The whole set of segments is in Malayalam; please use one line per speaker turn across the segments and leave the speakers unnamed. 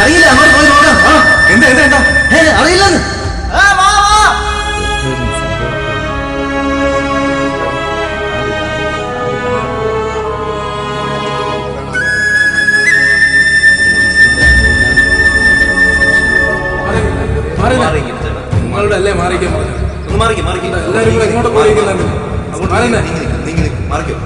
അറിയില്ല, അങ്ങോട്ട് പോയി നോക്കാം. എന്താ എന്താ എന്താ അറിയില്ലെന്ന്.
നിങ്ങളുടെ അല്ലേ മാറിക്കാൻ പറഞ്ഞു. എല്ലാവരും കൂടെ എങ്ങോട്ട് പോയിരിക്കുന്നുണ്ട്.
മാറിക്കോ.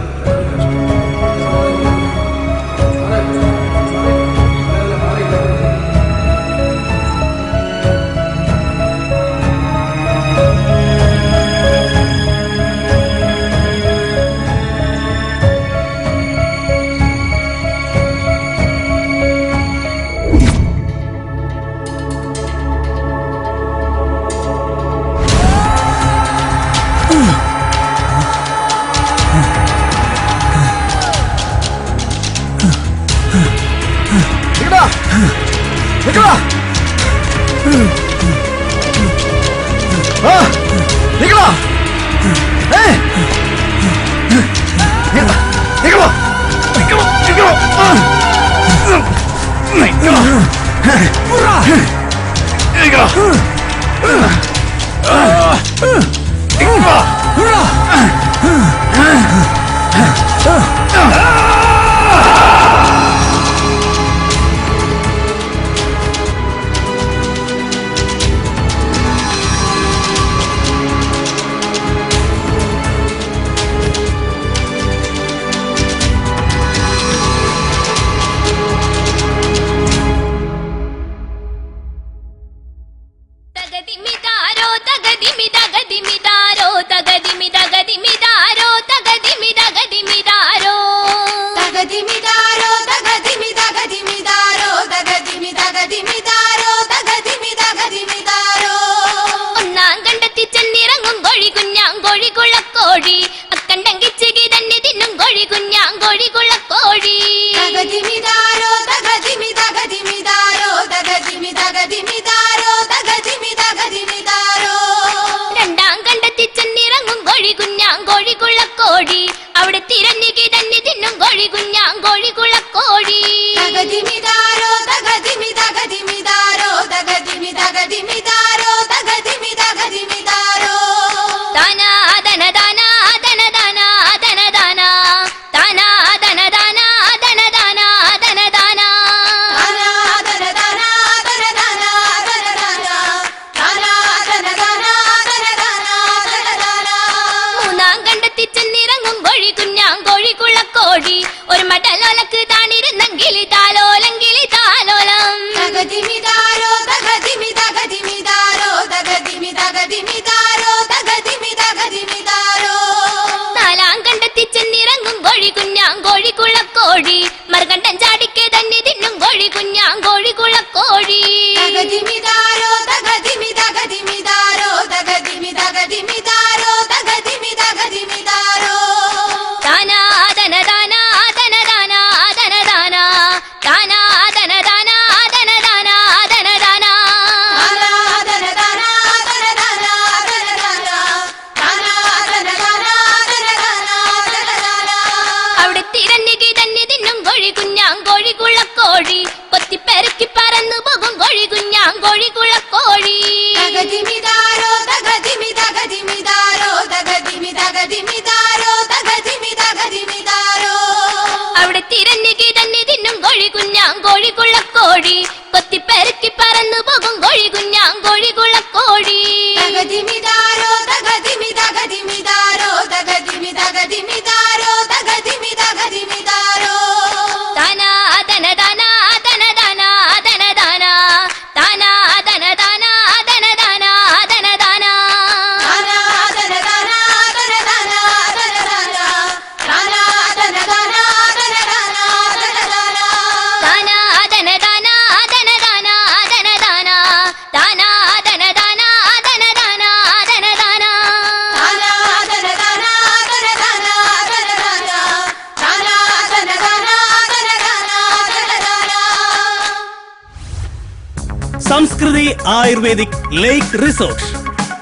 സംസ്കൃതി ആയുർവേദിക് ലേക്ക് റിസോർട്ട്.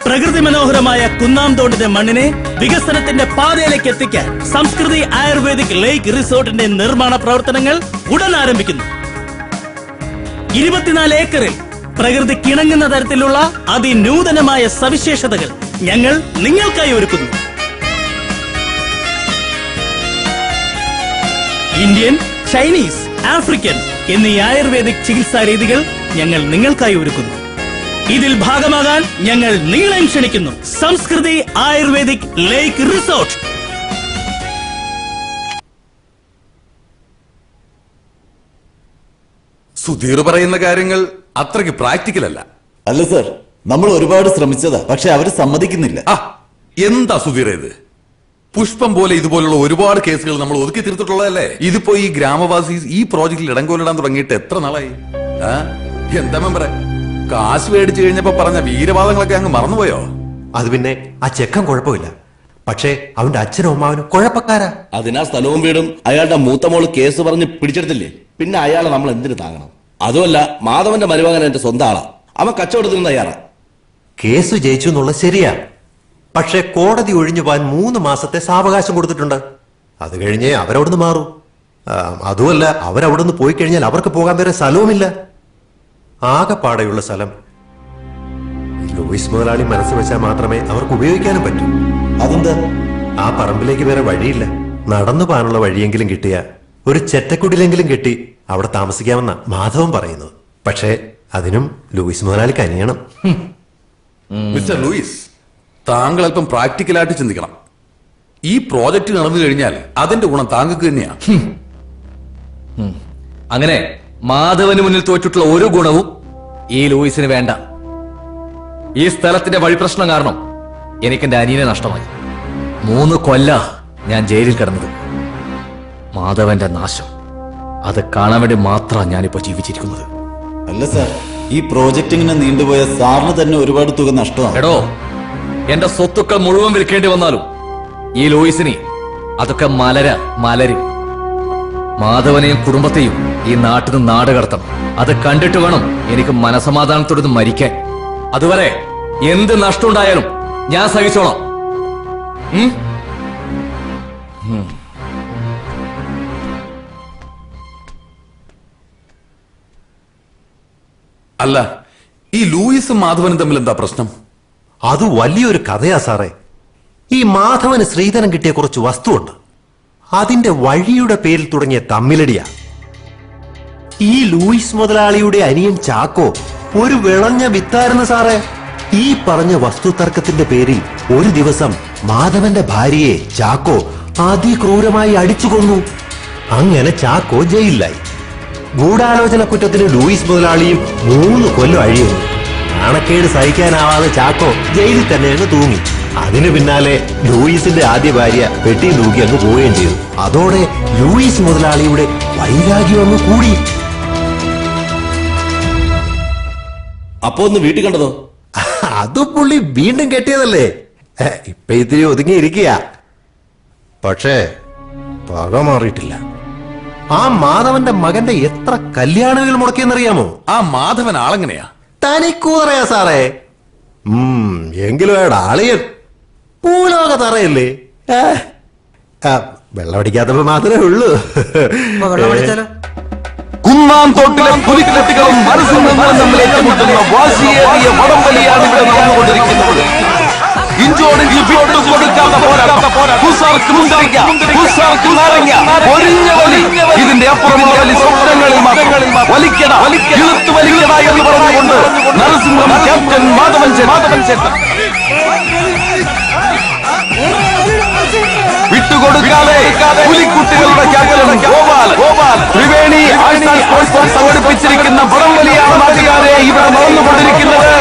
പ്രകൃതി മനോഹരമായ കുന്നാംതോടിന്റെ മണ്ണിനെ വികസനത്തിന്റെ പാതയിലേക്ക് എത്തിക്കാൻ സംസ്കൃതി ആയുർവേദിക് ലേക്ക് റിസോർട്ടിന്റെ നിർമ്മാണ പ്രവർത്തനങ്ങൾ ഉടൻ ആരംഭിക്കുന്നു. 24 ഏക്കറിൽ പ്രകൃതിക്കിണങ്ങുന്ന തരത്തിലുള്ള അതിനൂതനമായ സവിശേഷതകൾ ഞങ്ങൾ നിങ്ങൾക്കായി ഒരുക്കുന്നു. ഇന്ത്യൻ, ചൈനീസ്, ആഫ്രിക്കൻ എന്നീ ആയുർവേദിക് ചികിത്സാ രീതികൾ ഞങ്ങൾ നിങ്ങൾക്കായി ഒരുക്കുന്നു. ഇതിൽ ഭാഗമാകാൻ ഞങ്ങൾ നിങ്ങളെയും ക്ഷണിക്കുന്നു. സംസ്കൃതി ആയുർവേദിക് ലേക്ക് റിസോർട്ട്.
സുധീർ പറയുന്ന കാര്യങ്ങൾ അത്രയ്ക്ക് പ്രാക്ടിക്കൽ അല്ല.
അല്ല സർ, നമ്മൾ ഒരുപാട് ശ്രമിച്ചതാ, പക്ഷെ അവര് സമ്മതിക്കുന്നില്ല.
എന്താ സുധീർ ഇത്? പുഷ്പം പോലെ ഇതുപോലുള്ള ഒരുപാട് കേസുകൾ നമ്മൾ ഒതുക്കി തീർത്തിട്ടുള്ളതല്ലേ? ഇതിപ്പോ ഈ ഗ്രാമവാസി ഈ പ്രോജക്റ്റിൽ ഇടംകൊല്ലിടാൻ തുടങ്ങിയിട്ട് എത്ര നാളായി? എന്താ മെമ്പറെ, കാശ് മേടിച്ചു കഴിഞ്ഞപ്പോ പറഞ്ഞ വീരവാദങ്ങളൊക്കെ അങ്ങ് മറന്നുപോയോ?
അത് പിന്നെ ആ ചെക്കൻ കുഴപ്പമില്ല, പക്ഷേ അവന്റെ അച്ഛനും അമ്മാവനും കുഴപ്പക്കാരാ.
അതിനാ സ്ഥലവും വീടും അയാളുടെ മൂത്ത മോള് കേസ് പറഞ്ഞ് പിടിച്ചെടുത്തില്ലേ, പിന്നെ അയാളെ നമ്മൾ എന്തിനു താങ്ങണം? അതുമല്ല, മാധവന്റെ മരുമകൻ എന്റെ സ്വന്തം ആളാ, അവൻ കച്ചവടത്തിന് തയ്യാറാ.
കേസ് ജയിച്ചു എന്നുള്ള ശരിയാ, പക്ഷെ കോടതി ഒഴിഞ്ഞു പോകാൻ 3 മാസത്തെ സാവകാശം കൊടുത്തിട്ടുണ്ട്. അത് കഴിഞ്ഞേ അവരവിടുന്ന് മാറും. അതുമല്ല, അവരവിടുന്ന് പോയി കഴിഞ്ഞാൽ അവർക്ക് പോകാൻ വേറെ സ്ഥലവുമില്ല. ആകെപ്പാടെയുള്ള സ്ഥലം ലൂയിസ് മുതലാളി മനസ്സ് വെച്ചാൽ മാത്രമേ അവർക്ക് ഉപയോഗിക്കാനും പറ്റൂ.
അതെന്താ?
ആ പറമ്പിലേക്ക് വേറെ വഴിയില്ല. നടന്നു പോകാനുള്ള വഴിയെങ്കിലും കിട്ടിയ ഒരു ചെറ്റക്കുടിലെങ്കിലും കെട്ടി അവിടെ താമസിക്കാമെന്ന മാധവൻ പറയുന്നത്. പക്ഷേ അതിനും ലൂയിസ് മുതലാളി കനിയണം.
മിസ്റ്റർ ലൂയിസ്, താങ്കൾ അല്പം പ്രാക്ടിക്കലായിട്ട് ചിന്തിക്കണം. ഈ പ്രോജക്റ്റ് നടന്നു കഴിഞ്ഞാൽ അതിന്റെ ഗുണം താങ്കൾക്ക് തന്നെയാ.
അങ്ങനെ മാധവന് മുന്നിൽ തോറ്റിട്ടുള്ള ഒരു ഗുണവും ഈ ലൂയിസിന് വേണ്ട. ഈ സ്ഥലത്തിന്റെ വഴിപ്രശ്നം കാരണം എനിക്ക് എന്റെ അനിയനെ നഷ്ടമായി. 3 കൊല്ല ഞാൻ ജയിലിൽ കിടന്നത്. മാധവന്റെ നാശം അത് കാണാൻ വേണ്ടി മാത്രമാണ് ഞാനിപ്പോ ജീവിച്ചിരിക്കുന്നത്.
അല്ല സർ, ഈ പ്രോജക്റ്റ് ഇങ്ങനെ നീണ്ടുപോയ സാറിന് തന്നെ ഒരുപാട് തുക നഷ്ടമാണ്.
എടോ, എന്റെ സ്വത്തുക്കൾ മുഴുവൻ വിൽക്കേണ്ടി വന്നാലും ഈ ലൂയിസിനെ അതൊക്കെ മലരും. മാധവനെയും കുടുംബത്തെയും ഈ നാട്ടിൽ നിന്ന് നാട് കടത്തണം. അത് കണ്ടിട്ട് വേണം എനിക്ക് മനസമാധാനത്തോടെ മരിക്കാൻ. അതുവരെ എന്ത് നഷ്ടമുണ്ടായാലും ഞാൻ സഹിച്ചോളാം.
അല്ല, ഈ ലൂയിസും മാധവനും തമ്മിൽ എന്താ പ്രശ്നം?
അത് വലിയൊരു കഥയാ സാറേ. ഈ മാധവന് ശ്രീധരൻ കിട്ടിയ കുറച്ച് വസ്തുവുണ്ട്, അതിന്റെ വഴിയുടെ പേരിൽ തുടങ്ങിയ തമ്മിലടിയാ. ഈ ലൂയിസ് മുതലാളിയുടെ അനിയൻ ചാക്കോ ഒരു വിളഞ്ഞ വിത്തായിരുന്നു സാറേ. ഈ പറഞ്ഞ വസ്തു തർക്കത്തിന്റെ പേരിൽ ഒരു ദിവസം മാധവന്റെ ഭാര്യയെ ചാക്കോ അതിക്രൂരമായി അടിച്ചു കൊന്നു. അങ്ങനെ ചാക്കോ ജയിലിലായി. ഗൂഢാലോചന കുറ്റത്തിന് ലൂയിസ് മുതലാളിയും 3 കൊല്ലം അഴിയുന്നു. നാണക്കേട് സഹിക്കാനാവാതെ ചാക്കോ ജയിലിൽ തന്നെ അങ്ങ് തൂങ്ങി. അതിനു പിന്നാലെ ലൂയിസിന്റെ ആദ്യ ഭാര്യ പെട്ടി തൂക്കി അങ്ങ് പോവുകയും ചെയ്തു. അതോടെ ലൂയിസ് മുതലാളിയുടെ വൈരാഗ്യം അങ്ങ് കൂടി.
അപ്പൊ ഒന്ന് വീട്ടിൽ കണ്ടതോ?
അത് പുള്ളി വീണ്ടും കെട്ടിയതല്ലേ, ഇപ്പൊ ഇത്തിരി ഒതുങ്ങിയിരിക്കുക. പക്ഷേ പക മാറിയിട്ടില്ല. ആ മാധവന്റെ മകന്റെ എത്ര കല്യാണങ്ങൾ മുടക്കിയെന്നറിയാമോ?
ആ മാധവൻ ആളെങ്ങനെയാ?
തനിക്കൂതറയാ സാറേ. എങ്കിലും അയാളുടെ ആളിയൻ പൂലോക തറയല്ലേ. വെള്ളമടിക്കാത്തപ്പോ മാത്രമേ ഉള്ളൂ.
കുന്നാംതോട്ടിലെ പുലിക്കെട്ടുകളും നരസിംഹങ്ങളും തമ്മിൽ ഏറ്റുമുട്ടുന്ന വാശിയേറിയ വടംവലിയാണ് ഇവിടെ നടന്നുകൊണ്ടിരിക്കുന്നത്. ഇഞ്ചോടിഞ്ച് വിട്ടുകൊടുക്കാത്ത പോരാട്ടം. കുസാർക്ക് മുന്തിരിക്ക, കുസാർക്ക് നാരങ്ങ, ഒരിഞ്ഞ വലി. ഇതിന്റെ അപ്പുറമുള്ള വലി സ്വപ്നങ്ങളിൽ മാത്രം. വലിക്കട, ഇളുത്തു വലിക്കട എന്ന് പറഞ്ഞുകൊണ്ട് നരസിംഹം ക്യാപ്റ്റൻ മാധവൻ ചേട്ടൻ വിട്ടുകൊടുക്കാതെ പുലിക്കുട്ടികളുടെ ക്യാപ്റ്റൻ ഗോപാൽ ത്രിവേണി സംഘടിപ്പിച്ചിരിക്കുന്ന വടംവലിയാണ് നാട്ടുകാരെ ഇവിടെ നടന്നുകൊണ്ടിരിക്കുന്നത്.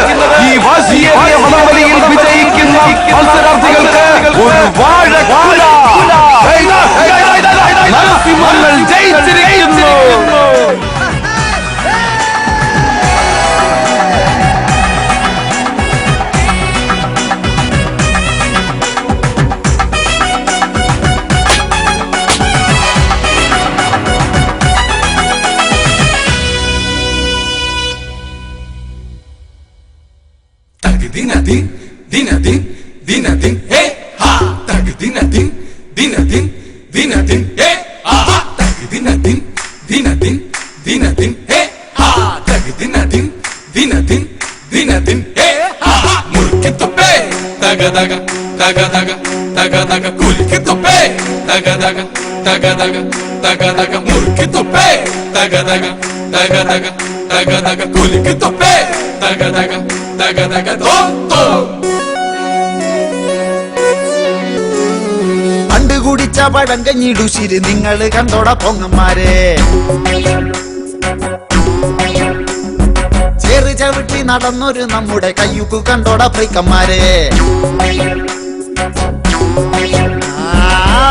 ഈ വാശിയേറിയ വടംവലിയിൽ വിജയിക്കുന്ന മത്സരാർത്ഥികൾക്ക് ഒരു വാഴക്കുല. നരസിംഹങ്ങൾ ജയിച്ചിരിക്കുന്നു.
Dinadin, hey ha, tag dinadin, hey ha, tag dinadin, hey ha, tag
ദിനദിൻ ദിനദിൻ ദിനദിൻ മുറുക്കിത്തുപ്പേ തക തക തക തക തക തക കുലുക്കിത്തുപ്പേ തക തക തക തക തക തക മുറുക്കിത്തുപ്പേ തക തക തക തക തക തക കുലുക്കിത്തുപ്പേ തക തക തക തക തോ തോ.
പണ്ട് കുടിച്ച പഴങ്കഞ്ഞിടുശിര് നിങ്ങള് കണ്ടോട പൊങ്ങന്മാരെ, ചേറ് ചവിട്ടി നടന്നൊരു നമ്മുടെ കയ്യുക്കു കണ്ടോട ഫ്രീക്കന്മാരെ.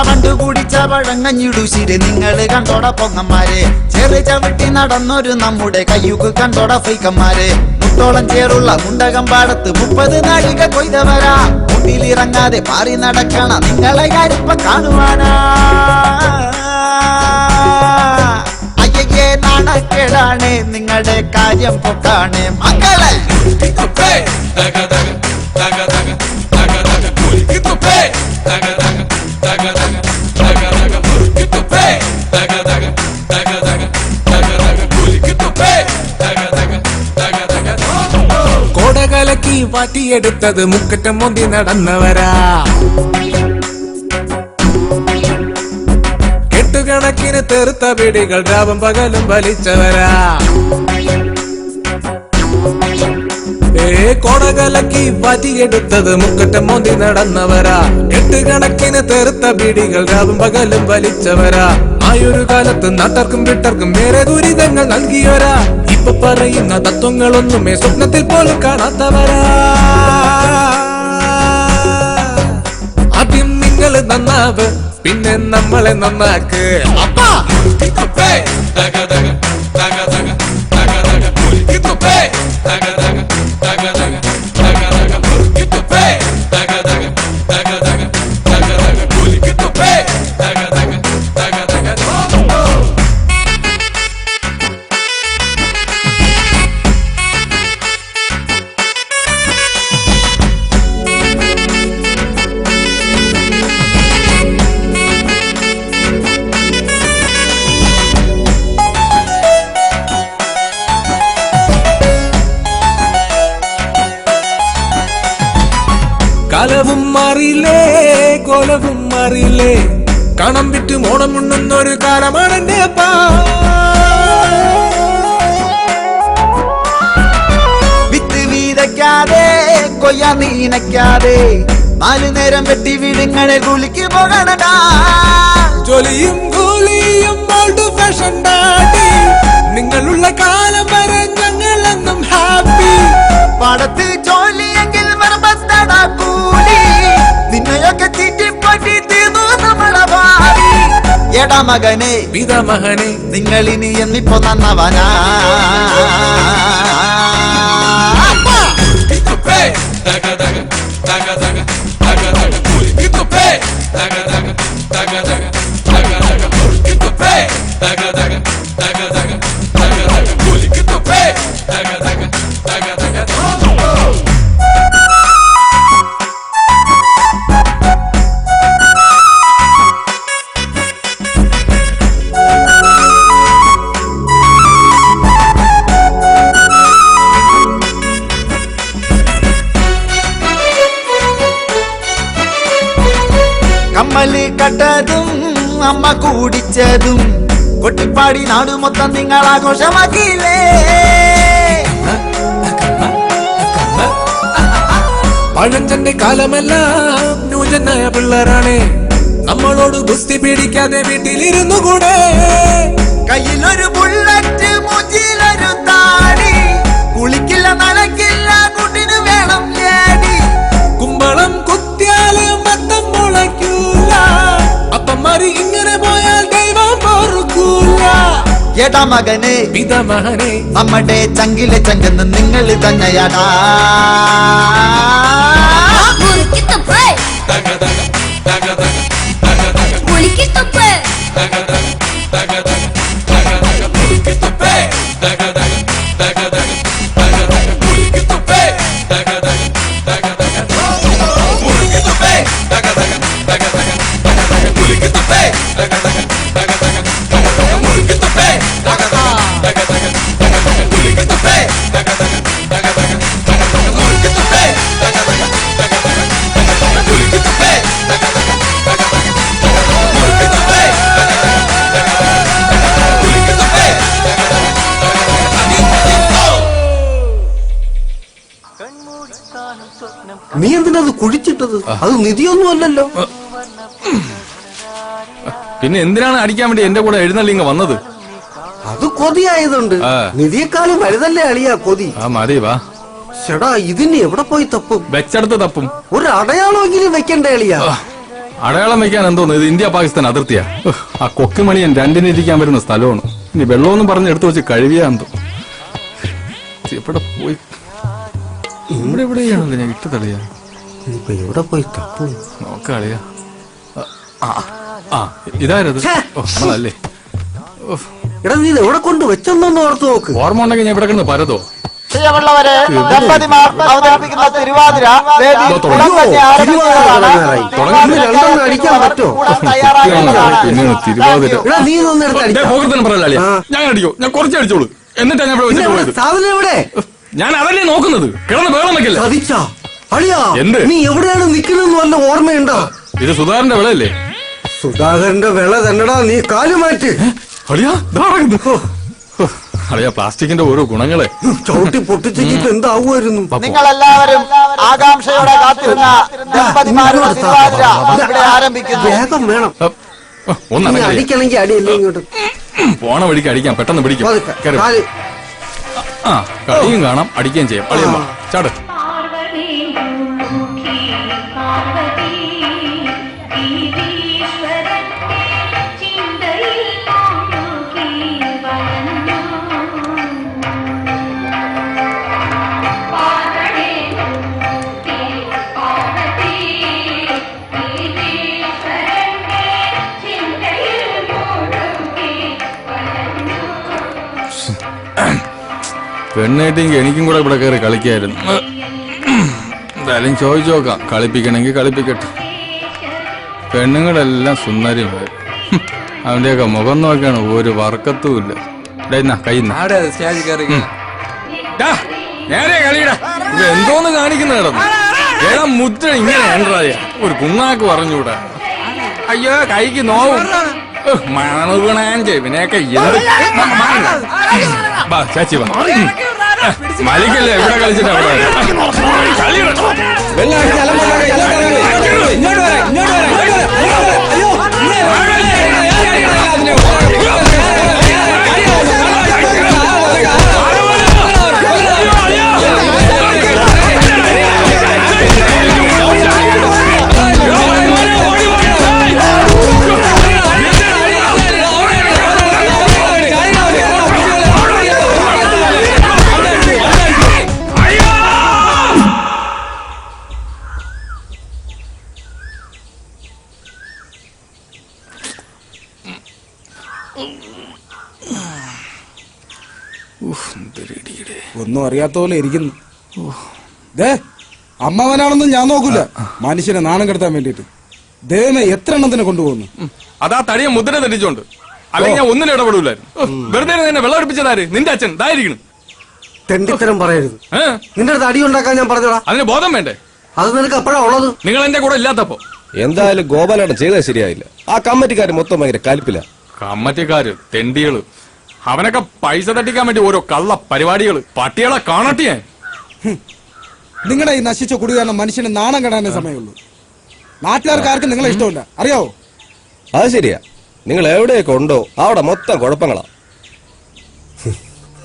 പണ്ട് കുടിച്ച പഴങ്കഞ്ഞിടുശിര് നിങ്ങള് കണ്ടോട പൊങ്ങന്മാരെ, ചേറ് ചവിട്ടി നടന്നൊരു നമ്മുടെ കയ്യുക്കു കണ്ടോട ഫ്രീക്കന്മാരെ. മുട്ടോളം ചേറുള്ള മുണ്ടകമ്പാടത്ത് 30 നാഴിക കൊയ്തവരാ, മുട്ടിലിറങ്ങാതെ പാറി നടക്കണ നിങ്ങളെ ഞാനിപ്പ കാണുവാനാ. അയ്യേ നാണക്കേടാണ് നിങ്ങളുടെ കാര്യം പൊക്കാണ് മക്കളെ.
കോടകലക്കി വാറ്റിയെടുത്തത് മുക്കറ്റം മൊന്തി നടന്നവരാ, കെട്ടുകണക്കിന് തെറുത്ത പിടികൾ രാവും പകലും വലിച്ചവരാ. കോടകലക്കി വാറ്റിയെടുത്തത് മുക്കറ്റം മൊന്തി നടന്നവരാ, കെട്ടുകണക്കിന് തെറുത്ത പിടികൾ രാവും പകലും വലിച്ചവരാ. ആയൊരു കാലത്ത് നാട്ടർക്കും വിട്ടർക്കും വേറെ ദുരിതങ്ങൾ നൽകിയവരാ, ഇപ്പൊ പറയുന്ന തത്വങ്ങളൊന്നുമേ സ്വപ്നത്തിൽ പോലും കാണാത്തവരാ. ആദ്യം നിങ്ങൾ നന്നാവ്, പിന്നെ നമ്മളെ നന്നാക്ക്. കാലവും മാറിയില്ലേ കോലവും മാറിയില്ലേ, കണം വിറ്റ് മോണം ഉണ്ണുന്നൊരു കാലമാണ് എന്റെ അപ്പ.
വിത്ത് വീതയ്ക്കാതെ കൊയ്യാ നീനയ്ക്കാതെ 4 നേരം വെട്ടി വീടുങ്ങളെ കൂലിക്ക് പോകണടാ.
ജോലിയും കൂലിയും ഓൾഡ് ഫാഷൻ ഡാഡി, നിങ്ങളുള്ള കാലം വരെ ഞങ്ങളെന്നും ഹാപ്പി.
പാടത്ത് ജോലിയെങ്കിൽ മറമ്പത്തടാ കൂലി, നിന്നെയൊക്കെ തീറ്റിപ്പറ്റി തീർന്നു നമ്മളെ ഭാവി. എടാ മകനെ
വിധ മകനെ,
നിങ്ങളിനി എന്നിപ്പോ നന്നവനാ. കമ്മല് കട്ടതും അമ്മ കൂടിച്ചതും കൊട്ടിപ്പാടി നാടു മൊത്തം നിങ്ങൾ ആഘോഷമാക്കിയില്ലേ.
പഴഞ്ചന്റെ കാലമെല്ലാം ന്യൂജനായ പിള്ളേരാണ്, നമ്മളോട് ഗുസ്തി പിടിക്കാതെ വീട്ടിലിരുന്നു കൂടെ.
കയ്യിലൊരു ബുള്ളറ്റ് മൂച്ചിലൊരു താടി, കുളിക്കില്ല നനക്കില്ല കുട്ടിന് വേണം ഏടി.
കുമ്പളം കുത്തിയാല് മത്തം മുളയ്ക്കൂല, അപ്പന്മാര് ഇങ്ങനെ പോയാൽ ദൈവം പൊറുക്കൂല.
എടാ മകനെ
വിധ മകനെ,
നമ്മുടെ ചങ്കിലെ ചങ്കെന്ന് നിങ്ങൾ തന്നെയാടാ.
Hey!
നീ എന്തിനാ അത് കുഴിച്ചിട്ടത്? അത് നിധിയൊന്നും അല്ലല്ലോ.
പിന്നെ എന്തിനാണ് അടിക്കാൻ വേണ്ടി എന്റെ കൂടെ എഴുന്നള്ളി ഇങ്ങ് വന്നത്?
അത് കൊതിയായതുണ്ട്. നിധിയെക്കാളും വലുതല്ലേ അളിയാ കൊതി.
ആ മതി വാ.
ചേടാ ഇതിന് എവിടെ പോയി തപ്പും?
വെച്ചെടുത്ത് തപ്പും.
ഒരു അടയാളമെങ്കിലും വെക്കണ്ടേ അളിയാ?
അടയാളം വെക്കാൻ എന്തോന്ന്, ഇത് ഇന്ത്യ പാകിസ്ഥാൻ അതിർത്തിയാ. ആ കൊക്കുമണിയൻ രണ്ടിനിരിക്കാൻ വരുന്ന സ്ഥലമാണ്. ഇനി വെള്ളമൊന്നും പറഞ്ഞ് എടുത്തു വെച്ച് കഴുകിയാ എന്തോ. എവിടെ പോയി? ഇവിടെ എവിടെയാണല്ലോ ഞാൻ ഇട്ട് തളിയാ.
ഇപ്പൊ എവിടെ പോയി തപ്പും?
നോക്കളിയാ. ഇതാരത്? നമ്മളല്ലേ.
എടാ നീ ഇത് എവിടെ കൊണ്ട് വെച്ചെന്നൊന്ന് ഓർത്ത് നോക്ക്.
ഓർമ്മ ഉണ്ടെങ്കിൽ ഞാൻ ഇവിടെ കിടന്ന് പരതോ.
പ്രിയമുള്ളവരെ, ദമ്പതിമാർ അവതരിപ്പിക്കുന്ന തിരുവാതിര വേദി ഉടൻ തന്നെ ആരംഭിക്കുന്നതാണ്.
രണ്ടെണ്ണം അടിക്കാൻ പറ്റോ?
പിന്നെ തിരുവാതിര
എടാ നീ ഇതൊന്നും എടുത്ത് അടിക്കാം.
പോകത്തിന് പറയല്ലേ. ഞാൻ അടിക്കോ, ഞാൻ കുറച്ച് അടിച്ചോളൂ. എന്നിട്ടാ ഞാൻ ഇവിടെ വെച്ചിട്ട് പോയത്.
സാധനം എവിടെ?
ഞാൻ അതല്ലേ നോക്കുന്നത്. കിടന്ന് വേളം വെക്കല്ലേ.
ചതിച്ചാ അളിയാ?
എന്ത്?
നീ എവിടെയാണ് നിൽക്കുന്നതെന്ന് വല്ല ഓർമ്മയുണ്ടോ?
ഇത് സുധാകരന്റെ വിളയല്ലേ?
സുധാകരന്റെ വിള തന്നെടാ. നീ കാല് മാറ്റ്.
അളിയാ അളിയാ, പ്ലാസ്റ്റിക്കിന്റെ ഓരോ ഗുണങ്ങളെ
ചവിട്ടി പൊട്ടിച്ചിട്ട് എന്താവുമായിരുന്നു?
നിങ്ങളെല്ലാവരും ആകാംക്ഷയോടെ കാത്തിരുന്ന ദമ്പതിമാരുടെ തിരുവാതിര ഇവിടെ ആരംഭിക്കുന്നു.
വേഗം വേണം. നീ
ഒന്നടങ്ങ.
അടിക്കണമെങ്കിൽ അടിയല്ലേ ഇങ്ങോട്ട്.
പോണ വഴിക്ക് അടിക്കാം, പെട്ടെന്ന് പിടിക്കും.
പതുക്കെ.
കേറി.
കാല്.
ആ കളിയും കാണാം, അടിക്കുകയും ചെയ്യാം. അളിയമ്മ ചാട്. പെണ്ണേട്ടെങ്കിൽ എനിക്കും കൂടെ ഇവിടെ കയറി കളിക്കായിരുന്നു. എന്തായാലും ചോദിച്ചു നോക്കാം. കളിപ്പിക്കണമെങ്കിൽ കളിപ്പിക്കട്ടെ. പെണ്ണുങ്ങളെല്ലാം സുന്ദരിമാര്. അവന്റെയൊക്കെ മുഖം നോക്കിയാണ് ഒരു വർക്കത്തുമില്ല. നേരെ കളിയടാ. ഇത് എന്തോന്ന് കാണിക്കുന്ന കിടന്നു. ഏതാ മുറ്റ ഇങ്ങനെ ഏണ്ടായ ഒരു കുണ്ണാക്ക് പറഞ്ഞൂടാ. അയ്യോ കൈക്ക് നോവും. മണുകണാൻ ചെവിനെയൊക്കെ ചാച്ചി വന്നു. മലിക്കല്ലേ എവിടെ കളിച്ചിട്ട് അവിടെ
ഒന്നും അറിയാത്ത പോലെ ഇരിക്കുന്നു. അമ്മാവനാണെന്നും ഞാൻ നോക്കൂല. മനുഷ്യനെ നാണം കെടുത്താൻ വേണ്ടിട്ട് ദൈവമേ എത്ര എണ്ണത്തിനെ കൊണ്ടുപോകുന്നു.
അതാ തടിയ മുദ്ര തെറ്റിച്ചോണ്ട്. അല്ലെങ്കിൽ ഞാൻ ഒന്നിനും ഇടപെടൂലായിരുന്നു. വെറുതെ എന്നെ വെള്ളം ഒഴിപ്പിച്ചതാര്? നിന്റെ അച്ഛൻ ഇതായിരിക്കണം.
തെണ്ടിത്തരം പറയരുത്. നിന്റെ അടുത്ത് അടി ഉണ്ടാക്കാൻ ഞാൻ പറഞ്ഞോടാ.
അതിന് ബോധം വേണ്ടേ?
അത് നിനക്ക് എപ്പോഴാ ഉള്ളത്?
നിങ്ങൾ എന്റെ കൂടെ ഇല്ലാത്തപ്പോ.
എന്തായാലും ഗോപാലാണ് ചെയ്തത് ശരിയായില്ല. ആ കമ്മിറ്റിക്കാര് മൊത്തം ഭയങ്കര കലിപ്പില്ല.
കമ്മറ്റിക്കാര് തെണ്ടികള്. അവനൊക്കെ പൈസ തട്ടിക്കാൻ വേണ്ടി ഓരോ കള്ള പരിപാടികള്. പട്ടികളെ കാണട്ടെ ഞാൻ.
നിങ്ങളുടെ ഈ നശിച്ച കുടി കാരണം മനുഷ്യന് നാണം കെടാനേ സമയമുള്ളൂ. നാട്ടുകാർക്ക് ആർക്കും നിങ്ങളെ ഇഷ്ടമില്ല, അറിയാവോ?
അത് ശരിയാ. നിങ്ങൾ എവിടെയൊക്കെ ഉണ്ടോ അവിടെ മൊത്തം കുഴപ്പങ്ങളാ.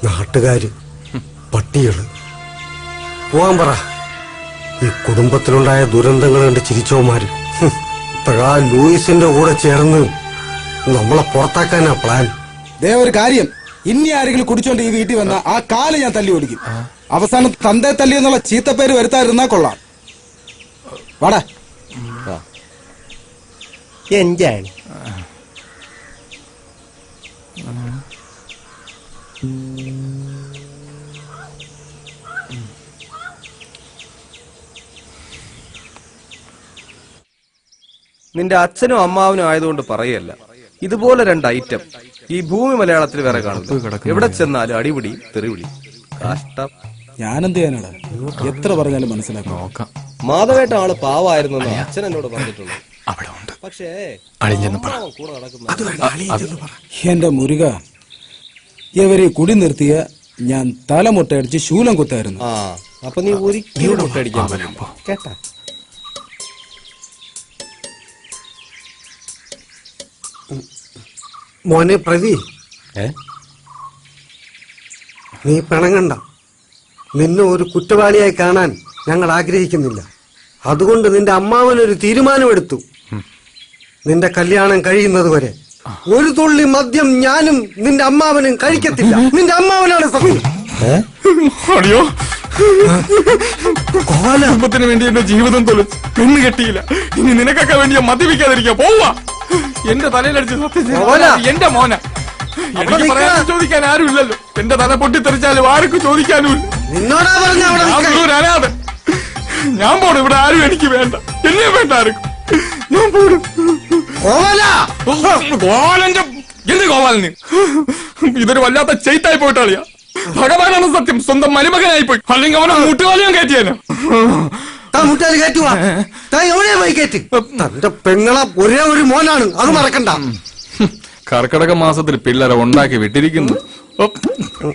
നാട്ടുകാര്, പട്ടികള്. പോവാൻ പറ. ഈ കുടുംബത്തിലുണ്ടായ ദുരന്തങ്ങൾ കണ്ട് ചിരിച്ചോമാര് ഇപ്പോഴാ ലൂയിസിന്റെ കൂടെ ചേർന്ന് നമ്മളെ പുറത്താക്കാനാ പ്ലാൻ.
ഒരു കാര്യം, ഇനി ആരെങ്കിലും കുടിച്ചോണ്ട് ഈ വീട്ടിൽ വന്ന ആ കാല് ഞാൻ തല്ലി ഓടിക്കും. അവസാനം തന്തേ തല്ലി എന്നുള്ള ചീത്തപ്പേര് വരുത്താതിരുന്നാ കൊള്ളാം. വാടാ.
എന്താണ്
നിന്റെ അച്ഛനും അമ്മാവനും ആയതുകൊണ്ട് പറയല്ല, ഇതുപോലെ രണ്ട് ഐറ്റം ഈ ഭൂമി മലയാളത്തിൽ വേറെ കാണുന്നു. എവിടെ ചെന്നാലും അടിപിടി തെറിവിടി. കഷ്ടം.
ഞാനെന്ത് ചെയ്യാനാടാ? എത്ര പറഞ്ഞാലും മനസ്സിലാക്കാം.
മാധവേട്ട ആള് പാവായിരുന്നു അച്ഛൻ എന്നോട് പറഞ്ഞിട്ടുണ്ട്. പക്ഷേ
എന്റെ മുരുക, ഇവരെ കുടി നിർത്തിയ ഞാൻ തലമുട്ടയടിച്ച് ശൂലം കുത്തായിരുന്നു.
അപ്പൊ നീ ഒരിക്കലും മുട്ടടിക്കാൻ പറ്റില്ല. കേട്ടാ?
മോനെ പ്രതി, നീ പിണങ്ങണ്ട. നിന്നെ ഒരു കുറ്റവാളിയായി കാണാൻ ഞങ്ങൾ ആഗ്രഹിക്കുന്നില്ല. അതുകൊണ്ട് നിന്റെ അമ്മാവനൊരു തീരുമാനമെടുത്തു. നിന്റെ കല്യാണം കഴിയുന്നത് വരെ ഒരു തുള്ളി മദ്യം ഞാനും നിന്റെ അമ്മാവനും കഴിക്കത്തില്ല. നിന്റെ അമ്മാവനാണ് സത്യം.
അടിയോ, കുടുംബത്തിന് വേണ്ടി എന്റെ ജീവിതം തൊഴിച്ചു. പെണ്ണ് കെട്ടിയില്ല. ഇനി നിനക്കൊക്കെ വേണ്ടി മദ്യപിക്കാതിരിക്കാ. പോവാ. എന്റെ തലയിലടിച്ച് സത്യം എന്റെ മോന. എനിക്ക് പറയാൻ ചോദിക്കാൻ ആരും ഇല്ലല്ലോ. എന്റെ തല പൊട്ടിത്തെറിച്ചാലും ആർക്കും ചോദിക്കാനും അനാഥ. ഞാൻ പോണു. ഇവിടെ ആരും എനിക്ക് വേണ്ട. എന്നെ വേണ്ട ആർക്കും. ഞാൻ പോണു. ഗോപാലന്റെ എന്ത് ഗോപാലന്? ഇതൊരു വല്ലാത്ത ചെയ്ത്തായി പോയിട്ടാളിയാ. ഭഗവാനാണ് സത്യം. സ്വന്തം മരുമകനായി പോയി. അല്ലെങ്കിൽ അവനെ മുട്ടുകാലിയും കയറ്റിയാനോ?
തന്റെ പെങ്ങളെ ഒരേ ഒരു മോനാണ്, അത് മറക്കണ്ട.
കർക്കിടക മാസത്തിൽ പിള്ളേരെ ഉണ്ടാക്കി വിട്ടിരിക്കുന്നു.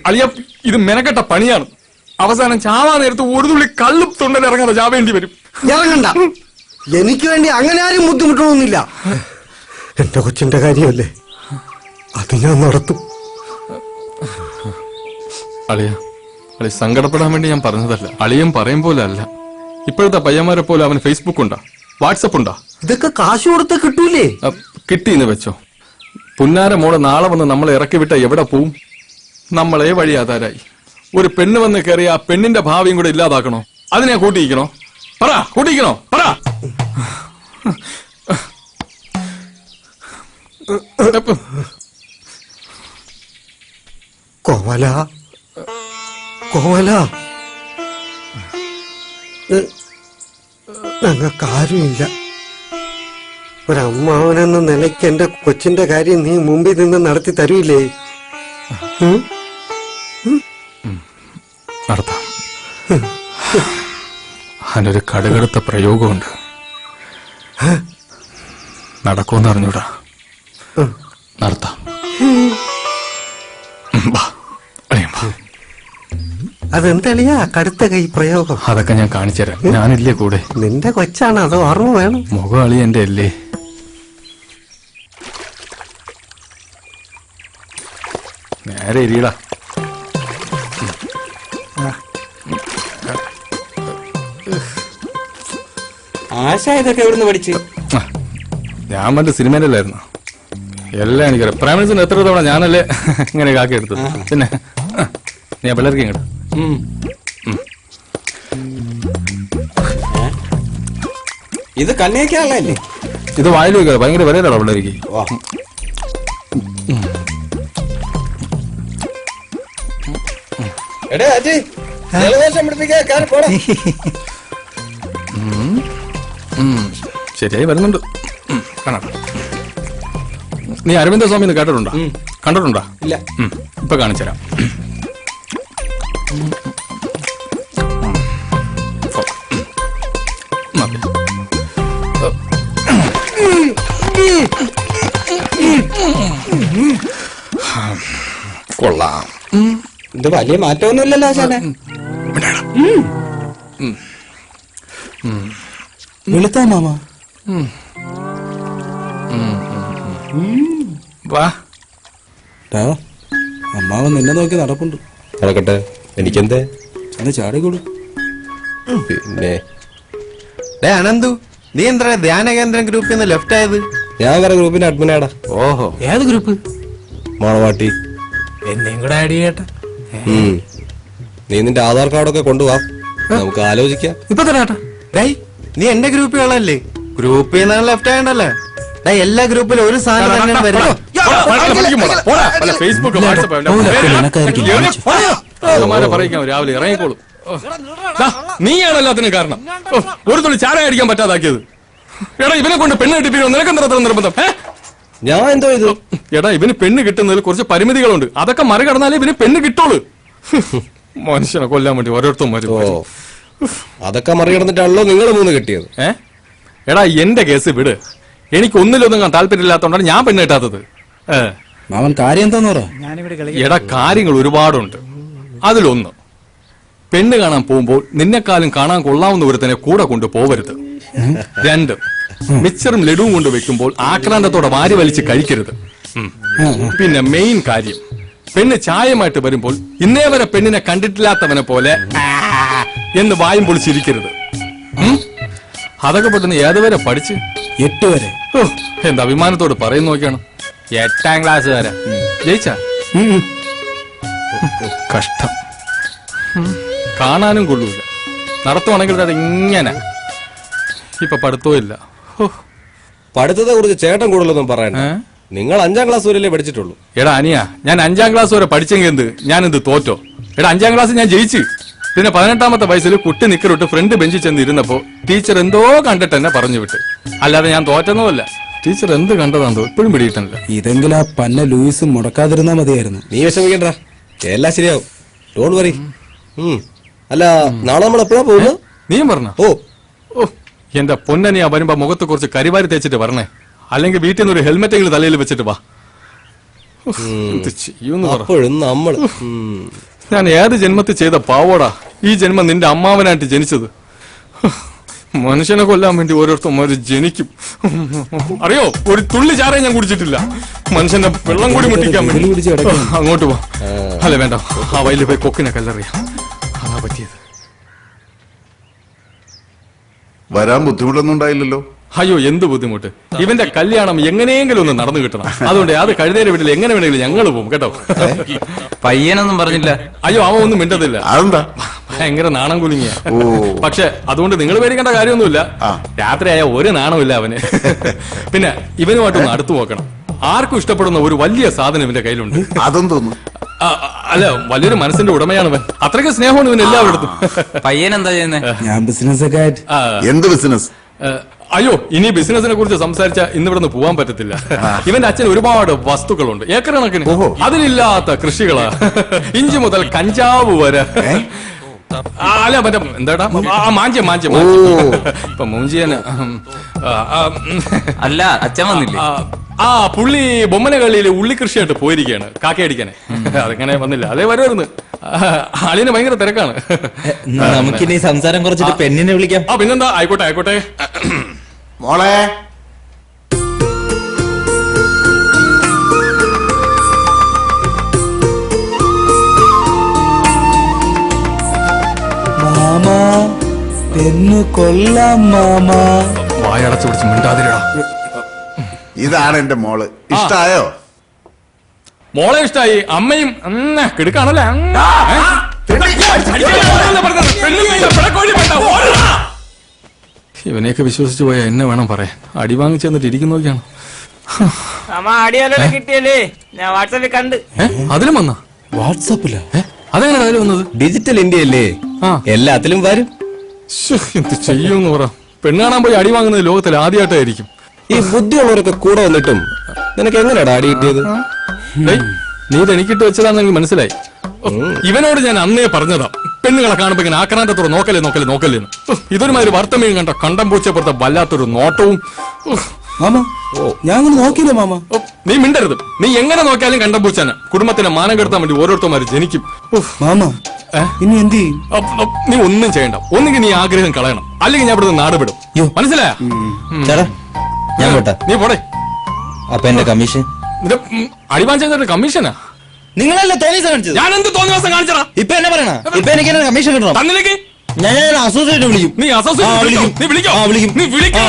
അളിയ, ഇത് മെനക്കെട്ട പണിയാണ്. അവസാനം ചാവാ നേരത്ത് ഒരു തുള്ളി കള്ളും തൊണ്ടൽ ഇറങ്ങാതെ ചാവേണ്ടി വരും.
ഇറങ്ങണ്ട. എനിക്ക് വേണ്ടി അങ്ങനെ ആരും ബുദ്ധിമുട്ടണമെന്നില്ല. എന്റെ കൊച്ചിന്റെ കാര്യമല്ലേ, അത് ഞാൻ നടത്തും.
അളിയ, സങ്കടപ്പെടാൻ വേണ്ടി ഞാൻ പറഞ്ഞതല്ല. അളിയൻ പറയും പോലെ അല്ല. ഇപ്പോഴത്തെ പയ്യന്മാരെ പോലെ അവന് ഫേസ്ബുക്ക് ഉണ്ടാ, വാട്സപ്പ് ഉണ്ടാ.
ഇതൊക്കെ കാശ് കൊടുത്ത് കിട്ടൂലേ?
കിട്ടിയെന്ന് വെച്ചോ. പുന്നാര മോളെ നാളെ വന്ന് നമ്മളെ ഇറക്കി വിട്ട എവിടെ പോവും? നമ്മളെ വഴിയാതാരായി. ഒരു പെണ്ണ് വന്ന് കയറി ആ പെണ്ണിന്റെ ഭാവിയും കൂടെ ഇല്ലാതാക്കണോ? അതിനെ കൂട്ടിയിക്കണോ? പറ, കൂട്ടിയിക്കണോ? പറ.
കോവല, കോവല, ഞങ്ങൾക്കാരുമില്ല. ഒരമ്മാവനെന്ന നിലയ്ക്ക് എന്റെ കൊച്ചിന്റെ കാര്യം നീ മുമ്പിൽ നിന്ന് നടത്തി തരൂലേ?
നടത്താം. അതിനൊരു കടുകടുത്ത പ്രയോഗമുണ്ട്. നടക്കുമെന്ന് അറിഞ്ഞൂടാ. നടത്താം.
അതെന്തളിയാ കടുത്ത കൈ പ്രയോഗം?
അതൊക്കെ ഞാൻ കാണിച്ചു തരാം. ഞാനില്ലേ കൂടെ?
നിന്റെ കൊച്ചാണ്, അത് ഓർമ്മ വേണം.
മുഖം അളി എന്റെ അല്ലേ? നേരെ ഇരിയടാ.
ആശ ഇതൊക്കെ എവിടുന്ന് പഠിച്ച്?
ഞാൻ മറ്റേ സിനിമയിലല്ലായിരുന്നു. എല്ലാം എനിക്കറിയാം. പ്രൈം മിനിസ്റ്റർ എത്ര തവണ ഞാനല്ലേ ഇങ്ങനെ കാക്കി എടുത്തത്. പിന്നെ ഞാൻ പിള്ളേർക്ക് ഇങ്ങോട്ട്.
ഇത് കണ്ണിയൊക്കെയാണല്ലേ?
ഇത് വായിൽ വെക്കാറ് ഭയങ്കര വിലയിലാണോ പിള്ളേർക്ക്? ശരിയായി വരുന്നുണ്ട്. കാണാം. നീ അരവിന്ദ സ്വാമി കേട്ടിട്ടുണ്ടോ? കണ്ടിട്ടുണ്ടോ?
ഇല്ല.
ഇപ്പൊ കാണിച്ചുതരാം. കൊള്ളാം.
ഇത് വലിയ മാറ്റമൊന്നുമില്ലല്ലോ ആശാനെ.
വെളുത്താ മാമ.
വാ.
അമ്മാവൻ നിന്നെ നോക്കി നടപ്പുണ്ട്.
നടക്കട്ടെ, എനിക്കെന്തേ?
ഒന്ന് ചാടിക്കൂടും.
പിന്നെ
അനന്തു, നീ എന്താ ധ്യാന കേന്ദ്രം ഗ്രൂപ്പിൽ നിന്ന് ലെഫ്റ്റ് ആയത്?
ഞാൻ വേറെ ഗ്രൂപ്പിന്റെ അഡ്മിനാടാ.
ഓഹോ,
ഏത് ഗ്രൂപ്പ്?
മോണവാട്ടി.
എന്നെയും കൂടെ ആഡ് ചെയ്യട്ടെ.
നീ നിന്റെ ആധാർ കാർഡൊക്കെ കൊണ്ടുപോവാ, നമുക്ക് ആലോചിക്കാം.
ഇപ്പൊ തരാട്ടാ.
നീ എന്റെ ഗ്രൂപ്പിലല്ലേ? ഗ്രൂപ്പിൽ നിന്നാണ് ലെഫ്റ്റ് ആയണ്ടല്ലേ? എല്ലാ ഗ്രൂപ്പിലും ഒരു സാധനം തന്നെയാണ് വരുന്നത്.
ഫേസ്ബുക്ക്, വാട്സപ്പ് രാവിലെ ഇറങ്ങിക്കോളൂ. നീയാണ് എല്ലാത്തിനും കാരണം. ഒരു തുള്ളി ചായ അടിക്കാൻ പറ്റാതാക്കിയത്. എടാ, ഇവനെ കൊണ്ട് പെണ്ണ് കിട്ടിപ്പിക്കോ? നിനക്കെന്താ നിർബന്ധം?
ഞാൻ എന്തോ ഇത്?
എടാ, ഇവന് പെണ്ണ് കിട്ടുന്നതിൽ കുറച്ച് പരിമിതികളുണ്ട്. അതൊക്കെ മറികടന്നാലേ ഇവന് പെണ്ണ് കിട്ടുള്ളൂ. മനുഷ്യനെ കൊല്ലാൻ വേണ്ടി ഓരോരുത്തരും വരും.
അതൊക്കെ മറികടന്നിട്ടാണല്ലോ നിങ്ങൾ മൂന്ന് കിട്ടിയത്.
എടാ, എന്റെ കേസ് വിട്. എനിക്ക് ഒന്നിലൊന്നും താല്പര്യമില്ലാത്തതുകൊണ്ടാണ് ഞാൻ പെണ്ണ് കിട്ടാത്തത്.
മാമൻ കാര്യം എന്താന്ന് പറ.
എടാ, കാര്യങ്ങൾ ഒരുപാടുണ്ട്. അതിലൊന്ന്, പെണ്ണ് കാണാൻ പോകുമ്പോൾ നിന്നെക്കാളും കാണാൻ കൊള്ളാവുന്ന ഒരുത്തനെ കൂടെ കൊണ്ട് പോവരുത്. 2, മിച്ചറും ലഡുവും കൊണ്ട് വെക്കുമ്പോൾ ആക്രാന്തത്തോടെ വാരി വലിച്ച് കഴിക്കരുത്. പിന്നെ മെയിൻ കാര്യം, പെണ്ണ് ചായമായിട്ട് വരുമ്പോൾ ഇന്നേ വരെ പെണ്ണിനെ കണ്ടിട്ടില്ലാത്തവനെ പോലെ എന്ന് വായും പൊളിച്ചിരിക്കരുത്. അതൊക്കെ പെട്ടെന്ന് ഏതുവരെ പഠിച്ച്?
8 വരെ.
എന്താ അഭിമാനത്തോട് പറയുന്ന നോക്കിയാണ്. 8ാം ക്ലാസ് വരെ ജയിച്ച. കഷ്ടം. കാണാനും കൊള്ളൂല. നടത്തുവാണെങ്കിൽ അത് ഇങ്ങനെ. ഇപ്പൊ പഠിത്തവും ഇല്ല.
പഠിത്തത്തെ കുറിച്ച് ചേട്ടൻ കൂടുതലൊന്നും പറയണ്ട. നിങ്ങൾ 5ാം ക്ലാസ് വരെയല്ലേ പഠിച്ചിട്ടുള്ളൂ.
എടാ അനിയ, ഞാൻ 5ാം ക്ലാസ് വരെ പഠിച്ചെങ്കിൽ എന്ത്, ഞാനെന്ത് തോറ്റോ? എടാ 5ാം ക്ലാസ് ഞാൻ ജയിച്ച്. പിന്നെ 18ാമത്തെ വയസ്സിൽ കുട്ടി നിക്കറിട്ട് ഫ്രണ്ട് ബെഞ്ചിൽ ചെന്ന് ഇരുന്നപ്പോ ടീച്ചർ എന്തോ കണ്ടിട്ട് എന്നെ പറഞ്ഞു വിട്ട്. അല്ലാതെ ഞാൻ തോറ്റൊന്നുമല്ല. ടീച്ചർ എന്ത് കണ്ടതാന്തോ ഇപ്പോഴും പിടിയിട്ടില്ല.
ഇതെങ്കിലും ആ പന്ന ലൂയിസ് മുടക്കാതിരുന്നാ മതിയായിരുന്നു.
നീ വിഷമിക്കണ്ട, എല്ലാം ശരിയാവും. Don't worry. അല്ല, നാളെ നമ്മൾ എപ്പോഴാ പോകുന്നത്?
നീയും പറഞ്ഞ? ഓ എന്റെ പൊന്നനിയാ, വരുമ്പോ മുഖത്ത് കുറച്ച് കരിവാരി തേച്ചിട്ട് പറഞ്ഞേ. അല്ലെങ്കിൽ വീട്ടിൽ നിന്ന് ഒരു ഹെൽമെറ്റ് എങ്കിലും തലയിൽ വെച്ചിട്ട് വാ.
അപ്പോഴും നമ്മൾ
ഞാൻ ഏത് ജന്മത്തിൽ ചെയ്ത പാവോടാ ഈ ജന്മം നിന്റെ അമ്മാവനായിട്ട് ജനിച്ചത്. മനുഷ്യനെ കൊല്ലാൻ വേണ്ടി ഓരോരുത്തന്മാര് ജനിക്കും. അറിയോ, ഒരു തുള്ളി ചാറേ ഞാൻ കുടിച്ചിട്ടില്ല. മനുഷ്യന്റെ വെള്ളം കൂടി മുട്ടിക്കാൻ വേണ്ടി. അങ്ങോട്ട് പോ. അല്ല വേണ്ട, ആ വയലിൽ പോയി കൊക്കിനെ കല്ലെറിയാം. അതാ പറ്റിയത്.
വരാൻ ബുദ്ധിമുട്ടൊന്നും ഉണ്ടായില്ലല്ലോ?
അയ്യോ, എന്ത് ബുദ്ധിമുട്ട്. ഇവന്റെ കല്യാണം എങ്ങനെയെങ്കിലും ഒന്ന് നടന്നു കിട്ടണം. അതുകൊണ്ട് അത് കഴുതേരെ വീട്ടിൽ എങ്ങനെ വേണമെങ്കിലും ഞങ്ങൾ പോകും കേട്ടോ.
പയ്യനൊന്നും പറഞ്ഞില്ല?
അയ്യോ, അവൻ ഒന്നും മിണ്ടതില്ല.
അതെന്താ?
ഭയങ്കര നാണം കുലുങ്ങിയ. പക്ഷെ അതുകൊണ്ട് നിങ്ങൾ പേടിക്കേണ്ട കാര്യമൊന്നുമില്ല. രാത്രിയായ ഒരു നാണമില്ല അവന്. പിന്നെ ഇവനുമായിട്ടൊന്ന് അടുത്തു നോക്കണം. ആർക്കും ഇഷ്ടപ്പെടുന്ന ഒരു വലിയ സാധനം ഇവന്റെ കയ്യിലുണ്ട്.
അതെന്ന് തോന്നുന്നു.
അല്ല, വലിയൊരു മനസ്സിന്റെ ഉടമയാണ് ഇവൻ. അത്രയ്ക്ക് സ്നേഹമാണ് ഇവൻ എല്ലാവരുടെ.
പയ്യൻ എന്താ ചെയ്യുന്നത്?
ഞാൻ ബിസിനസ് ഒക്കെ ആയിട്ട്.
എന്ത് ബിസിനസ്?
അയ്യോ, ഇനി ബിസിനസിനെ കുറിച്ച് സംസാരിച്ച ഇന്ന് ഇവിടെ നിന്ന് പോകാൻ പറ്റത്തില്ല. ഇവന്റെ അച്ഛൻ ഒരുപാട് വസ്തുക്കളുണ്ട്, ഏക്കർ കണക്കിന്. അതിലില്ലാത്ത കൃഷികളാ. ഇഞ്ചി മുതൽ കഞ്ചാവ് വരെ. അല്ല മറ്റേ എന്താടാ, മാഞ്ചം. ഇപ്പൊ മൂഞ്ചിയന്.
അല്ല, അച്ഛൻ വന്നില്ലേ?
പുള്ളി ബൊമ്മന കളിയില് ഉള്ളി കൃഷിയായിട്ട് പോയിരിക്കുകയാണ്, കാക്കയടിക്കാനെ. അതിങ്ങനെ വന്നില്ല. അതേ വരുമായിരുന്നു. അളിന് ഭയങ്കര തിരക്കാണ്.
നമുക്കിനി സംസാരം കുറച്ചിട്ട് പെണ്ണിനെ വിളിക്കാം.
പിന്നെന്താ, ആയിക്കോട്ടെ.
മോളെ,
മാമാ പെണ്ണു കൊല്ലാം മാമാ.
വായടച്ചു പിടിച്ച് മിണ്ടാതിരടാ.
ഇതാണ് എന്റെ മോള്. ഇഷ്ടായോ?
മോളെ ഇഷ്ടായി. അമ്മയും കിടക്കാണല്ലേ. ഇവനെയൊക്കെ വിശ്വസിച്ചു പോയാ എന്നെ വേണം പറയാൻ. അടി വാങ്ങിച്ചു തന്നിട്ട് ഇരിക്കുന്നു നോക്കിയാണ്.
കിട്ടിയല്ലേ, ഞാൻ വാട്സാപ്പിൽ കണ്ട്.
അതിലും വന്ന
വാട്സാപ്പിലാ?
അതെങ്ങനെ അതിൽ വന്നത്?
ഡിജിറ്റൽ ഇന്ത്യ അല്ലേ, എല്ലാത്തിലും വരും.
എന്ത് ചെയ്യൂന്ന് പറ. പെണ്ണാണാൻ പോയി അടി വാങ്ങുന്നത് ലോകത്തിൽ ആദ്യമായിട്ടായിരിക്കും.
ഈ ബുദ്ധിയുള്ളവരൊക്കെ കൂടെ വന്നിട്ടും നിനക്ക് എങ്ങനെയാടാ അടി കിട്ടിയത്?
നീ ഇത് എനിക്കിട്ട് വെച്ചതാണെന്ന് മനസ്സിലായി. ഇവനോട് ഞാൻ അന്നേ പറഞ്ഞതാ, പെണ്ണുങ്ങളെ കാണുമ്പോ ഇങ്ങനെ ആക്രാന്തത്തോടെ നോക്കല്ലേ. ഇതൊരുമാതിരി വർത്തമയും കണ്ട കണ്ടം പൂച്ചപ്പുറത്തെ വല്ലാത്തൊരു നോട്ടവും.
മാമ, ഞാൻ അങ്ങനെ നോക്കിയില്ല മാമ.
നീ മിണ്ടരുത്. നീ എങ്ങനെ നോക്കിയാലും കണ്ടം പൂച്ചാന. കുടുംബത്തിന്റെ മാനം കെടുത്താൻ വേണ്ടി ഓരോരുത്തന്മാര് ജനിക്കും.
മാമ, ഇനി എന്ത് ചെയ്യും?
നീ ഒന്നും ചെയ്യണ്ട. ഒന്നുകിൽ നീ ആഗ്രഹം കളയണം, അല്ലെങ്കിൽ ഞാൻ ഇവിടുന്ന് നാട് വിടും. മനസ്സിലായ?
ഞാൻ പോട്ടെ.
നീ പോടെ.
അപ്പൊ എന്റെ കമ്മീഷൻ?
അടിവാൻ ചെയ്തിട്ട് കമ്മീഷനാ?
നിങ്ങളല്ലേ തോന്നിയ കാണിച്ചത്?
ഞാൻ എന്ത് തോന്നിയ ദിവസം കാണിച്ചടാ?
ഇപ്പൊ എന്നെ പറയണ? ഇപ്പൊ എനിക്ക് കമ്മീഷൻ കിട്ടണം.
തന്നിലേക്ക്
ഞാൻ അസോസിയേറ്റ് വിളിക്കും.
നീ അസോസിയേറ്റ് വിളിക്കും? നീ വിളിക്കും. നീ വിളിക്കണം.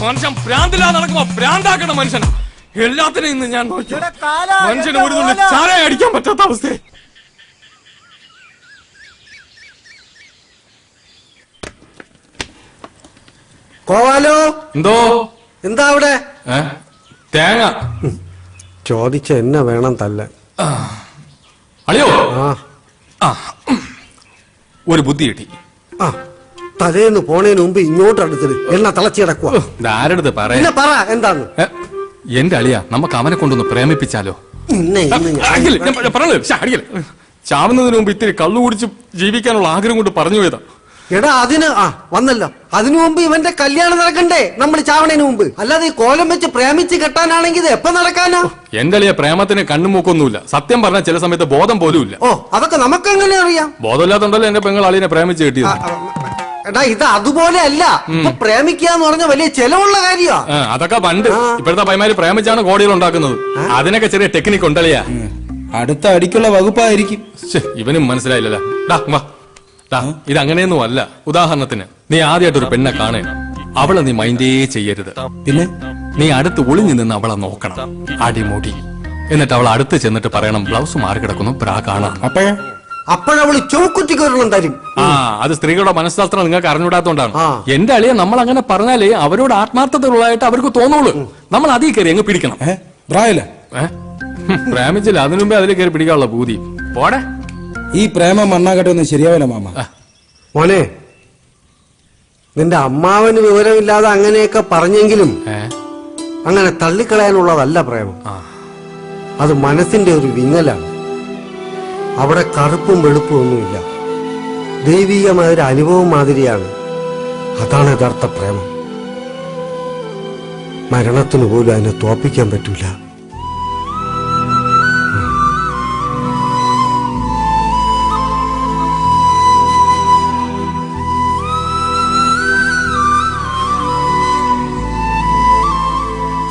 മനുഷ്യൻ ഭ്രാന്തില്ലാതെ നടക്കുമ്പോ ഭ്രാന്താക്കണം മനുഷ്യൻ. എല്ലാത്തിനും ഇന്ന് ഞാൻ നോക്കി. മനുഷ്യന് ഒരു തുള്ളി ചായ അടിക്കാൻ പറ്റാത്ത അവസ്ഥയെ.
കോവാലോ,
എന്തോ?
എന്താ അവിടെ?
തേങ്ങ
ചോദിച്ച എന്നെ വേണം തല്ല.
അളിയോ, ഒരു ബുദ്ധി കിട്ടി.
തലേന്ന് പോണേന് മുമ്പ് ഇങ്ങോട്ട് അടുത്തത് എണ്ണ തിളച്ചു കിടക്കുക.
ആരെടുത്ത് പറയാ?
പറ എന്താന്ന്.
എന്റെ അളിയ, നമുക്ക് അവനെ കൊണ്ടൊന്ന് പ്രേമിപ്പിച്ചാലോ? ചാവുന്നതിന് മുമ്പ് ഇത്തിരി കള്ളു കുടിച്ച് ജീവിക്കാനുള്ള ആഗ്രഹം കൊണ്ട് പറഞ്ഞു പോയതാ.
എടാ അതിന് വന്നല്ലോ. അതിനു മുമ്പ് ഇവന്റെ കല്യാണം നടക്കണ്ടേ, നമ്മൾ ചാവണേന് മുമ്പ്. അല്ലാതെ ഈ കോലം വെച്ച് പ്രേമിച്ച് കെട്ടാനാണെങ്കിൽ ഇത് എപ്പോ നടക്കാനാ?
എന്റെ അളിയ പ്രേമത്തിന് കണ്ണുമൂക്കൊന്നുമില്ല. സത്യം പറഞ്ഞാൽ ചില സമയത്ത് ബോധം പോലും ഇല്ല.
ഓ, അതൊക്കെ നമുക്ക് എങ്ങനെ അറിയാം?
ബോധമില്ലാത്തോണ്ടല്ലോ എന്റെ പെങ്ങൾ അളിയനെ പ്രേമിച്ച് കിട്ടിയത്.
എടാ ഇത് അതുപോലെ അല്ല. ഇപ്പൊ പ്രേമിക്കുക എന്ന് പറഞ്ഞ വലിയ ചെലവുള്ള കാര്യമാ.
അതൊക്കെ പണ്ട്. ഇപ്പോഴത്തെ പൈമാര് പ്രേമിച്ചാണ് കോടികൾ ഉണ്ടാക്കുന്നത്. അതിനൊക്കെ ചെറിയ ടെക്നിക്ക് ഉണ്ടല്ലയാ.
അടുത്ത അടിക്കുള്ള വകുപ്പായിരിക്കും.
ഇവനും മനസ്സിലായില്ലല്ലോ. ഇത് അങ്ങനെയൊന്നും അല്ല. ഉദാഹരണത്തിന് നീ ആദ്യമായിട്ട് ഒരു പെണ്ണെ കാണേ, അവളെ നീ മൈൻഡേ ചെയ്യരുത്.
പിന്നെ
നീ അടുത്ത് ഒളിഞ്ഞു നിന്ന് അവളെ നോക്കണം, അടിമുടി. എന്നിട്ട് അവൾ അടുത്ത് ചെന്നിട്ട് പറയണം, ബ്ലൗസ് മാറി കിടക്കുന്നു, ബ്രാ കാണാം.
അപ്പോഴവള് ചുമക്കുറ്റിക്ക് ഒരെണ്ണം തരും.
അത് സ്ത്രീകളുടെ മനഃശാസ്ത്രം നിങ്ങൾക്ക് അറിഞ്ഞൂടാത്തോണ്ടാണ്. എന്റെ അളിയെ നമ്മൾ അങ്ങനെ പറഞ്ഞാലേ അവരോട് ആത്മാർത്ഥതയുള്ളതായിട്ട് അവർക്ക് തോന്നുള്ളൂ. നമ്മൾ അതിൽ കയറി അങ്ങ് പിടിക്കണം. പ്രേമിച്ചില്ല, അതിനു മുമ്പേ അതിൽ കയറി പിടിക്കാനുള്ള ബൂതി പോടെ.
ഈ പ്രേമം മണ്ണാകട്ടെ ശരിയാവില്ല മാമ.
മോനെ, നിന്റെ അമ്മാവന് വിവരമില്ലാതെ അങ്ങനെയൊക്കെ പറഞ്ഞെങ്കിലും അങ്ങനെ തള്ളിക്കളയാനുള്ളതല്ല പ്രേമം. അത് മനസ്സിന്റെ ഒരു വിങ്ങലാണ്. അവിടെ കറുപ്പും വെളുപ്പും ഒന്നുമില്ല. ദൈവികമായ ഒരു അനുഭവം മാതിരിയാണ്. അതാണ് യഥാർത്ഥ പ്രേമം. മരണത്തിന് പോലും അതിനെ തോപ്പിക്കാൻ പറ്റൂല.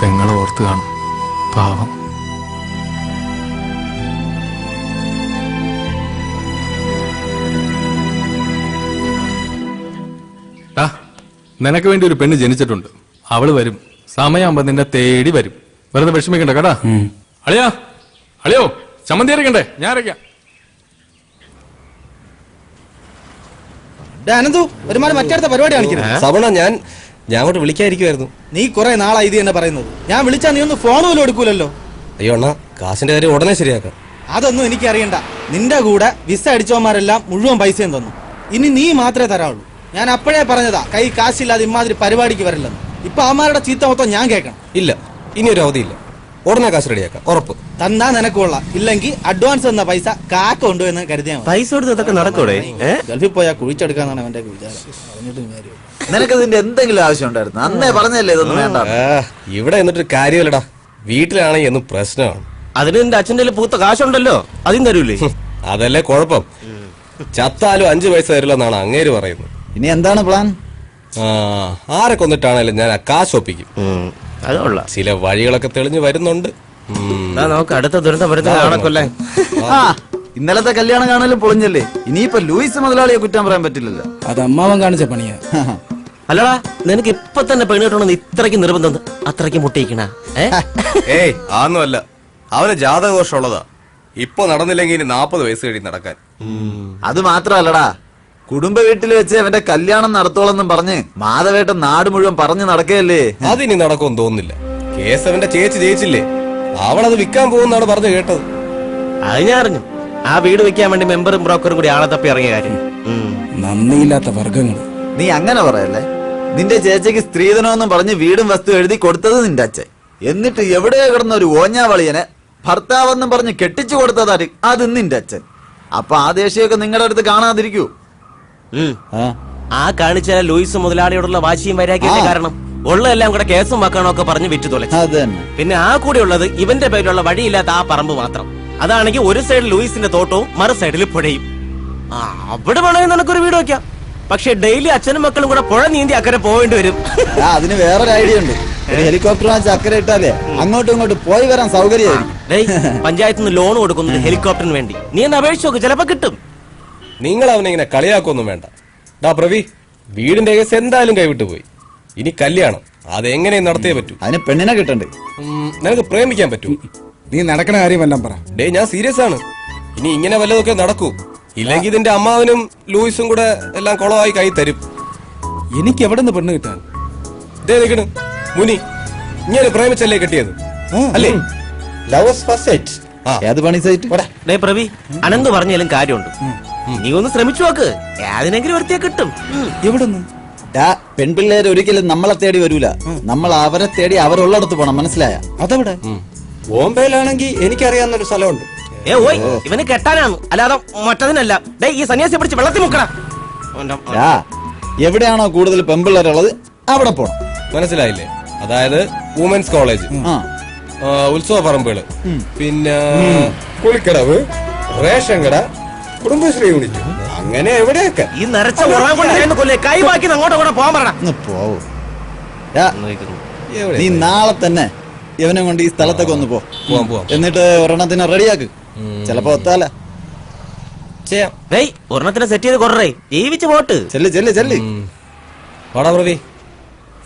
പെങ്ങളെ ഓർത്ത് കാണും, പാവം. നിനക്ക് വേണ്ടി ഒരു പെണ്ണ് ജനിച്ചിട്ടുണ്ട്. അവള് വരും, സമയമാകുമ്പോ നിന്നെ തേടി വരും. വെറുതെ വിഷമിക്കണ്ട കേട്ടാ. അളിയോ അളിയോ ചമ്മന്തി അരക്കണ്ടേ? ഞാൻ അരയ്ക്കാം.
അനന്തു, ഒരുമാതിരി മറ്റടുത്ത പരിപാടി കാണിക്കുന്നത്.
സവണ ഞാൻ അങ്ങോട്ട് വിളിക്കാതിരിക്കുമായിരുന്നു.
നീ കുറെ നാളായി ഇത് തന്നെ പറയുന്നത്. ഞാൻ വിളിച്ചാ നീ ഒന്ന് ഫോൺ പോലും എടുക്കൂലല്ലോ.
അയ്യോ അണ്ണാ, കാശിന്റെ കാര്യം ഉടനെ ശരിയാക്കാം.
അതൊന്നും എനിക്കറിയണ്ട. നിന്റെ കൂടെ വിസ അടിച്ചവന്മാരെല്ലാം മുഴുവൻ പൈസയും തന്നു. ഇനി നീ മാത്രമേ തരാവുള്ളൂ. ഞാൻ അപ്പോഴേ പറഞ്ഞതാ, കൈ കാശില്ലാതെ ഇമാതിരി പരിപാടിക്ക് വരില്ലെന്ന്. ഇപ്പൊ അവന്മാരുടെ ചീത്ത മൊത്തം ഞാൻ കേൾക്കണം.
ഇല്ല, ഇനി ഒരു അവധിയില്ല. ഉടനെ കാശ് റെഡിയാക്കാം, ഉറപ്പ്.
തന്നാ നിനക്ക് കൊള്ളാം. ഇല്ലെങ്കിൽ അഡ്വാൻസ് തന്ന പൈസ കാക്ക കൊണ്ടുവന്ന് കരുതിയാൽ മതി.
പൈസ കൊടുത്ത് ഇതൊക്കെ നടക്കൂടെ?
ഗൾഫിൽ പോയാൽ കുഴിച്ചെടുക്കാന്നാണ് അവന്റെ വിചാരം. പറഞ്ഞിട്ടും കാര്യം.
നിനക്കതിന്റെ എന്തെങ്കിലും ആവശ്യം ഉണ്ടായിരുന്നു? അന്നേ പറഞ്ഞല്ലേ ഇതൊന്നും വേണ്ട.
ഇവിടെ എന്നിട്ടൊരു കാര്യമല്ലടാ. വീട്ടിലാണെങ്കിൽ എന്നും പ്രശ്നമാണ്.
അതിന് നിന്റെ അച്ഛൻ്റെ പൂത്ത കാശുണ്ടല്ലോ, അതും തരൂലേ?
അതല്ലേ കുഴപ്പം. ചത്താലും 5 പൈസ തരില്ലെന്നാണ് അങ്ങേര് പറയുന്നത്.
ഇനി എന്താണ് പ്ലാൻ?
ആരെ കൊന്നിട്ടാണേലും ഞാൻ ആ കാശ് ഒപ്പിക്കും.
അതുകൊള്ള
ചില വഴികളൊക്കെ തെളിഞ്ഞു വരുന്നുണ്ട്.
നമുക്ക് അടുത്ത ദുരന്തം വരുന്നതാണല്ലേ.
ഇന്നലത്തെ കല്യാണം കാണലും പൊളിഞ്ഞല്ലേ. ഇനിയിപ്പോ ലൂയിസ് മുതലാളിയെ കുറ്റം പറയാൻ പറ്റില്ലല്ലോ.
അത് അമ്മാവൻ കാണിച്ച പണിയാ.
അല്ലടാ, നിനക്ക് ഇപ്പൊ തന്നെ പെണ്ണ് കിട്ടണമെന്ന് ഇത്രയ്ക്ക് നിർബന്ധം, അത്രയ്ക്ക് മുട്ടിയിക്കണ?
ഏയ് ആന്നല്ല, അവന് ജാതകദോഷം ഉള്ളതാ. ഇപ്പൊ നടന്നില്ലെങ്കിൽ 40 വയസ്സ് കഴിഞ്ഞ് നടക്കാൻ.
അത് മാത്രല്ലടാ, കുടുംബ വീട്ടിൽ വെച്ച് അവന്റെ കല്യാണം നടത്തോളെന്നും പറഞ്ഞ് മാധവേട്ടൻ നാട് മുഴുവൻ പറഞ്ഞു നടക്കുകയല്ലേ.
അതിനി നടക്കുമെന്ന് തോന്നുന്നില്ല. കേസ് അവന്റെ ചേച്ചി ജയിച്ചില്ലേ, അവളത് വിൽക്കാൻ പോകുന്നാണ് പറഞ്ഞു കേട്ടത്.
അത് ഞാൻ അറിഞ്ഞു. ആ വീട് വെക്കാൻ വേണ്ടി മെമ്പറും ബ്രോക്കറും കൂടി ആളെ തപ്പി ഇറങ്ങിയ കാര്യം.
നന്ദിയില്ലാത്ത വർഗങ്ങൾ.
നീ അങ്ങനെ പറയല്ലേ. നിന്റെ ചേച്ചിക്ക് സ്ത്രീധനമെന്നും പറഞ്ഞ് വീടും വസ്തു എഴുതി കൊടുത്തത് നിന്റെ അച്ഛൻ. എന്നിട്ട് എവിടെയോ കിടന്ന ഒരു ഓഞ്ഞാവളിയനെ ഭർത്താവെന്നും പറഞ്ഞ് കെട്ടിച്ചു കൊടുത്തതാര്? അത് നിന്റെ അച്ഛൻ. അപ്പൊ ആ ദേഷ്യമൊക്കെ നിങ്ങളുടെ അടുത്ത് കാണാതിരിക്കൂ.
ആ കാണിച്ച ലൂയിസ് മുതലാളിയോടുള്ള വാശിയും വൈരാഗ്യത്തെ കാരണം ഉള്ളതെല്ലാം കൂടെ കേസും വക്കാണോ പറഞ്ഞ് വിറ്റു തുലച്ചു. പിന്നെ ആ കൂടെ ഉള്ളത് ഇവന്റെ പേരിലുള്ള വഴിയില്ലാത്ത ആ പറമ്പ് മാത്രം. അതാണെങ്കിൽ ഒരു സൈഡിൽ ലൂയിസിന്റെ തോട്ടവും മറു സൈഡിൽ പുഴയും. അവിടെ വേണമെങ്കിൽ നിനക്കൊരു വീട് വെക്കാം. പക്ഷെ ഡെയിലി അച്ഛനും മക്കളും കൂടെ പുഴ നീന്തി അക്കരെ പോവേണ്ടി വരും.
അതിന് വേറൊരു ഐഡിയ ഉണ്ട്. ഹെലികോപ്റ്റർ വാങ്ങിച്ച് അക്കരെ ഇട്ടാലേ അങ്ങോട്ടും ഇങ്ങോട്ടും പോയി വരാൻ സൗകര്യമായിരിക്കും.
പഞ്ചായത്തിൽ നിന്ന് ലോൺ കൊടുക്കുന്നത് ഹെലികോപ്റ്ററിന് വേണ്ടി. നീ ഒന്ന് അപേക്ഷിച്ച് നോക്ക്, ചിലപ്പോ കിട്ടും.
നിങ്ങൾ അവനെ ഇങ്ങനെ കളിയാക്കൊന്നും വേണ്ട. ഡാ പ്രവി, വീടിന്റെ കേസ് എന്തായാലും കൈവിട്ടു പോയി. ഇനി കല്യാണം അതെങ്ങനെയും നടത്തിയേ പറ്റൂ.
അതിന് പെണ്ണിനെ കിട്ടണ്ടേ?
നിനക്ക് പ്രേമിക്കാൻ പറ്റൂ?
നീ നടക്കണ കാര്യം എല്ലാം പറ.
ഡേ, ഞാൻ സീരിയസ് ആണ്. ഇനി ഇങ്ങനെ വല്ലതൊക്കെ നടക്കൂ. ഇല്ലെങ്കിൽ ഇതിന്റെ അമ്മാവനും ലൂയിസും കൂടെ എല്ലാം കുളമായി കൈ തരും.
എനിക്ക് എവിടെ നിന്ന് പെണ്ണ് കിട്ടാൻ?
ദേ നിൽക്കണ് മുനി, ഇങ്ങനെ പ്രേമിച്ചല്ലേ കെട്ടിയത് അല്ലേ?
ഏത് പണി സൈറ്റ്?
പ്രവി, അനന്ത് പറഞ്ഞാലും കാര്യമുണ്ട്. നീ ഒന്ന് ശ്രമിച്ചു നോക്ക്, ഏതിനെങ്കിലും ഒരുത്തിയെ കിട്ടും.
എവിടുന്ന്?
പെൺപിള്ളേര് ഒരിക്കലും നമ്മളെ തേടി വരൂല. നമ്മൾ അവരെ തേടി അവരുള്ളിടത്ത് പോണം, മനസ്സിലായ?
അതെവിടെ?
ബോംബെയിലാണെങ്കിൽ എനിക്കറിയാവുന്നൊരു സ്ഥലമുണ്ട്.
ഇവന് കെട്ടാനാണ്, അല്ലാതെ മറ്റതിനല്ല. ഈ സന്യാസിയെ പിടിച്ച് വെള്ളത്തിൽ മുക്കണ.
ആ, എവിടെയാണോ കൂടുതൽ പെമ്പിള്ളേരുള്ളത് അവിടെ പോണം.
മനസ്സിലായില്ലേ? അതായത് വുമൻസ് കോളേജ്, ഉത്സവ പറമ്പുകള്, പിന്നെ കുളിക്കടവ്, റേഷൻ കട, കുടുംബശ്രീ യൂണിറ്റ്, അങ്ങനെ എവിടെയൊക്കെ.
ഈ നരച്ച കൈവാക്കി അങ്ങോട്ട് പോകാൻ പറയണം.
ഒന്ന് പോവൂ. നീ നാളെ തന്നെ ഇവനെ കൊണ്ട് ഈ സ്ഥലത്തൊക്കെ ഒന്ന്
പോവാം.
എന്നിട്ട് ഒരെണ്ണത്തിന് റെഡിയാക്ക്. ചിലപ്പോ ഒത്താല.
ഒരെണ്ണത്തിന് സെറ്റ് ചെയ്ത് കൊറേ ജീവിച്ച് പോട്ട്.
ചെല്ല് ചെല്ല് ചെല്ല്.
വാടാ പ്രവി,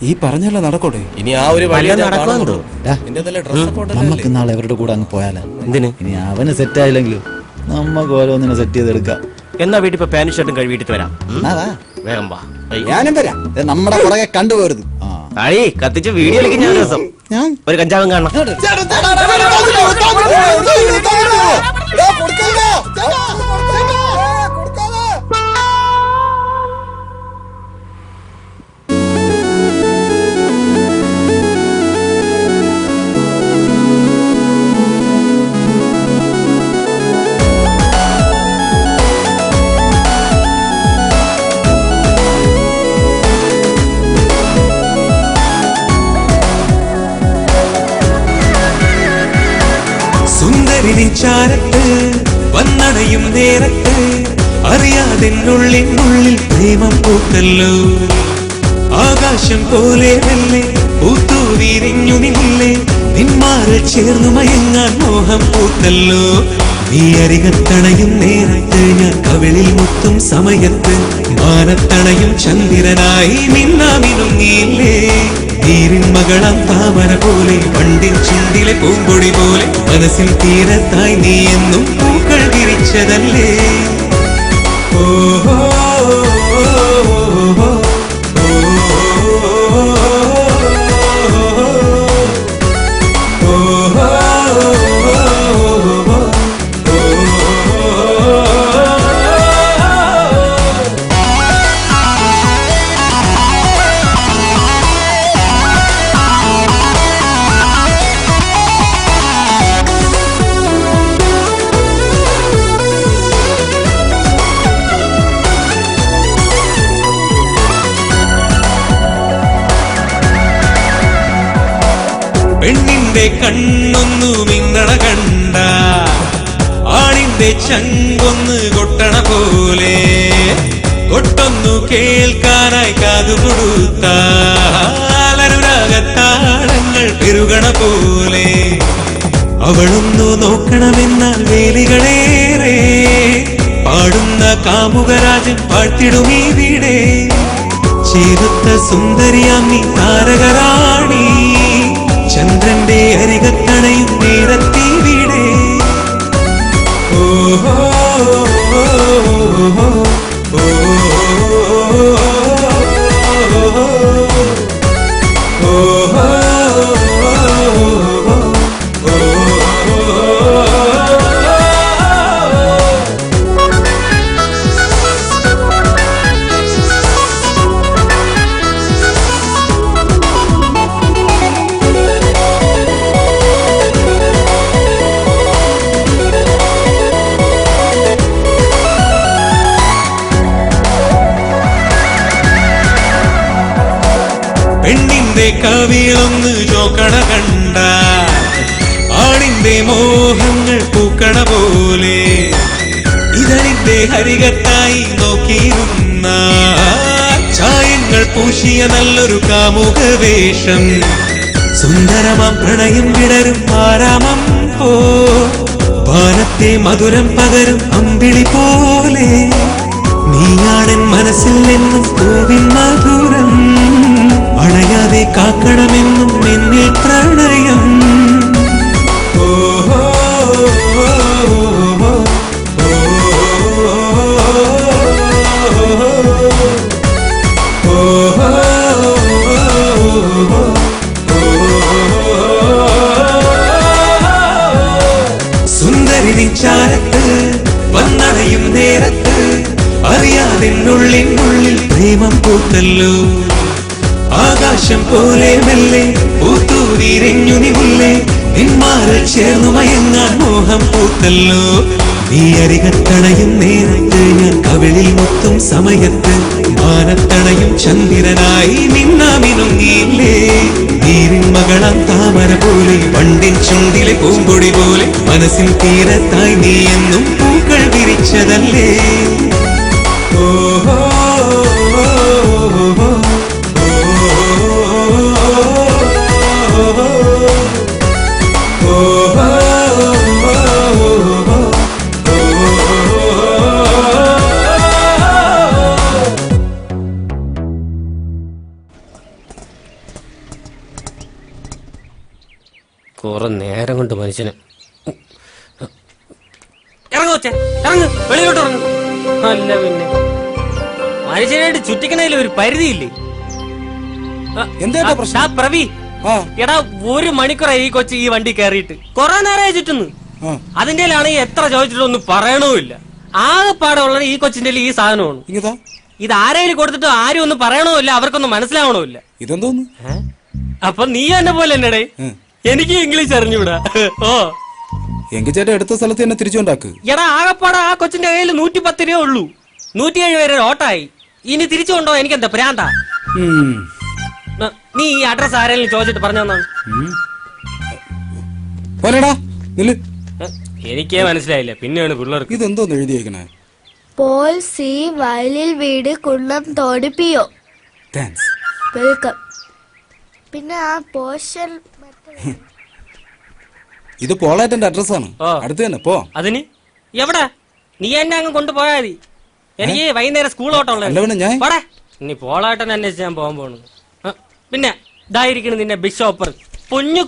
ഈ പറഞ്ഞല്ലോ നടക്കോട്ടെ.
ഇനി ആ ഒരു വഴി
നടക്കുന്നുണ്ടോ?
നമുക്ക് നാളെ അവരുടെ കൂടെ അങ്ങ് പോയാലോ?
എന്തിന്?
ഇനി അവന് സെറ്റ് ആയില്ലെങ്കിലും നമ്മക്ക് ഓരോന്നിനെ സെറ്റ് ചെയ്തെടുക്കാം.
എന്നാ വീട്ടിൽ ഇപ്പൊ പാന്റ് ഷർട്ടും കഴുകിയിട്ട് വരാം. വേഗം വാ.
ഞാനും വരാം. നമ്മുടെ പുറകെ കണ്ടുപോരുത്.
അഴി കത്തിച്ച് വീഡിയോ കളിക്കും ഞാൻ ദിവസം. ഒരു കഞ്ചാവും കാണണം.
ചാരത്ത് വന്നണയും നേരത്ത് അറിയാതെന്നുള്ളിനുള്ളിൽ പ്രേമം പൂത്തല്ലോ. ആകാശം പോലെ മെല്ലെ പൂത്തു വിരിഞ്ഞു നിന്നില്ലേ, നിന്മാറിൽ ചേർന്നു മയങ്ങാൻ മോഹം പൂത്തല്ലോ. നീ അരികത്തണയും നേരത്ത് ഞാൻ കവിളിൽ മുത്തും സമയത്ത് മാനത്തണയും ചന്ദ്രനായി മിന്നാമിനുങ്ങിയില്ലേ. നീരിൻ മകളം താമര പോലെ പണ്ടിൻ ചുണ്ടിലെ പൂമ്പൊടി പോലെ മനസ്സിൽ തീരത്തായി നീ എന്നും പൂക്കൾ വിരിച്ചതല്ലേ. ഓഹോ പെണ്ണിന്റെ കണ്ണൊന്നു മിന്നണ കണ്ട ആണിന്റെ ചങ്കൊന്ന് കൊട്ടണ പോലെ കൊട്ടൊന്നു കേൾക്കാനായി കാതുകൊടുത്താലനുരാഗത്താളങ്ങൾ പെരുകണ പോലെ അവളൊന്നു നോക്കണമെന്നാൽ വേലികളേറെ പാടുന്ന കാമുകരാജൻ പാട്ടിടുമീ വീടേ. ചേരുത്ത സുന്ദരിയാം നീ താരകരാണി ചന്ദ്രന്റെ അരികത്തണയും നേരത്തെ വീടേ. ഓഹോ പെണ്ണിന്റെ കവിളൊന്ന് ചോക്കണ കണ്ട ആണിന്റെ മോഹങ്ങൾ പൂക്കണ പോലെ ഇതളിന്റെ ഹരികത്തായി നോക്കിയിരുന്ന ചായങ്ങൾ പൂശിയ നല്ലൊരു കാമുക വേഷം. സുന്ദരമാം പ്രണയം വിടരും ആരാമം പോ വാനത്തെ മധുരം പകരും അമ്പിളി പോലെ നീയാണൻ മനസ്സിൽ നിന്നും പൂവിൻ മധുരം അണയാതെ കാക്കണമെന്നും എന്നിൽ പ്രണയം. ഓഹോ സുന്ദരി ചാരത്ത് വന്നണയും നേരത്ത് അറിയാതെന്നുള്ളിനുള്ളിൽ പ്രേമം പൂത്തല്ലോ. ആകാശം പോലെ മെല്ലെ പൂത്തു വിരിഞ്ഞു നിന്നില്ലേ, നിന്മാറിൽ ചേർന്നു മയങ്ങാൻ മോഹം പൂത്തല്ലോ. നീ അരികത്തണയും നേരത്ത് ഞാൻ കവിളിൽ മുത്തും സമയത്ത് മാനത്തണയും ചന്ദ്രനായി നിന്നാമിനുങ്ങിയില്ലേ നീരിൻ മകളാം താമര പോലെ പണ്ടിൻ ചുണ്ടിലെ പൂമ്പൊടി പോലെ മനസ്സിൽ തീരത്തായി നീ എന്നും പൂക്കൾ വിരിച്ചതല്ലേ ഓഹോ
കുറെ നേരം കൊണ്ട് മനുഷ്യന് ഇറങ്ങുവച്ചേ ഇറങ്ങ് വെളിയിലോട്ട് ഇറങ്ങ് അല്ല പിന്നെ മനുഷ്യനായിട്ട് ചുറ്റിക്കണതിൽ ഒരു പരിധിയില്ലേ
എന്താ പ്രശ്നം?
പ്രവി എടാ 1 മണിക്കൂറായി ഈ കൊച്ചു ഈ വണ്ടി കയറിയിട്ട് കൊറേ നേരമായി ചുറ്റുന്നു അതിന്റെ ആണെങ്കിൽ എത്ര ചോദിച്ചിട്ടൊന്നും പറയണമില്ല ആകെപ്പാടെ ഉള്ളത് ഈ കൊച്ചിന്റെ ഈ സാധനമാണ് ഇത് ആരെങ്കിലും കൊടുത്തിട്ട് ആരും ഒന്നും പറയണമില്ല അവർക്കൊന്നും മനസ്സിലാവണമില്ല
ഇതെന്തോന്നു
അപ്പൊ നീ എന്നെ പോലെ എന്നടേ എനിക്ക് ഇംഗ്ലീഷ് അറിഞ്ഞൂടാ ഓ
എങ്കിൽ ചേട്ടാ എടുത്ത സ്ഥലത്ത് തന്നെ തിരിച്ചുണ്ടാക്ക്.
എടാ ആകപ്പാടെ ആ കൊച്ചിന്റെ കയ്യിൽ 110 രൂപ ഉള്ളൂ 107 വരെ ഓട്ടായി ഇനി തിരിച്ചു കൊണ്ടോ എനിക്ക് എന്താ പ്രാന്താ നീ ഈ അഡ്രസ് ആരെങ്കിലും ചോദിച്ചിട്ട് പറഞ്ഞാണ് എനിക്കേ മനസ്സിലായില്ല പിന്നെയാണ് പിള്ളേർക്ക്
ഇതെന്തോന്ന് എഴുതിയേക്കണേ
പോൾ സി വയലിൽ വീട് കുന്നം തോടിപ്പിയോ വെൽക്കം പിന്നെ ആ പോഷൻ
ഇത് പോളാറ്റന്റെ അഡ്രസ്സാണ് അടുത്ത് തന്നെ പോ
അതിന് എവിടെ നീ എന്നെ അങ്ങ് കൊണ്ടുപോയാ മതി എനിക്ക് വൈകുന്നേരം സ്കൂൾ ഓട്ടമുള്ള ഇനി പോളാട്ടൻ അന്വേഷിച്ച് ഞാൻ പോകാൻ പോണു പിന്നെ ഇതായിരിക്കണം നിന്നെ ബിഷോപ്പർ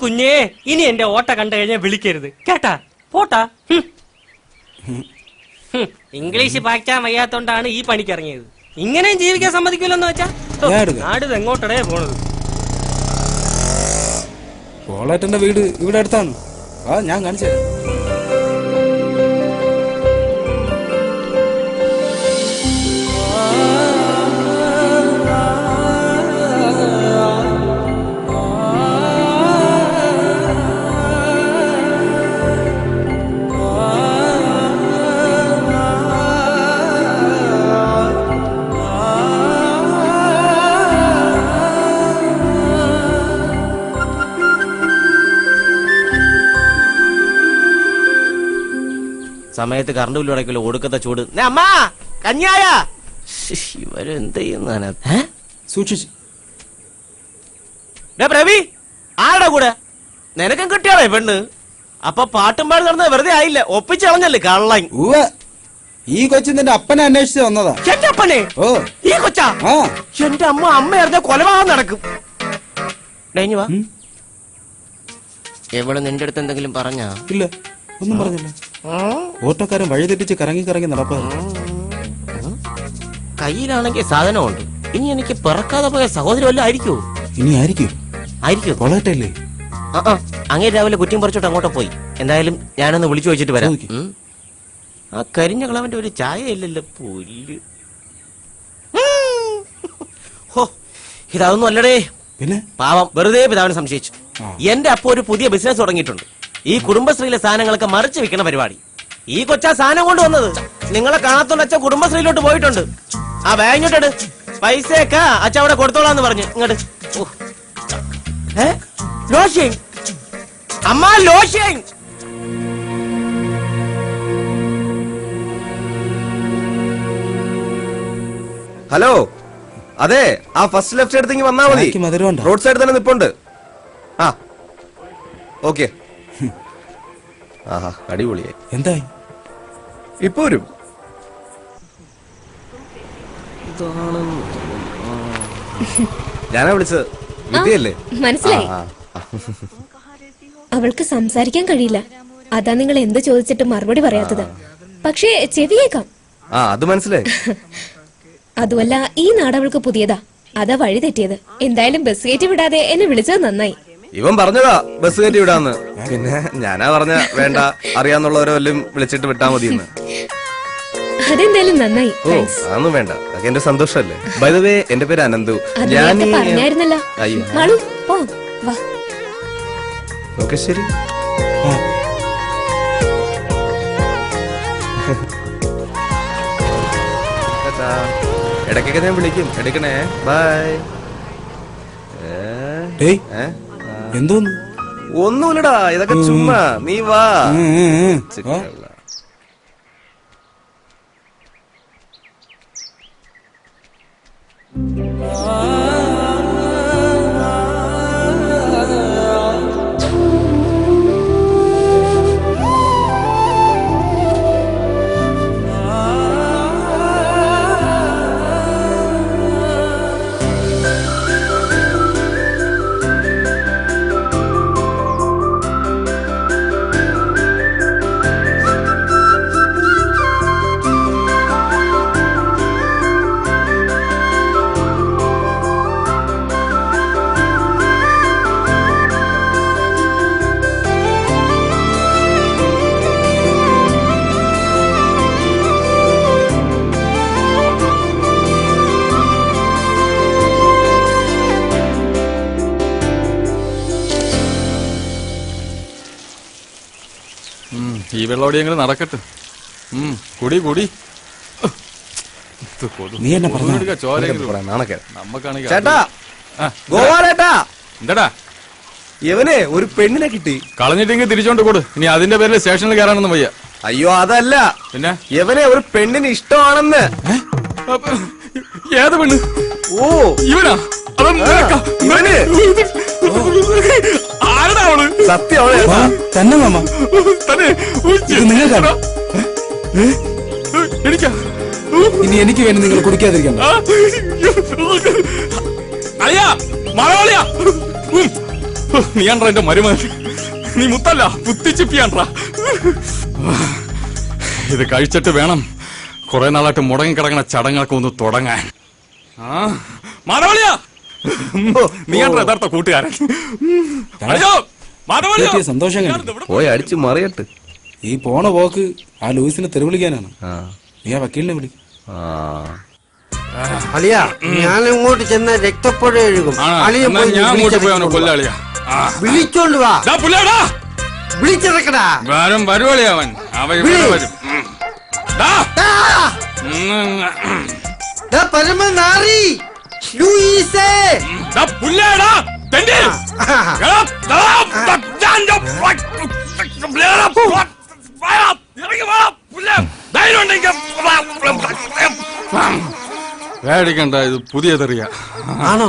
കുഞ്ഞേ ഇനി എന്റെ ഓട്ട കണ്ടു കഴിഞ്ഞാൽ വിളിക്കരുത് കേട്ടാ പോട്ടാ ഇംഗ്ലീഷ് പാക്കാൻ വയ്യാത്തോണ്ടാണ് ഈ പണിക്ക് ഇറങ്ങിയത് ഇങ്ങനെയും ജീവിക്കാൻ സമ്മതിക്കില്ലെന്ന് വെച്ചാ നാട് എങ്ങോട്ടടേ പോണത്
പോളാറ്റന്റെ വീട് ഇവിടെ അടുത്താണ് ഞാൻ കാണിച്ചു തരാം.
സമയത്ത് കറണ്ട് ബില്ല് അടയ്ക്കല്ലോ ഒടുക്കത്തെ ചൂട് അമ്മാ കഞ്ഞായ ഇവരെന്ത് ചെയ്യുന്ന
സൂക്ഷിച്ചു
പ്രവി ആരുടെ കൂടെ നിനക്കും കിട്ടിയാളേ പെണ്ണ് അപ്പൊ പാട്ടും പാടി നടന്നത് വെറുതെ ആയില്ല ഒപ്പിച്ചളഞ്ഞല്ലേ കള്ളൻ
ഈ കൊച്ചു നിന്റെ അപ്പനെ അന്വേഷിച്ച് വന്നതാ
എന്റെ അപ്പനെ
ഓ
ഈ കൊച്ചാ എന്റെ അമ്മ അറിഞ്ഞ കൊലപാതകം നടക്കും വാ എവള് നിന്റെ അടുത്ത് എന്തെങ്കിലും പറഞ്ഞാ
ഇല്ല ഒന്നും പറഞ്ഞില്ല ഓട്ടോക്കാരൻ വഴി തെറ്റിച്ച് കറങ്ങി കറങ്ങി നടപ്പാ
കയ്യിലാണെങ്കിൽ സാധനമുണ്ട് ഇനി എനിക്ക് പിറക്കാതെ പോയ സഹോദരി വല്ലതും ആയിരിക്കോ
ഇനി ആയിരിക്കും കൊളട്ടല്ലേ
അങ്ങേ രാവിലെ കുറ്റിയും പറിച്ചോട്ട് അങ്ങോട്ട് പോയി എന്തായാലും ഞാനൊന്ന് വിളിച്ചു വെച്ചിട്ട് വരാം ആ കരിഞ്ഞ കളവന്റെ ഒരു ചായ ഇല്ലല്ലോ പുല്ല് ഹോ ഇതൊന്നും അല്ലടേ
പിന്നെ
പാവം വെറുതെ പിതാവിനെ സംശയിച്ചു എന്റെ അപ്പൊ ഒരു പുതിയ ബിസിനസ് തുടങ്ങിയിട്ടുണ്ട് ഈ കുടുംബശ്രീയിലെ സാധനങ്ങളൊക്കെ മറിച്ച് വിൽക്കുന്ന പരിപാടി ഈ കൊച്ചാ സാധനം കൊണ്ടുവന്നത് നിങ്ങളെ കാണാത്തോണ്ട് അച്ഛൻ കുടുംബശ്രീയിലോട്ട് പോയിട്ടുണ്ട് ആ ബാങ്കിട്ടോട് പൈസയൊക്കെ അച്ഛൻ അവിടെ കൊടുത്തോളാന്ന് പറഞ്ഞു ഇങ്ങോട്ട് ലോഷ്യൻ അമ്മ ലോഷ്യൻ
ഹലോ അതെ ആ ഫസ്റ്റ് ലെഫ്റ്റ് എടുത്തെങ്കിൽ വന്നാ മതി റോഡ് സൈഡ് തന്നെ നിപ്പുണ്ട് ആ ഓക്കെ ആഹാ അടിപൊളിയായി
എന്തായി
ഇപ്പൊ വരും ഞാനാ വിളിച്ചത് വിദ്യയല്ലേ
മനസ്സിലായി അവൾക്ക് സംസാരിക്കാൻ കഴിയില്ല അതാ നിങ്ങൾ എന്ത് ചോദിച്ചിട്ട് മറുപടി പറയാത്തത് പക്ഷേ ചെവിയേക്കാം
അത് മനസ്സിലായി
അതുമല്ല ഈ നാട് അവൾക്ക് പുതിയതാ അതാ വഴി തെറ്റിയത് എന്തായാലും ബസ് കയറ്റി വിടാതെ എന്നെ വിളിച്ചത് നന്നായി
ഇവൻ പറഞ്ഞതാ ബസ് കയറ്റി വിടാന്ന് പിന്നെ ഞാനാ പറഞ്ഞ വേണ്ട അറിയാന്നുള്ളവരെ വല്ലതും വിളിച്ചിട്ട് വിട്ടാ മതിയെന്ന്
അതെന്തായാലും നന്നായി
ഓ അതൊന്നും വേണ്ട അതൊക്കെ എന്റെ സന്തോഷല്ലേ ബൈ ദ വേ എന്റെ പേര് അനന്തു
ഞാൻ പറഞ്ഞായിരുന്നല്ലോ വാ
ഓക്കെ ശരി ഇടയ്ക്കൊക്കെ ഞാൻ വിളിക്കും, എടുക്കണേ. ബൈ.
എന്തോന്നു?
ഒന്നുമില്ലടാ, ഇതൊക്കെ ചുമ്മാ. നീ വാ.
ഈ വെള്ളോടി എങ്ങനെ നടക്കട്ടെ. കുടി കുടി.
നീ എന്നെ പറഞ്ഞു
ചേട്ടാ, ഗോപാലേട്ടാ,
എന്താടാ
ഇവനെ ഒരു പെണ്ണിനെ കിട്ടി.
കളഞ്ഞിട്ടെങ്കിൽ തിരിച്ചോണ്ട് കൊടു. ഇനി അതിന്റെ പേരിൽ സ്റ്റേഷനിൽ കയറാനൊന്നും വയ്യ.
അയ്യോ അതല്ല,
പിന്നെ
ഇവനെ ഒരു പെണ്ണിന് ഇഷ്ടമാണെന്ന്.
ഏത് പെണ്ണ്?
ഓ
ഇവനാ?
ഇവന്
ആരടാ അവള്?
സത്യം
തന്നെ മാമ.
തന്നെ
നിങ്ങൾക്കാണോ?
എനിക്കാ?
ഇനി എനിക്ക് വേണ്ടി നിങ്ങൾ കുടിക്കാതിരിക്കണ്ട.
അയ്യാ മലയാളിയാ. നീയാണ്ട്രാ എന്റെ മരുമകൻ. നീ മുത്തല്ല, കുത്തിച്ചിപ്പിയാണ്ട്രാ. ഇത് കഴിച്ചിട്ട് വേണം കുറെ നാളായിട്ട് മുടങ്ങി കിടക്കുന്ന ചടങ്ങൊക്കെ ഒന്ന് തുടങ്ങാൻ. മലയാളിയാ, നീയാണ്ട്രാ യഥാർത്ഥ കൂട്ടുകാരൻ.
സന്തോഷം
പോയി അടിച്ചു മറിയട്ട്.
ഈ പോണ പോക്ക് ആ ലൂയിസിനെ തെരുവിളിക്കാനാണ്. നീ ആ വക്കീലിനെ വിളി.
അളിയ, ഞാൻ ഇങ്ങോട്ട് ചെന്ന രക്തപ്പുഴ ഒഴുകും. അളിയ
കൊല്ലാളിയാ,
വിളിച്ചോണ്ട് വാ. വിളിച്ചിറക്കടാ.
വരുവളിയാ അവൻ. വരും.
പരമനാറി ലൂയിസേ.
പേടിക്കണ്ട, ഇത് പുതിയ തെറിയ.
ആണോ?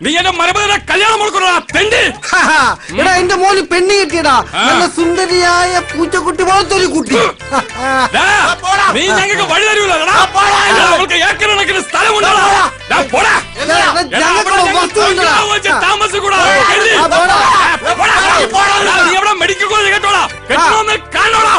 നീ എന്റെ മരപതിനെ കല്യാണം കൊടുക്കണോ തെണ്ടി?
എടാ, എന്റെ മോന് പെണ്ണ് കിട്ടിയടാ. നല്ല സുന്ദരിയായ പൂച്ചക്കുട്ടി പോലത്തെ ഒരു കുട്ടി.
നീ ഞങ്ങൾക്ക് വഴി തരൂല. അവൾക്ക് ഏക്കറണക്കിന് സ്ഥലമുണ്ടോ? താമസിക്കൂടാ. നീ എവിടെ മെഡിക്കൽ കോളേജ് കേട്ടോളാ? കാണോടാ.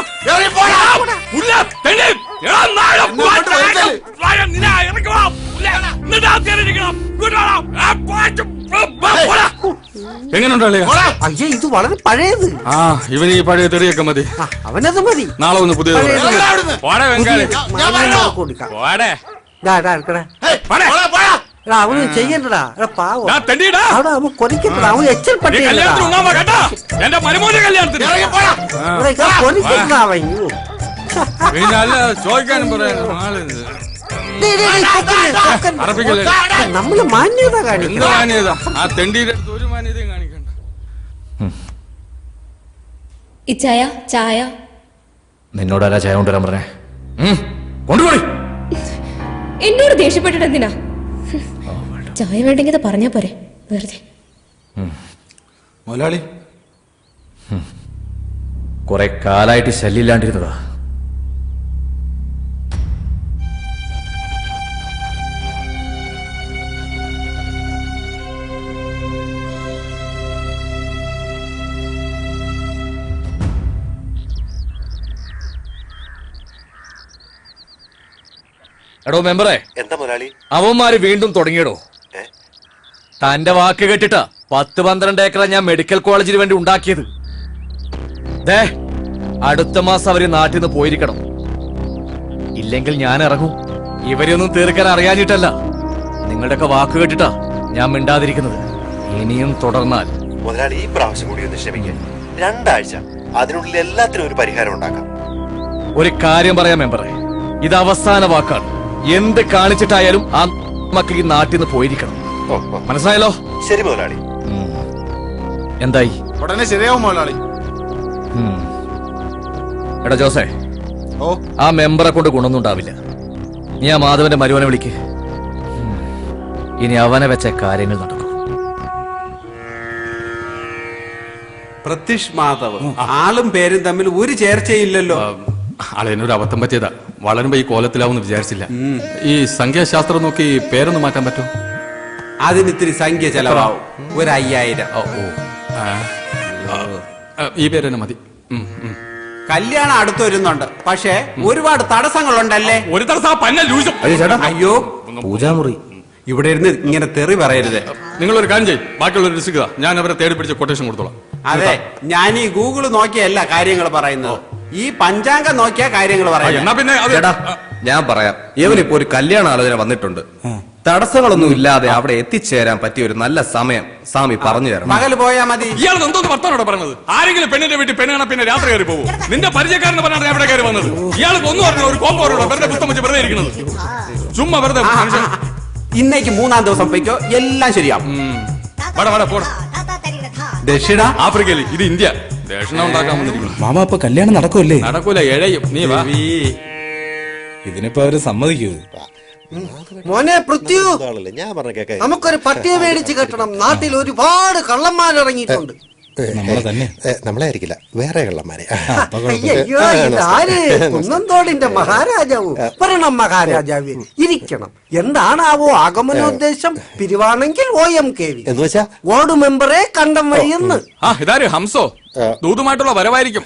എങ്ങനെയുണ്ടല്ലേ?
അയ്യേ, ഇത് വളരെ പഴയത്.
ഇവന് ഈ പഴയ തെറിയൊക്കെ മതി.
അവനത് മതി.
നാളെ ഒന്ന് പുതിയ
അവന് ചെയ്യണ്ടടാ. പാവം അവിടെ അവൻ കൊതിക്കണ്ടടാ. അവൻ എച്ചൽപ്പെട്ട
എന്റെ മരുമോന്റെ കല്യാണത്തിന്
കൊതിക്കണ്ടാ അവൻ.
പിന്നല്ല ചോദിക്കാനും പറയാനും
നമ്മള് മാന്യത കാണിക്കും.
മാന്യത? ആ തെണ്ടിയുടെ ഒരു മാന്യതയും കാണിക്കണ്ട.
ഈ ചായ ചായ
നിന്നോടാരാ ചായ കൊണ്ടുവരാൻ പറഞ്ഞേ? കൊണ്ടുപോയി.
എന്നോട് ദേഷ്യപ്പെട്ടിട്ട് എന്തിനാ? ചായ വേണ്ടെങ്കിൽ പറഞ്ഞാ പോരെ, വെറുതെ.
മുതലാളി,
കുറെ കാലായിട്ട് ശല്യമില്ലാണ്ടിരുന്നതാ. എടോ മെമ്പറെ,
എന്താ മുതലാളി?
അവന്മാര് വീണ്ടും തുടങ്ങിയടോ. തന്റെ വാക്ക് കേട്ടിട്ടാ 10-12 ഏക്കറ ഞാൻ മെഡിക്കൽ കോളേജിന് വേണ്ടി ഉണ്ടാക്കിയത്. ദേ, അടുത്ത മാസം അവര് നാട്ടിൽ നിന്ന് പോയിരിക്കണം. ഇല്ലെങ്കിൽ ഞാൻ ഇറങ്ങും. ഇവരെയൊന്നും തീർക്കാൻ അറിയാഞ്ഞിട്ടല്ല, നിങ്ങളുടെയൊക്കെ വാക്ക് കേട്ടിട്ടാ ഞാൻ മിണ്ടാതിരിക്കുന്നത്. ഇനിയും തുടർന്നാൽ
മുതലാളി, ഈ പ്രാവശ്യം കൂടി ഒന്ന് ക്ഷമിക്കാൻ. 2 ആഴ്ച. അതിനുള്ളിൽ എല്ലാത്തിനും ഒരു പരിഹാരം ഉണ്ടാക്കാം.
ഒരു കാര്യം പറയാം മെമ്പറെ, ഇത് അവസാന വാക്കാണ്. എന്ത് കാണിച്ചിട്ടായാലും ആ മക്കൾ ഈ നാട്ടിൽ നിന്ന് പോയിരിക്കണം. മനസ്സിലായല്ലോ?
ശരി മുതലാളി.
എന്തായി?
ഉടനെ ശരിയാവും മുതലാളി.
എടാ ജോസേ, ആ മെമ്പറെ കൊണ്ട് ഗുണമൊന്നും ഉണ്ടാവില്ല. നീ ആ മാധവന്റെ മരുവനെ വിളിക്ക്. ഇനി അവനെ വെച്ച കാര്യങ്ങൾ നടക്കും.
പ്രത്യക്ഷ് മാധവ്, ആളും പേരും തമ്മിൽ ഒരു ചേർച്ചയില്ലല്ലോ.
അളയനൊരു അബദ്ധം പറ്റിയതാ. വളരുമ്പോ ഈ കോലത്തിലാവുമെന്ന് വിചാരിച്ചില്ല. ഈ സംഖ്യാശാസ്ത്രം നോക്കി പേരൊന്ന് മാറ്റാൻ പറ്റുമോ?
അതിന് ഇത്തിരി സംഖ്യ ചെലവാവും. 5000.
ഈ പേര് തന്നെ മതി.
കല്യാണം അടുത്ത് വരുന്നുണ്ട്, പക്ഷേ ഒരുപാട് തടസ്സങ്ങളുണ്ടല്ലേ.
ഒരു തടസ്സം.
അയ്യോ, പൂജാമുറി ഇവിടെ ഇരുന്ന് ഇങ്ങനെ തെറി പറയരുത്.
നിങ്ങളൊരു കാര്യം ചെയ്യും, ബാക്കിയുള്ളവർ രസിക്കുക. ഞാൻ അവരെ തേടി പിടിച്ച് കൊട്ടേഷൻ കൊടുത്തോളാം.
അതെ, ഞാൻ ഈ ഗൂഗിള് നോക്കിയല്ല കാര്യങ്ങൾ പറയുന്നത്, ഈ പഞ്ചാംഗം നോക്കിയ കാര്യങ്ങൾ പറയാം.
എന്നാ പിന്നെ
ഞാൻ പറയാം. ഇവനിപ്പോ ഒരു കല്യാണ ആലോചന വന്നിട്ടുണ്ട്. തടസ്സങ്ങളൊന്നും ഇല്ലാതെ അവിടെ എത്തിച്ചേരാൻ പറ്റിയ ഒരു നല്ല സമയം സ്വാമി പറഞ്ഞു തരണം.
പകല് പോയാ മതി.
ഇയാൾ എന്തോന്ന് വർത്താനോടെ പറഞ്ഞത്? ആരെങ്കിലും പെണ്ണിന്റെ വീട്ടിൽ പെണ്ണ് കാണാൻ പിന്നെ രാത്രി കയറി പോകും? നിന്റെ പരിചയക്കാരന് പറഞ്ഞാണ് ഞാൻ ഇവിടെ കയറി വന്നത്. ഇയാൾക്ക് ഒന്നും പറഞ്ഞ ഒരു കോമ്പോറോടെ വെറുതെ പുസ്തകം വെച്ച് വെറുതെ ഇരിക്കുന്നത്. ചുമ്മാ വെറുതെ.
ഇന്നേക്ക് 3-ാം ദിവസം പോയിക്കോ, എല്ലാം ശരിയാവും.
ദക്ഷിണ ആഫ്രിക്കയിൽ, ഇത് ഇന്ത്യ. ദക്ഷിണ ഉണ്ടാക്കാൻ വന്നിരിക്കുന്നു.
മാമ ഇപ്പൊ കല്യാണം നടക്കുമല്ലേ?
നടക്കൂല, എഴയും. നീ വാ.
ഇതിനിപ്പോ അവര് സമ്മതിക്കൂ?
മോനെ പൃഥ്വി, നമുക്കൊരു പട്ടിയെ മേടിച്ച് കെട്ടണം. നാട്ടിൽ ഒരുപാട് കള്ളന്മാരിറങ്ങിയിട്ടുണ്ട്.
നമ്മളെ ആയിരിക്കില്ല, വേറെ കള്ളന്മാരെ.
അയ്യോ, ഇതാര്? കുന്നന്തോടിന്റെ മഹാരാജാവോ? പറയണം മഹാരാജാവേ, ഇരിക്കണം. എന്താണാവോ ആഗമനോദ്ദേശം? പിരിവാണെങ്കിൽ OMKV
എന്ന് വെച്ചാ
വാർഡ് മെമ്പറെ കണ്ടം വഴിയെന്ന്.
ഇതാര് ഹംസോ? ദൂതുമായിട്ടുള്ള വരവായിരിക്കും.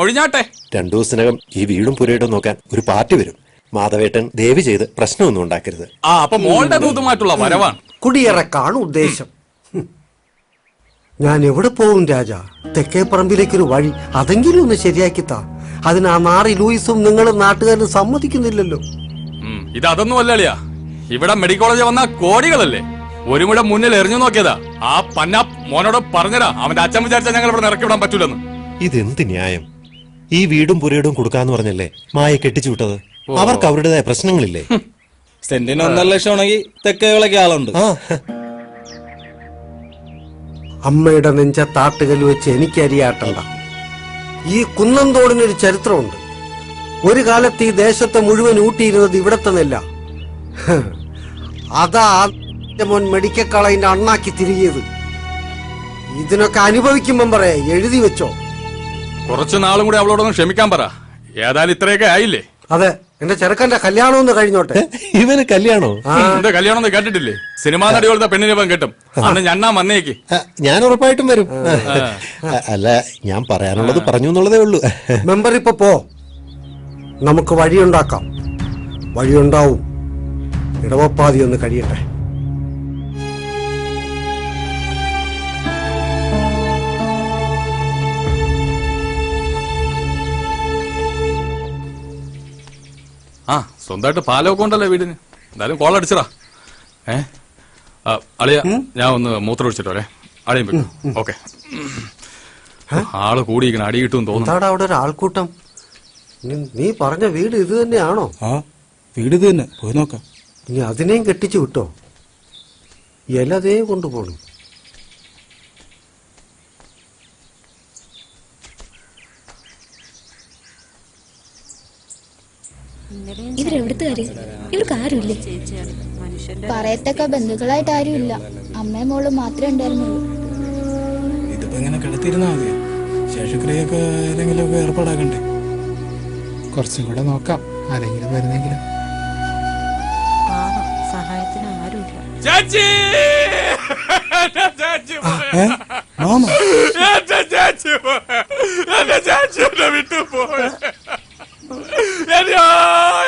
ഒഴിഞ്ഞാട്ടെ.
2 ദിവസത്തിനകം ഈ വീടും പുരയിടും നോക്കാൻ ഒരു പാർട്ടി വരും. മാധവേട്ടൻ ദയവ് ചെയ്ത് പ്രശ്നമൊന്നും ഉണ്ടാക്കരുത്.
അപ്പൊ മോളുടെ ദൂതുമായിട്ടുള്ള വരവാണ്.
കുടിയിറക്കാണ് ഉദ്ദേശം. ഞാൻ എവിടെ പോവും രാജാ? തെക്കേ പറമ്പിലേക്കൊരു വഴി അതെങ്കിലും ഒന്ന് ശരിയാക്കിത്താ. അതിന് ആ നാറി ലൂയിസും നിങ്ങളും നാട്ടുകാരും സമ്മതിക്കുന്നില്ലല്ലോ.
ഇത് അതൊന്നും അല്ലളിയാ. ഇവിടെ മെഡിക്കൽ കോളേജ് വന്ന കോടികളല്ലേ. ഒരു മുഴ മുന്നിൽ എറിഞ്ഞു നോക്കിയതാ. ആ പന്ന മോനോട് പറഞ്ഞതാ, അവന്റെ അച്ഛൻ വിചാരിച്ചാൽ ഞങ്ങൾ ഇവിടെ ഇറക്കി വിടാൻ പറ്റൂലെന്ന്.
ഇതെന്ത് ന്യായം? ഈ വീടും പുരയിടും കൊടുക്കാന്ന് പറഞ്ഞല്ലേ മായ കെട്ടിച്ചു വിട്ടത്. അവർക്ക് അവരുടേതായ പ്രശ്നങ്ങളില്ലേ?
സെന്റിന് 1.5 ലക്ഷം ആണെങ്കിൽ തെക്കേകളൊക്കെ ആളുണ്ട്.
അമ്മയുടെ നെഞ്ച താട്ടുകല്ല് വെച്ച് എനിക്ക് അരിയാട്ടണ്ട. ഈ കുന്നന്തോടിനൊരു ചരിത്രമുണ്ട്. ഒരു കാലത്ത് ഈ ദേശത്തെ മുഴുവൻ ഊട്ടിയിരുന്നത് ഇവിടത്തെ നെല്ല. അതാ മോൻ മെഡിക്കൽ കോളേജിന്റെ അണ്ണാക്കി തിരികിയത്. ഇതിനൊക്കെ അനുഭവിക്കുമ്പം പറയാ, എഴുതി വെച്ചോ.
കുറച്ചു നാളും കൂടി അവളോടൊന്ന് ക്ഷമിക്കാൻ പറ. ഏതായാലും ഇത്രയൊക്കെ ആയില്ലേ?
അതെ, എന്റെ ചെറുക്കന്റെ കല്യാണം ഒന്ന് കഴിഞ്ഞോട്ടെ.
ഇവന് കല്യാണോ?
എന്റെ കല്യാണം ഒന്നും കേട്ടിട്ടില്ലേ? സിനിമാ നടി പോലത്തെ പെണ്ണിനെ ഇവൻ കിട്ടും. അന്ന് ഞണ്ണാൻ വന്നേക്ക്.
ഞാൻ ഉറപ്പായിട്ടും വരും. അല്ല, ഞാൻ പറയാനുള്ളത് പറഞ്ഞു എന്നുള്ളതേ ഉള്ളൂ.
മെമ്പർ ഇപ്പൊ പോ, നമുക്ക് വഴിയുണ്ടാക്കാം. വഴിയുണ്ടാവും. ഇടവപ്പാതി ഒന്ന് കഴിയട്ടെ.
സ്വന്തമായിട്ട് പാലമൊക്കെ ഉണ്ടല്ലോ വീടിന്. എന്തായാലും കോൾ അടിച്ചടാ. അളിയ, ഞാൻ ഒന്ന് മൂത്രം ഒഴിച്ചിട്ടോ. അളിയും വെക്കും. ഓക്കെ. ആള് കൂടിയിരിക്കണം, അടി കിട്ടും തോന്നുന്നു.
അവിടെ ഒരു ആൾക്കൂട്ടം. നീ പറഞ്ഞ വീട് ഇത് തന്നെയാണോ?
വീട് ഇത് തന്നെ, പോയി നോക്കാം.
ഇനി അതിനെയും കെട്ടിച്ചു വിട്ടോ? ഇലതേ കൊണ്ടുപോണു.
ഇവരെവിടുത്തെ കാര്യം? ഇവർക്ക് ആരുമില്ലേ?
പറയത്തക്ക ബന്ധുക്കളായിട്ട് ആരുമില്ല. അമ്മയും മോളും മാത്രമേ ഉണ്ടായിരുന്നുള്ളൂ.
ഇതിപ്പോ ഇങ്ങനെ കിടത്തിരുന്നാ മതി. ശേഷക്രിയൊക്കെ ഏതെങ്കിലും ഒക്കെ ഏർപ്പാടാക്കണ്ടേ? കുറച്ചും കൂടെ നോക്കാം, ആരെങ്കിലും വരുന്നെങ്കിലും.
സഹായത്തിന് ആരുമില്ല.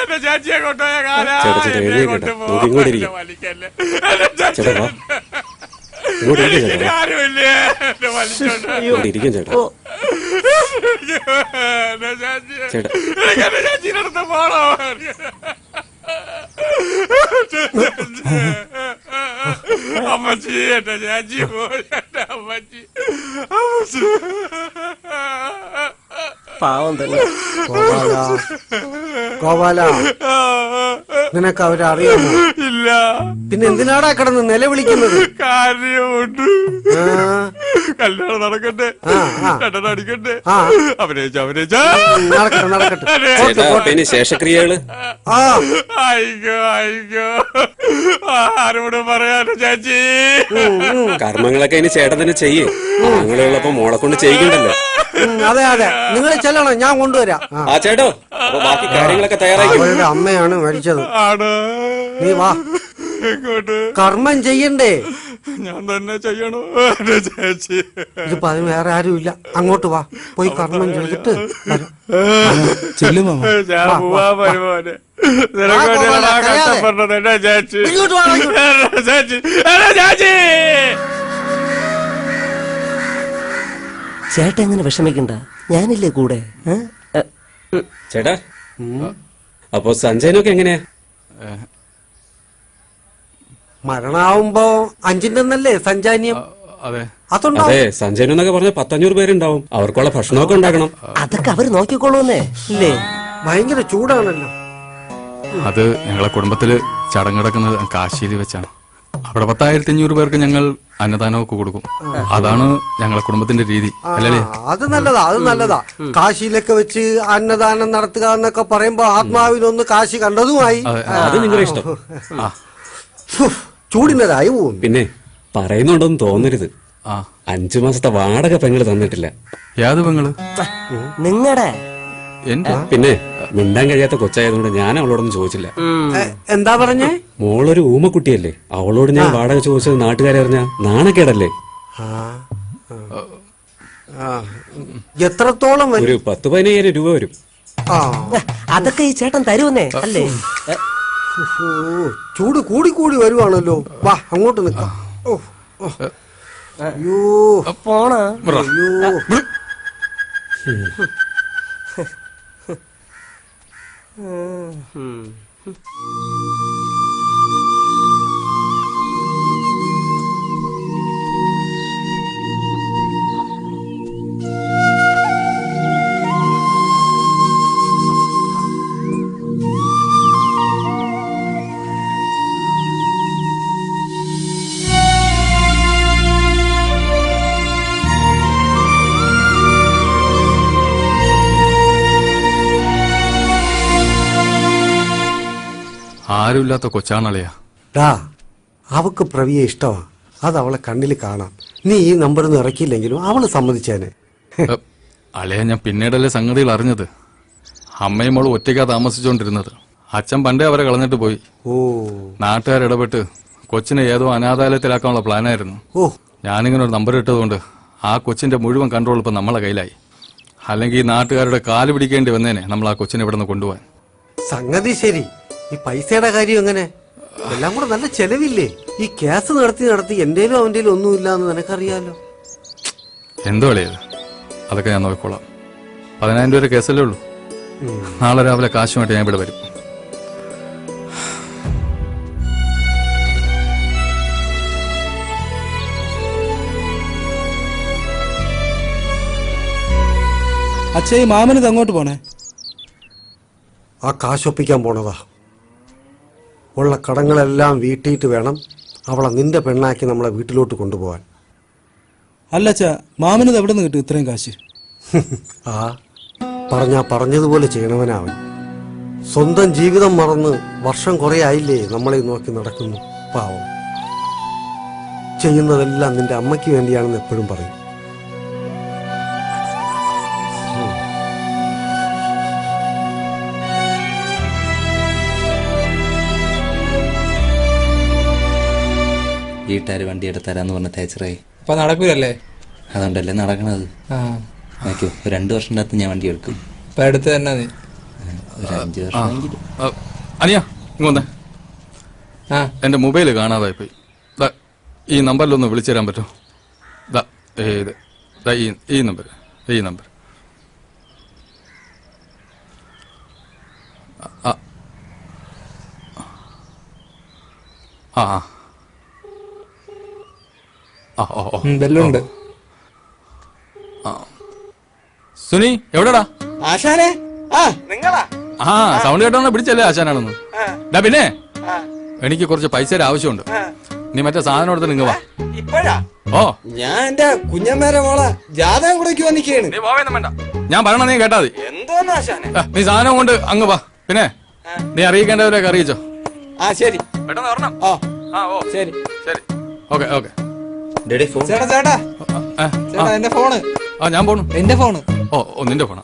എന്റെ ചാച്ചിയെ കൊണ്ടുപോയ ചാച്ചിനടുത്ത് പോണോ? അമ്മച്ചി എന്റെ ചാച്ചി പോയി എന്റെ അമ്മച്ചി അമ്മച്ചി
പാവം തന്നെ. ഗോപാല, നിനക്ക് അവരെ അറിയാമോ?
ഇല്ല.
പിന്നെ എന്തിനാടാ കിടന്ന് നിലവിളിക്കുന്നത്?
കാര്യമുണ്ട്. കല്യാണം നടക്കട്ടെ, രണ്ടെണ്ണം അടിക്കട്ടെ.
നടക്കട്ടെ.
ശേഷക്രിയകള്
അയ്യോ അയ്യോ, ആരോട് പറയാനോ ചാച്ചി?
കർമ്മങ്ങളൊക്കെ ഇനി ചേട്ടൻ തന്നെ ചെയ്യേ. ഞങ്ങളുള്ളപ്പോ മോളെ കൊണ്ട് ചെയ്യിക്കണ്ടല്ലോ.
അതെ അതെ, നിങ്ങൾ ചെല്ലണം, ഞാൻ കൊണ്ടുവരാം.
ആ ചേട്ടോ, ബാക്കി കാര്യങ്ങളൊക്കെ തയ്യാറായി.
അവരുടെ അമ്മയാണ് മരിച്ചത്. നീ വാ, കർമ്മം ചെയ്യണ്ടേ?
ഞാൻ തന്നെ ചെയ്യണോ ചേച്ചി?
ഇതിപ്പോ അതിന് വേറെ ആരും ഇല്ല. അങ്ങോട്ട് വാ, പോയി കർമ്മം ചെയ്തിട്ട്
ഞാൻ പോവാ പരിപോലെ. കഷ്ടപ്പെട്ടത് എന്റെ ചേച്ചി. ചേച്ചി ചേച്ചി,
ചേട്ടൻ എങ്ങനെ വിഷമിക്കണ്ട, ഞാനില്ലേ കൂടെ.
ചേട്ടാ, അപ്പൊ സഞ്ജയനൊക്കെ എങ്ങനെയാ?
മരണാവുമ്പോ 5-ന്നല്ലേ സഞ്ചാന്യം?
അതെ, സഞ്ജയനെന്നൊക്കെ പറഞ്ഞ 10-500 പേരുണ്ടാവും. അവർക്കുള്ള ഭക്ഷണമൊക്കെ ഉണ്ടാക്കണം.
അതൊക്കെ അവര് നോക്കിക്കോളൂന്നേ.
ഇല്ലേ, ഭയങ്കര ചൂടാണല്ലോ.
അത് ഞങ്ങളെ കുടുംബത്തില് ചടങ്ങടക്കുന്നത് കാശിയിൽ വെച്ചാണ്. അവിടെ 10,500 പേർക്ക് ഞങ്ങൾ അന്നദാനമൊക്കെ കൊടുക്കും. അതാണ് ഞങ്ങളെ കുടുംബത്തിന്റെ രീതി. അല്ലേ?
അത് നല്ലതാ, അത് നല്ലതാ. കാശിയിലൊക്കെ വെച്ച് അന്നദാനം നടത്തുക എന്നൊക്കെ പറയുമ്പോ ആത്മാവിനൊന്ന് കാശി കണ്ടതുമായി.
അത് നിങ്ങളുടെ ഇഷ്ടം.
ചൂടിനതായി പോവും.
പിന്നെ പറയുന്നുണ്ടോന്ന് തോന്നരുത്, 5 മാസത്തെ വാടക പെങ്ങള് തന്നിട്ടില്ല.
യാത് പെങ്ങള്?
നിങ്ങടെ.
പിന്നെ മിണ്ടാൻ കഴിയാത്ത കൊച്ചായതുകൊണ്ട് ഞാൻ അവളോടൊന്നും ചോദിച്ചില്ല.
എന്താ പറഞ്ഞേ?
മോളൊരു ഊമക്കുട്ടിയല്ലേ, അവളോട് ഞാൻ വാടക ചോദിച്ചത് നാട്ടുകാരെ അറിഞ്ഞാ നാണക്കേടല്ലേ?
എത്രത്തോളം?
ഒരു 10-15,000 രൂപ വരും.
അതൊക്കെ ഈ ചേട്ടൻ തരുമെന്നേ അല്ലേ?
ചൂട് കൂടി കൂടി വരുവാണല്ലോ. വാ, അങ്ങോട്ട് നിൽക്കാം. അയ്യോ
പോണ.
ആരുമില്ലാത്ത കൊച്ചാണളിയാ.
അവക്ക് പ്രവിയെ ഇഷ്ടമാ, അത് അവളെ കണ്ണിൽ കാണാം. നീ ഈ നമ്പർ ഒന്നും ഇറക്കിയില്ലെങ്കിലും അവള് സമ്മതിച്ചേനെ.
അളിയ, ഞാൻ പിന്നീടല്ലേ സംഗതികൾ അറിഞ്ഞത്. അമ്മയും മോളും ഒറ്റയ്ക്കാ താമസിച്ചോണ്ടിരുന്നത്. അച്ഛൻ പണ്ടേ അവരെ കളഞ്ഞിട്ട് പോയി. നാട്ടുകാരിടപെട്ട് കൊച്ചിനെ ഏതോ അനാഥാലയത്തിലാക്കാനുള്ള പ്ലാനായിരുന്നു. ഞാനിങ്ങനെ ഒരു നമ്പർ ഇട്ടതുകൊണ്ട് ആ കൊച്ചിന്റെ മുഴുവൻ കൺട്രോൾ ഇപ്പൊ നമ്മളെ കയ്യിലായി. അല്ലെങ്കിൽ ഈ നാട്ടുകാരുടെ കാല് പിടിക്കേണ്ടി വന്നേനെ നമ്മൾ ആ കൊച്ചിനെ ഇവിടെ നിന്ന് കൊണ്ടുപോകാൻ.
സംഗതി ശരി. ഈ പൈസയുടെ കാര്യം എങ്ങനെ? എല്ലാം കൂടെ നല്ല ചെലവില്ലേ? ഈ കേസ് നടത്തി എന്റേലും അവന്റേലും ഒന്നുമില്ല എന്ന് നിനക്കറിയാലോ.
എന്തോ അളിയത്, അതൊക്കെ ഞാൻ നോക്കിക്കോളാം. 10,000 രൂപ കേസല്ലേ ഉള്ളൂ. നാളെ രാവിലെ കാശുമായിട്ട് ഞാൻ ഇവിടെ വരും.
അച്ഛാ, ഈ മാമനിത് അങ്ങോട്ട് പോണേ?
ആ കാശൊപ്പിക്കാൻ പോണതാ. ഉള്ള കടങ്ങളെല്ലാം വീട്ടിയിട്ട് വേണം അവളെ നിന്റെ പെണ്ണാക്കി നമ്മളെ വീട്ടിലോട്ട് കൊണ്ടുപോകാൻ.
അല്ല അച്ഛാ, മാമനിത് എവിടെ നിന്ന് കിട്ടും ഇത്രയും കാശ്?
പറഞ്ഞതുപോലെ ചെയ്യണവനാവൻ. സ്വന്തം ജീവിതം മറന്ന് വർഷം കുറെ ആയില്ലേ നമ്മളെ നോക്കി നടക്കുന്നു. പാവം. ചെയ്യുന്നതെല്ലാം നിന്റെ അമ്മയ്ക്ക് വേണ്ടിയാണെന്ന് എപ്പോഴും പറയും.
വീട്ടുകാർ വണ്ടി എടുത്തരാന്ന് പറഞ്ഞ തേച്ചറായി.
അപ്പൊ നടക്കൂലല്ലേ?
അതുകൊണ്ടല്ലേ നടക്കണത്. നോക്കൂ, 2 വർഷത്തിൻ്റെ അകത്ത് ഞാൻ വണ്ടി എടുക്കും.
ഇപ്പൊ അടുത്ത് തന്നെ നീ
ഒരു 5 വർഷമെങ്കിലും.
അനിയാ, ഇങ്ങോന്നേ. എന്റെ മൊബൈല് കാണാതായി പോയി. ഈ നമ്പറിലൊന്ന് വിളിച്ചു തരാൻ പറ്റുമോ? ഈ നമ്പർ
ബെല്ലുണ്ട്.
സുനി എവിടെടാ?
ആശാനെ നിങ്ങളാ?
ആ സൗണ്ട് കേട്ടോന്ന് പിടിച്ചല്ലേ ആശാനാണെന്ന്. പിന്നെ എനിക്ക് കുറച്ച് പൈസയുടെ ആവശ്യമുണ്ട്. നീ മറ്റേ സാധനം എടുത്ത് നിങ്ങൾ വാ.
ഇപ്പോഴാ?
ഓ
ഞാൻ എന്റെ കുഞ്ഞമ്മേരെ മോളെ ജാതകം കൂടെ വന്നിക്കാണ്.
നീ പോവേന്നും വേണ്ട, ഞാൻ പറയണ നീ കേട്ടാ മതി.
എന്തോന്ന് ആശാനെ?
നീ സാധനം കൊണ്ട് അങ്ങ് വാ. പിന്നെ നീ അറിയിക്കേണ്ടവരൊക്കെ അറിയിച്ചോ.
ശരി,
പെട്ടെന്ന് വരണം. ഓ
ശരി
ശരി, ഓക്കെ ഓക്കെ.
ചേട്ടാ ചേട്ടാ ചേട്ടാ എന്റെ ഫോണ്.
ഞാൻ പോണു.
എന്റെ ഫോണ്.
ഓ നിന്റെ ഫോണാ?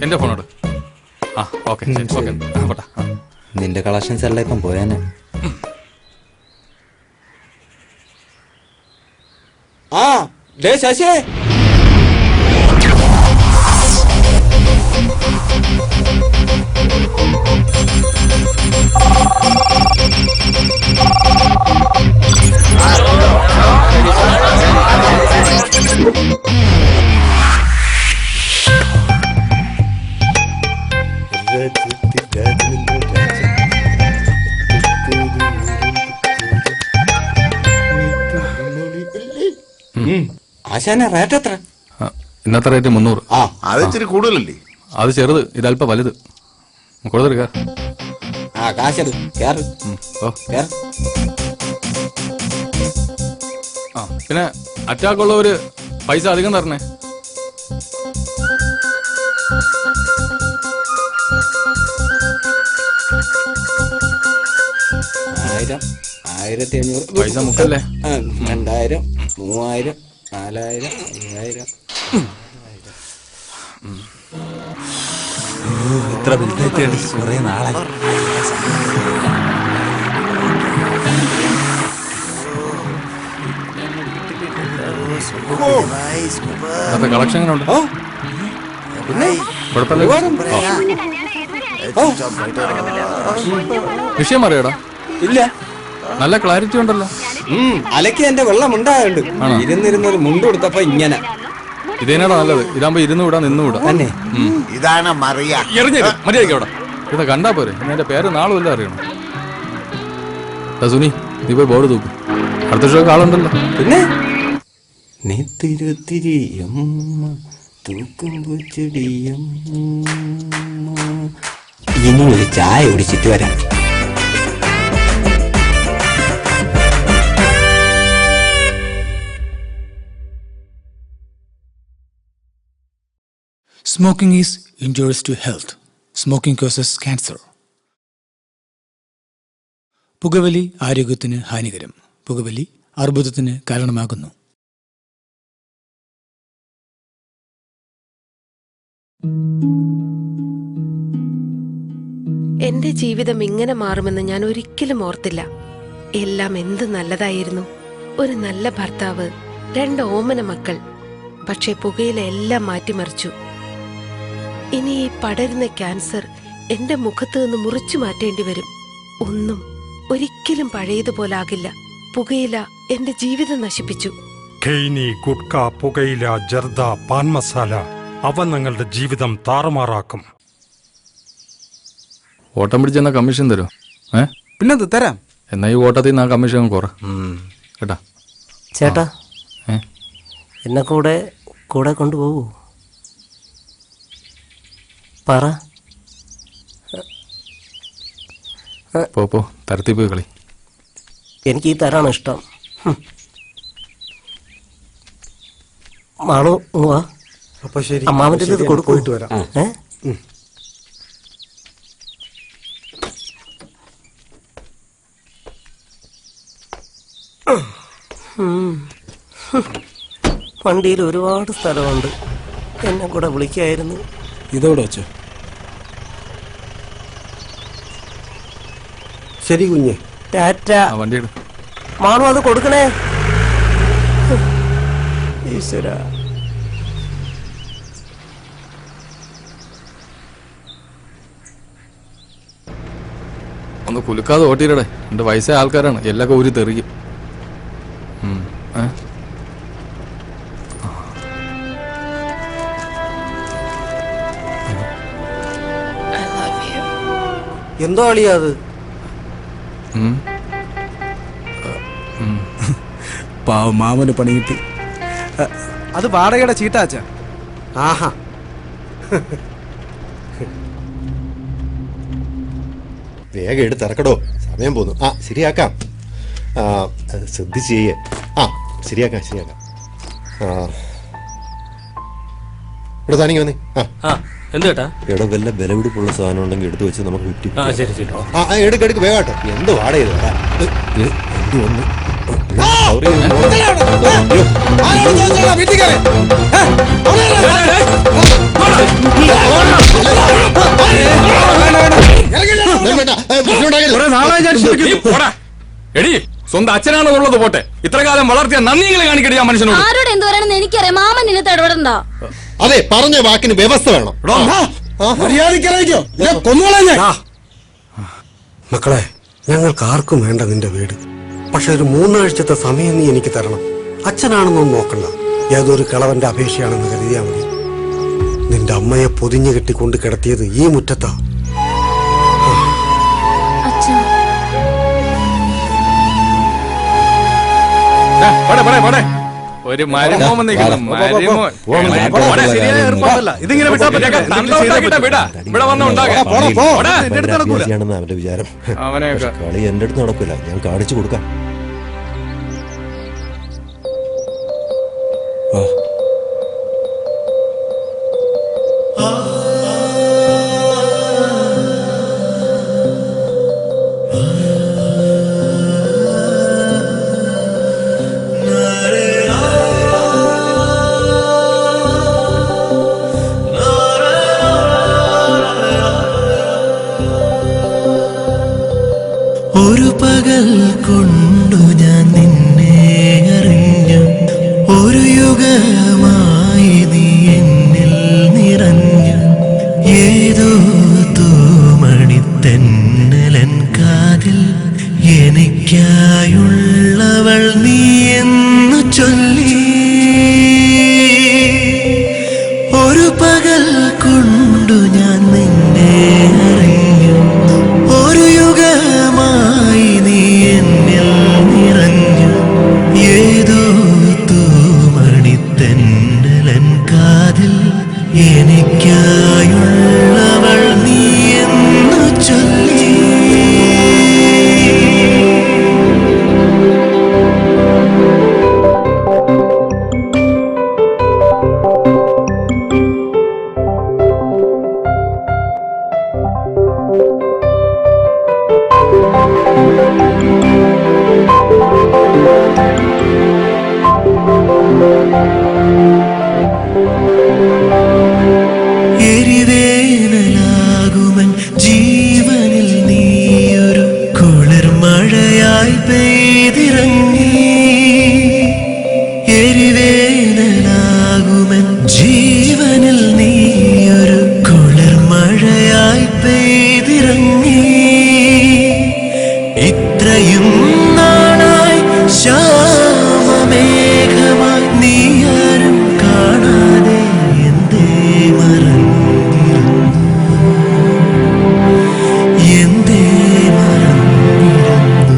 എന്റെ ഫോണോട്. ഓക്കെ ഓക്കെ പോട്ടെ.
നിന്റെ കളക്ഷൻസ് എല്ലാം ഇപ്പം പോയാനെ.
ശശി ആശാനെ റേറ്റ് എത്ര?
ഇന്നത്തെ റേറ്റ് 300.
അത് ഇച്ചിരി കൂടുതലല്ലേ?
അത് ചെറുത്, ഇതല്പം വലുത്. കൊടുത്തെടുക്ക.
കാശെടു.
പിന്നെ അറ്റാക്ക് ഉള്ളവര് പൈസ അധികം തരണേ.
ആയിരം, 1500
പൈസ മുക്കല്ലേ?
2000, 3000, 4000, 5000.
ഇത്ര വലുതായിട്ട് കുറെ നാളായി.
കളക്ഷൻ എങ്ങനെ ഉണ്ട്? വിഷയം അറിയാടാ?
ഇല്ല.
നല്ല ക്ലാരിറ്റി ഉണ്ടല്ലോ.
അലക്കി എന്റെ വെള്ളം ഉണ്ടായുണ്ട്. ഇരുന്നിരുന്നൊരു മുണ്ട് കൊടുത്തപ്പോ ഇങ്ങനെ.
ഇതേനാടാ നല്ലത്. ഇതാകുമ്പോ ഇരുന്ന് വിടാ നിന്ന് വിടാ.
ഇതാണ് മറിയ.
മര്യാദയ്ക്ക് അവിടെ ഇത് കണ്ടാ പോരെ. എന്റെ പേര് നാളും എല്ലാം അറിയണം. സുനി നീ പോയി ബോർഡ് തൂക്കും. അടുത്ത ഷോ ആളുണ്ടല്ലോ.
പിന്നെ നെത്തിരുത്തിരിയമ്മ തൂക്കുമ്പോ ചെടിയമ്മ. ഇനി ഒരു ചായ കുടിച്ചിട്ട് വരാം.
Smoking is injurious to health. Smoking causes cancer. പുകവലി ആരോഗ്യത്തിന് ഹാനികരം. പുകവലി അർബുദത്തിന് കാരണമാകുന്നു.
എന്റെ ജീവിതം ഇങ്ങനെ മാറുമെന്ന് ഞാൻ ഒരിക്കലും ഓർത്തില്ല. എല്ലാം എന്ത് നല്ലതായിരുന്നു. ഒരു നല്ല ഭർത്താവ്, 2 ഓമന മക്കൾ. പക്ഷെ പുകയില എല്ലാം മാറ്റിമറിച്ചു. ഇനി ഈ പടരുന്ന ക്യാൻസർ എന്റെ മുഖത്ത് നിന്ന് മുറിച്ചു മാറ്റേണ്ടി വരും. ഒന്നും ഒരിക്കലും പഴയതുപോലാകില്ല. പുകയില എന്റെ ജീവിതം നശിപ്പിച്ചു.
ഖെയ്നി, ഗുഡ്ക, പുകയില, ജർദ, പാൻ മസാല അവ നിങ്ങളുടെ ജീവിതം താറുമാറാക്കും.
ഓട്ടം പിടിച്ചെന്നാ കമ്മീഷൻ തരോ?
പിന്നെ തരാം.
എന്നാ ഈ ഓട്ടത്തിൽ നിന്ന് ആ കമ്മീഷൻ കുറ കേട്ടാ.
ചേട്ടാ എന്നെ കൂടെ കൊണ്ടുപോകൂ. പറ.
പോ തരത്തിൽ പോയി കളി.
എനിക്ക് ഈ തരാണ് ഇഷ്ടം. മാളു വാ.
അപ്പൊ ശരി,
അമ്മാവന്റെ ഇത് കൊടുക്കും.
പോയിട്ട് വരാം.
വണ്ടിയിൽ ഒരുപാട് സ്ഥലമുണ്ട്. എന്നെ കൂടെ വിളിക്കായിരുന്നു.
ഇതോടെ വെച്ചോ.
ശരി കുഞ്ഞെ.
ടാറ്റ.
വണ്ടി
മാണു അത് കൊടുക്കണേ. ഈശ്വര.
ഒന്ന് കുലുക്കാതെ ഓട്ടിയിടടെ. എന്റെ വയസ്സായ ആൾക്കാരാണ്. എല്ലാം ഊരി തെറിക്കും.
എന്തോ അളിയാ അത്?
പാവം മാമന് പണി കിട്ടി.
അത് വാടകയുടെ ചീട്ടാച്ച.
ആഹാ,
വേഗം എടുത്തിറക്കടോ, സമയം പോന്നു. ആ ശരിയാക്കാം, ശ്രദ്ധിച്ച് ചെയ്യേ. ആ ശരിയാക്കാം. ഇവിടെ താനിങ്ങി വന്നേ.
എന്താ
ഇവിടെ വല്ല വിലപിടിപ്പുള്ള സാധനം ഉണ്ടെങ്കിൽ എടുത്തു വെച്ച് നമുക്ക് വിറ്റി.
ശരി.
എടുക്ക് വേഗാട്ടോ. എന്ത് വാടകയത് വന്ന്
എടി സ്വന്തം അച്ഛനാണെന്നുള്ളത് പോട്ടെ, ഇത്ര കാലം വളർത്തിയ നന്ദികളെ കാണിക്കട്ടെ ആ മനുഷ്യനോട്.
ആരോട് എന്ത് പറയണമെന്ന് എനിക്കറിയാം. മാമൻ നിന്നത്ത് ഇടപെടണ്ട.
അതെ, പറഞ്ഞ വാക്കിന് വ്യവസ്ഥ വേണം.
മക്കളെ, ഞങ്ങൾക്ക് ആർക്കും വേണ്ട നിന്റെ വീട്. പക്ഷെ ഒരു 3 ആഴ്ചത്തെ സമയം നീ എനിക്ക് തരണം. അച്ഛനാണെന്നൊന്നും നോക്കണ്ട, ഏതൊരു കളവന്റെ അപേക്ഷയാണെന്ന് കരുതിയാ മതി. നിന്റെ അമ്മയെ പൊതിഞ്ഞു കെട്ടിക്കൊണ്ട് കിടത്തിയത് ഈ മുറ്റത്താ.
ഒരു മരുമോൻ നിൽക്കണം.
ഇതിങ്ങനെ
ഇവിടെ വന്ന ഉണ്ടാകാം.
അവന്റെ വിചാരം. കളി എന്റെ അടുത്ത് നടക്കില്ല, ഞാൻ കാണിച്ചു കൊടുക്കാം.
ഒരു പകൽ കൊണ്ടു ഞാൻ നിന്നെ അറിഞ്ഞു, ഒരു യുഗമായി നീ എന്നിൽ നിറഞ്ഞു. ഏതോ തൂമണിത്തെന്നലൻ കാതിൽ എനിക്കായുള്ളവൾ നീ എന്നു ചൊല്ലി. ഒരു പകൽ കൊണ്ടു ഞാൻ നിന്നെ അറിഞ്ഞു, ഒരു യുഗമായി നീ എന്നിൽ നിറഞ്ഞു. ഏതോ തൂമണിത്തെന്നലൻ കാതിൽ എനിക്കായുള്ളവൾ നീ എന്നു ചൊല്ലി. എരിവേനലാകുമൻ ജീവനിൽ നീയൊരു കുളിർമഴയായി പെയ്തിറങ്ങി. എരിവേനലാകുമൻ ജീവനിൽ നീയൊരു കുളിർമഴയായി പെയ്തിറങ്ങി. ഇത്രയും നാളായി ശ്യാമമേഘമായി നീ ആരും കാണാതെ എന്തേ മറന്നിരുന്നു, എന്തേ മറന്നിരുന്നു.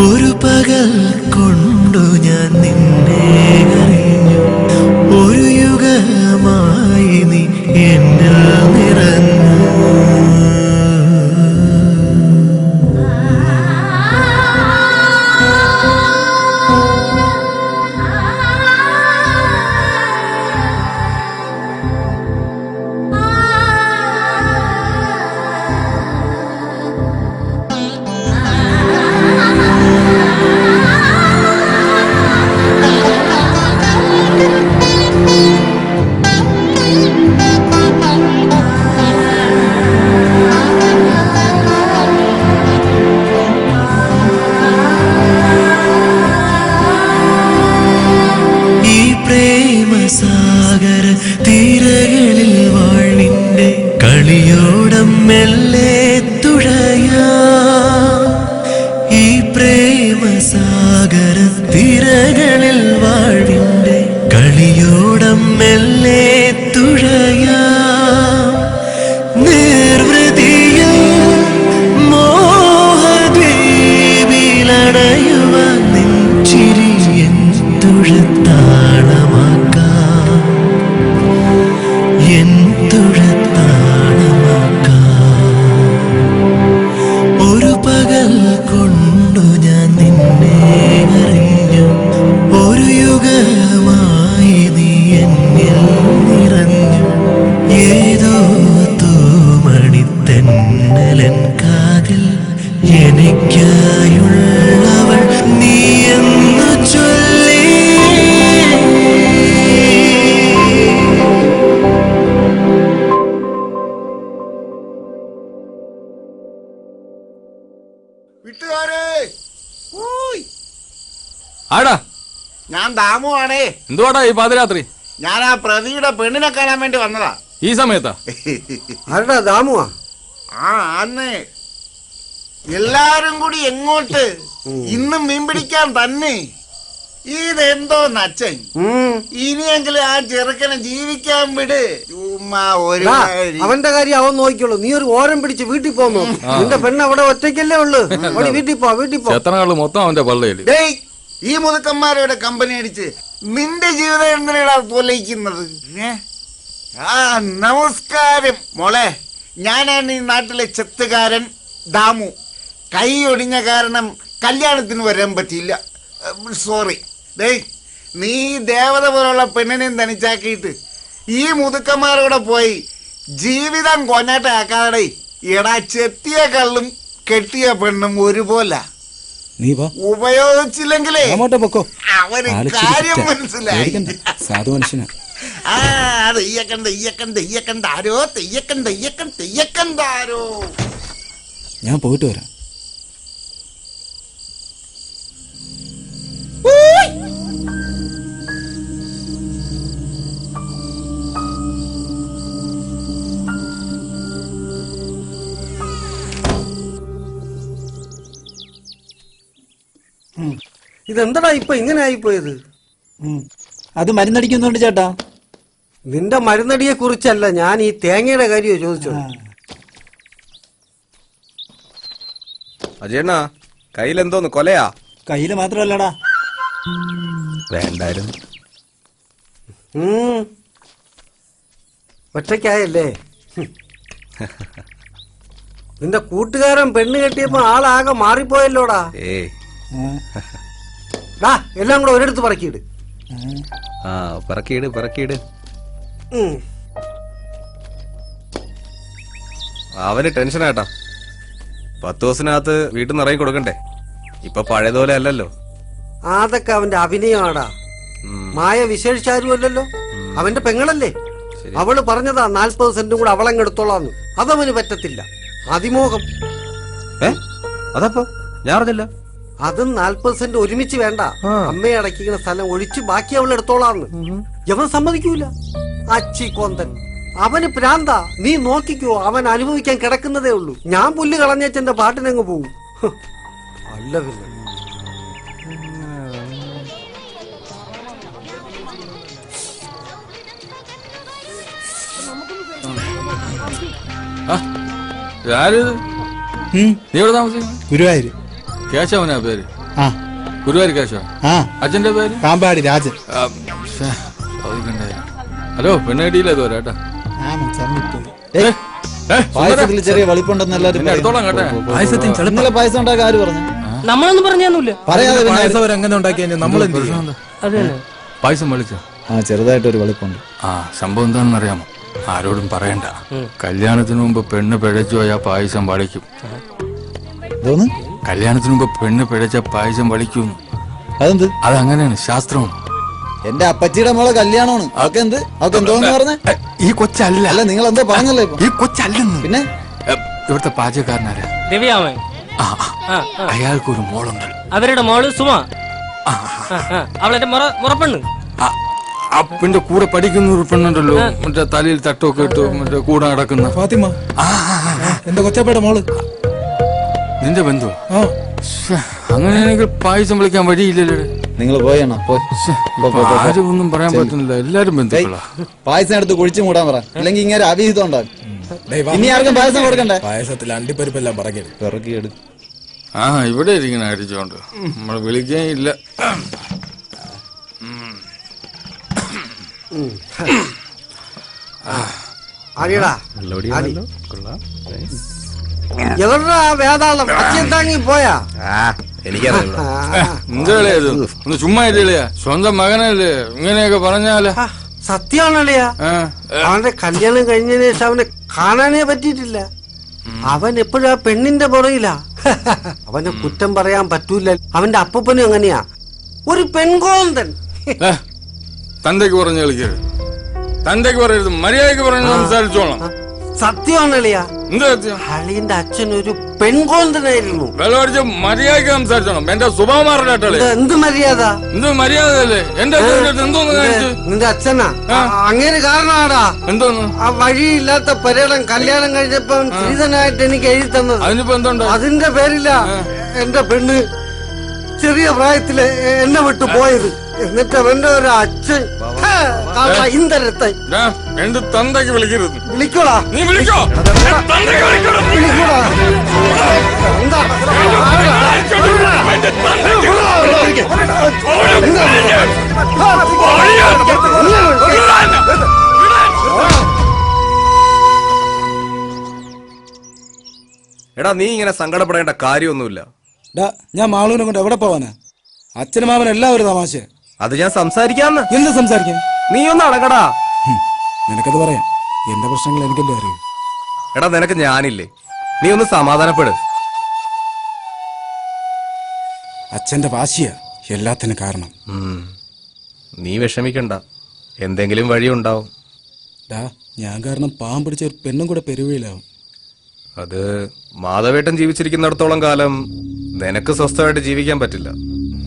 ഒരു പകൽ കൊണ്ടു ഞാൻ നിന്നെ അറിഞ്ഞു, ഒരു യുഗമായി നീ എന്നിൽ നിറഞ്ഞു. പ്രേമസാഗര തീരകളിൽ വാഴ്വിന്റെ കളിയോടം മെല്ലെ തുഴയാ. ഈ പ്രേമസാഗര തീരകളിൽ വാഴ്വിന്റെ കളിയോടം മെല്ലെ തുഴയാ. നിർവൃതിയിൽ മോഹദ്വീപിലണയുവാൻ
ആടാ
ഞാൻ ദാമുവാണേ.
എന്തുവാടാ ഈ പാതിരാത്രി?
ഞാൻ ആ പ്രതിയുടെ പെണ്ണിനെ കാണാൻ വേണ്ടി വന്നതാ.
ഈ സമയത്താ?
ആരടാ ദാമുവാ?
ആ അന്ന് എല്ലാരും കൂടി എങ്ങോട്ട്? ഇന്നും മീൻ പിടിക്കാൻ തന്നെ. ഇതെന്തോ നച്ചൻ. ഇനിയെങ്കിലും ആ ചെറുക്കനെ ജീവിക്കാൻ വിട്. ചുമ്മാ ഒരു
അവന്റെ കാര്യം അവൻ നോക്കിയോളൂ. നീ ഒരു ഓരം പിടിച്ച് വീട്ടിൽ പോന്നു. നിന്റെ പെണ്ണ് അവിടെ ഒറ്റയ്ക്കല്ലേ ഉള്ളു. വീട്ടിൽ പോ, വീട്ടിൽ പോ.
എത്രനാള് മൊത്തം അവന്റെ പള്ളയില്.
ഈ മുതുക്കന്മാരുടെ കമ്പനി അടിച്ച് നിന്റെ ജീവിതം എന്തിനാ പൊലയിക്കുന്നത്? ആ നമസ്കാരം മോളെ. ഞാനാണ് ഈ നാട്ടിലെ ചെത്തുകാരൻ ദാമു. കൈ ഒടിഞ്ഞ കാരണം കല്യാണത്തിന് വരാൻ പറ്റിയില്ല. സോറി. നീ ദേവത പോലുള്ള പെണ്ണിനെയും തനിച്ചാക്കിയിട്ട് ഈ മുതുക്കന്മാരോടെ പോയി ജീവിതം കൊഞ്ഞാട്ടാക്കാതെ. എടാ, ചെത്തിയ കള്ളും കെട്ടിയ പെണ്ണും ഒരുപോലെ. ഉപയോഗിച്ചില്ലെങ്കിലേ അവന് കാര്യം മനസ്സിലായി.
സാധു മനുഷ്യനാ. ഞാൻ പോയിട്ട് വരാം.
ഇതെന്താടാ ഇപ്പൊ ഇങ്ങനെ ആയിപ്പോയത്?
അത് മരുന്നടിക്കുന്നുണ്ട് ചേട്ടാ.
നിന്റെ മരുന്നടിയെ കുറിച്ചല്ല, ഞാൻ ഈ തേങ്ങയുടെ കാര്യമോ ചോദിച്ചത്.
അജയണ്ണ, കയ്യിലെന്തോന്ന് കൊലയാ?
കയ്യില് മാത്രമല്ലടാ.
വേണ്ടായിരുന്നു.
ഒറ്റയ്ക്കായല്ലേ? നിന്റെ കൂട്ടുകാരൻ പെണ്ണ് കെട്ടിയപ്പോ ആളാകെ മാറിപ്പോയല്ലോടാ. എല്ലാം കൂടെ ഒരിടത്ത് പറക്കിയിട്.
പറക്കിയിട്. അവന് ടെൻഷനാട്ടാ. 10 ദിവസത്തിനകത്ത് വീട്ടിൽ നിന്ന് ഇറങ്ങി കൊടുക്കണ്ടേ? ഇപ്പൊ പഴയതുപോലെ അല്ലല്ലോ.
അതൊക്കെ അവന്റെ അഭിനയമാടാ. മായ വിശേഷിച്ചാരും അല്ലല്ലോ. അവന്റെ പെങ്ങളല്ലേ. അവള് പറഞ്ഞതാ 40 സെന്റും കൂടെ അവളങ്ങെടുത്തോളാന്ന്. അതവന് പറ്റത്തില്ല. അതിമോഹം.
അതപ്പോ ഞാൻ അറിഞ്ഞില്ല.
അതും 40 സെന്റ് ഒരുമിച്ച് വേണ്ട. അമ്മയെ അടക്കിക്കുന്ന സ്ഥലം ഒഴിച്ച് ബാക്കി അവൾ എടുത്തോളാന്ന്. അവൻ സമ്മതിക്കൂല. അച്ചി കൊന്തൻ. അവന് പ്രാന്താ. നീ നോക്കിക്കോ, അവൻ അനുഭവിക്കാൻ കിടക്കുന്നതേ ഉള്ളൂ. ഞാൻ പുല്ല് കളഞ്ഞേച്ചെന്റെ പാട്ടിനങ്ങ് പോവും. അല്ല പിന്നെ
നീ എവിടെ താമസിക്കുന്നു?
ഗുരുവായൂര്.
കേശവനാ പേര്? ഗുരുവായൂർ കേശവ. അച്ഛന്റെ പേര്?
കാമ്പാടി രാജൻ.
ഹലോ, പെണ്ണ് കിട്ടിയില്ല ഇതുവരെ കേട്ടാ.
പായസത്തിൽ ചെറിയ വെളിപ്പുണ്ടെന്ന് എല്ലാരും ഇന്നലെ പായസം ഉണ്ടാക്കാൻ ആര് പറഞ്ഞു?
നമ്മളൊന്നും പറഞ്ഞൊന്നുമില്ല.
പറയാതെ
പായസം എങ്ങനെ ഉണ്ടാക്കിയ നമ്മൾ
പായസം വിളിച്ചോ?
ചെറുതായിട്ടൊരു വെളിപ്പുണ്ട്.
സംഭവം എന്താണെന്ന് അറിയാമോ? ആരോടും പറയണ്ട. കല്യാണത്തിന് മുമ്പ് പെണ്ണ് പിഴച്ചു പോയാ പായസം വളിക്കും. കല്യാണത്തിന് മുമ്പ് പെണ്ണ് പിഴച്ച പായസം വളിക്കും.
അതെന്ത്?
അതങ്ങനെയാണ്, ശാസ്ത്രമാണ്.
എന്റെ അപ്പച്ചിയുടെ മോളെ കല്യാണമാണ്. അവക്ക് എന്ത്? അവക്ക് എന്തോന്ന് പറഞ്ഞ?
ഈ കൊച്ചല്ല.
അല്ല, നിങ്ങൾ എന്തോ പറഞ്ഞല്ലോ.
ഈ കൊച്ചല്ലെന്ന്.
പിന്നെ
ഇവിടുത്തെ പാചകക്കാരനാരാ?
രവിയാമൻ.
അയാൾക്കൊരു മോളുണ്ട്.
അവരുടെ മോള് സുമ. അവളെ മുറപ്പെണ്ണ്.
അപ്പന്റെ കൂടെ പഠിക്കുന്ന ഒരു പെണ്ണുണ്ടല്ലോ, മറ്റേ തലയിൽ തട്ടൊക്കെ ഇട്ട് മറ്റേ കൂടെ നടക്കുന്ന
ഫാത്തിമ. എന്റെ കൊച്ചപ്പയുടെ മോള്.
നിന്റെ ബന്ധു? അങ്ങനെയാണെങ്കിൽ പായസം വിളിക്കാൻ വഴിയില്ലല്ലോ.
നിങ്ങൾ പോയണോ?
ആരും ഒന്നും പറയാൻ പറ്റുന്നില്ല. എല്ലാരും ബന്ധുക്കളാ.
പായസം എടുത്ത് കുഴിച്ചു മൂടാൻ പറ, അല്ലെങ്കിൽ ഇങ്ങനെ അവിഹിതം ഉണ്ടാകും. ഇനി ആർക്കും പായസം കൊടുക്കണ്ടേ?
പായസത്തിൽ അണ്ടിപ്പരിപ്പെല്ലാം
പിറക്കിയെടുക്കും.
ഇവിടെ ഇരിക്കുന്ന അടിച്ചോണ്ട് നമ്മൾ വിളിക്കാൻ ഇല്ല.
വേതാളം അച്ഛൻ പോയാ?
ഒന്ന് ചുമ്മാ ഇല്ലയാ, സ്വന്തം മകനല്ലേ ഇങ്ങനെയൊക്കെ പറഞ്ഞാല്?
സത്യമാണല്ലയാ. അവന്റെ കല്യാണം കഴിഞ്ഞതിന് ശേഷം അവനെ കാണാനേ പറ്റിയിട്ടില്ല. അവൻ എപ്പോഴും ആ പെണ്ണിന്റെ പുറയിലാ. അവനെ കുറ്റം പറയാൻ പറ്റൂല. അവന്റെ അപ്പനും അങ്ങനെയാ, ഒരു പെൺകോന്തൻ.
തന്തയ്ക്ക് പറഞ്ഞു കളിക്കരുത്. തന്തയ്ക്ക് പറയരുത്, മര്യാദക്ക് പറഞ്ഞു സംസാരിച്ചോളാം.
സത്യമാണല്ലയാ. അളിയന്റെ അച്ഛൻ ഒരു പെൺകോന്തനായിരുന്നു.
മര്യാദക്ക് സംസാരിച്ചോണം. എന്റെ സ്വഭാവം മാറട്ടെ.
എന്ത് മര്യാദ?
എന്ത് മര്യാദ? എന്റെ എന്തോന്ന് കാണിച്ചു?
നിന്റെ അച്ഛനാ അങ്ങനെ കാരണമാടാ
എന്തോന്ന്
ആ വഴിയില്ലാത്ത പര്യടം കല്യാണം കഴിഞ്ഞപ്പോ ശ്രീധനായിട്ട് എനിക്ക് എഴുതി തന്നത്.
അതിനിപ്പോ എന്തുണ്ട്?
അതിന്റെ പേരില്ല എന്റെ പെണ്ണ് ചെറിയ പ്രായത്തില് എന്നെ വിട്ടു പോയത്. എന്നിട്ട് അവന്റെ ഒരു അച്ഛൻ ഇന്തരത്തെ
എന്റെ തന്തയ്ക്ക് വിളിക്കരുത്.
വിളിക്കോടാ.
നീ വിളിക്കോ?
വിളിക്കോടാ.
എടാ നീ ഇങ്ങനെ സങ്കടപ്പെടേണ്ട കാര്യമൊന്നുമില്ല.
ഞാൻ മാളൂനെ കൊണ്ട് എവിടെ പോവാനാ? അച്ഛനും മാമൻ എല്ലാവരും തമാശ.
അത് ഞാൻ സംസാരിക്കാന്ന്.
എന്ത് സംസാരിക്കാൻ?
നീ ഒന്ന് അടങ്ങടാ.
നിനക്കത് പറയാം. എന്റെ പ്രശ്നങ്ങൾ എനിക്കല്ലേ അറിയൂ.
എടാ നിനക്ക് ഞാനില്ലേ? നീ ഒന്ന് സമാധാനപ്പെട്.
അച്ഛന്റെ വാശിയാ എല്ലാത്തിനും കാരണം.
നീ വിഷമിക്കണ്ട, എന്തെങ്കിലും വഴിയുണ്ടാവും.
ഞാൻ കാരണം പാവം പിടിച്ച ഒരു പെണ്ണും കൂടെ പെരുവയിലാവും.
അത് മാധവേട്ടൻ ജീവിച്ചിരിക്കുന്നിടത്തോളം കാലം നിനക്ക് സ്വസ്ഥമായിട്ട് ജീവിക്കാൻ പറ്റില്ല.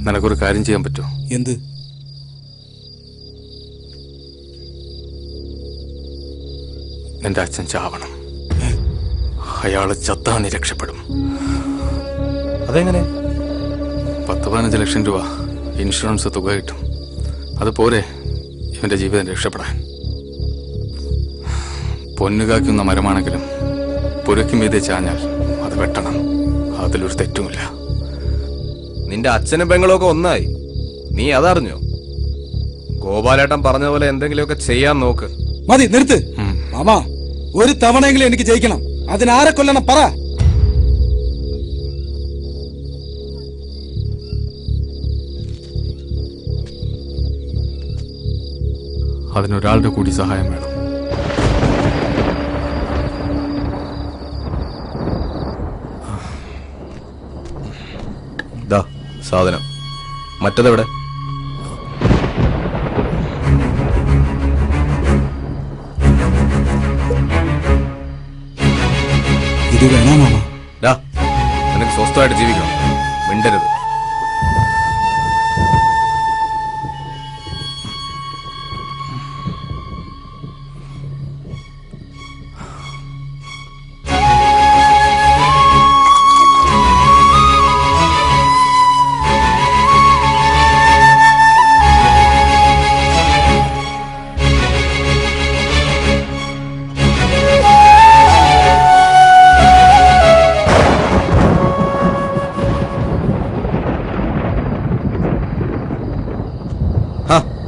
നിനക്കൊരു കാര്യം ചെയ്യാൻ പറ്റുമോ?
എന്ത്?
നിന്റെ അച്ഛൻ ചാവണം. അയാള് ചത്താ നീ രക്ഷപ്പെടും.
അതെങ്ങനെ?
10-15 ലക്ഷം രൂപ ഇൻഷുറൻസ് തുക കിട്ടും. അതുപോലെ ഇവന്റെ ജീവിതം രക്ഷപ്പെടാൻ. പൊന്നുകാക്കുന്ന മരമാണെങ്കിലും പുരയ്ക്കും മീതെ ചാഞ്ഞാൽ അത് വെട്ടണം. അതിലൊരു തെറ്റുമില്ല.
നിന്റെ അച്ഛനും പെങ്ങളും ഒക്കെ ഒന്നായി. നീ അതറിഞ്ഞോ? ഗോപാലേട്ടൻ പറഞ്ഞ പോലെ എന്തെങ്കിലുമൊക്കെ ചെയ്യാൻ നോക്ക്.
മതി, നിർത്ത് മാമാ. ഒരു തവണയെങ്കിലും എനിക്ക് ജയിക്കണം. അതിനാരെ കൊല്ലണം പറ.
അതിനൊരാളുടെ കൂടി സഹായം വേണം.
സാധനം മറ്റതെവിടെ?
ഇത് വേണോ മാമ?
നിനക്ക് സ്വസ്ഥമായിട്ട് ജീവിക്കണം. മിണ്ടരുത്.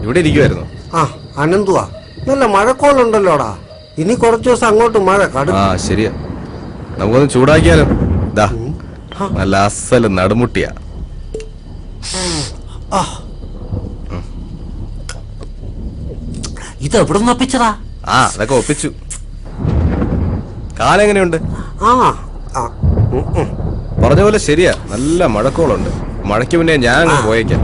ഇവിടെ ഇരിക്കുവായിരുന്നു.
ആ അനന്തുവാ, നല്ല മഴക്കോളുണ്ടല്ലോടാ. ഇനി കുറച്ചു ദിവസം അങ്ങോട്ട് മഴ കടും.
ആ ശരിയാ, നമുക്കൊന്ന് ചൂടാക്കിയാലോ? നല്ല അസല് നടുമുട്ടിയാ.
ഇത് എവിടെ നിന്ന് ഒപ്പിച്ചതാ?
അതൊക്കെ ഒപ്പിച്ചു. കാലെങ്ങനെയുണ്ട്? പറഞ്ഞ പോലെ ശരിയാ, നല്ല മഴക്കോളുണ്ട്. മഴയ്ക്ക് മുന്നേ ഞാൻ അങ്ങ് പോയേക്കാം.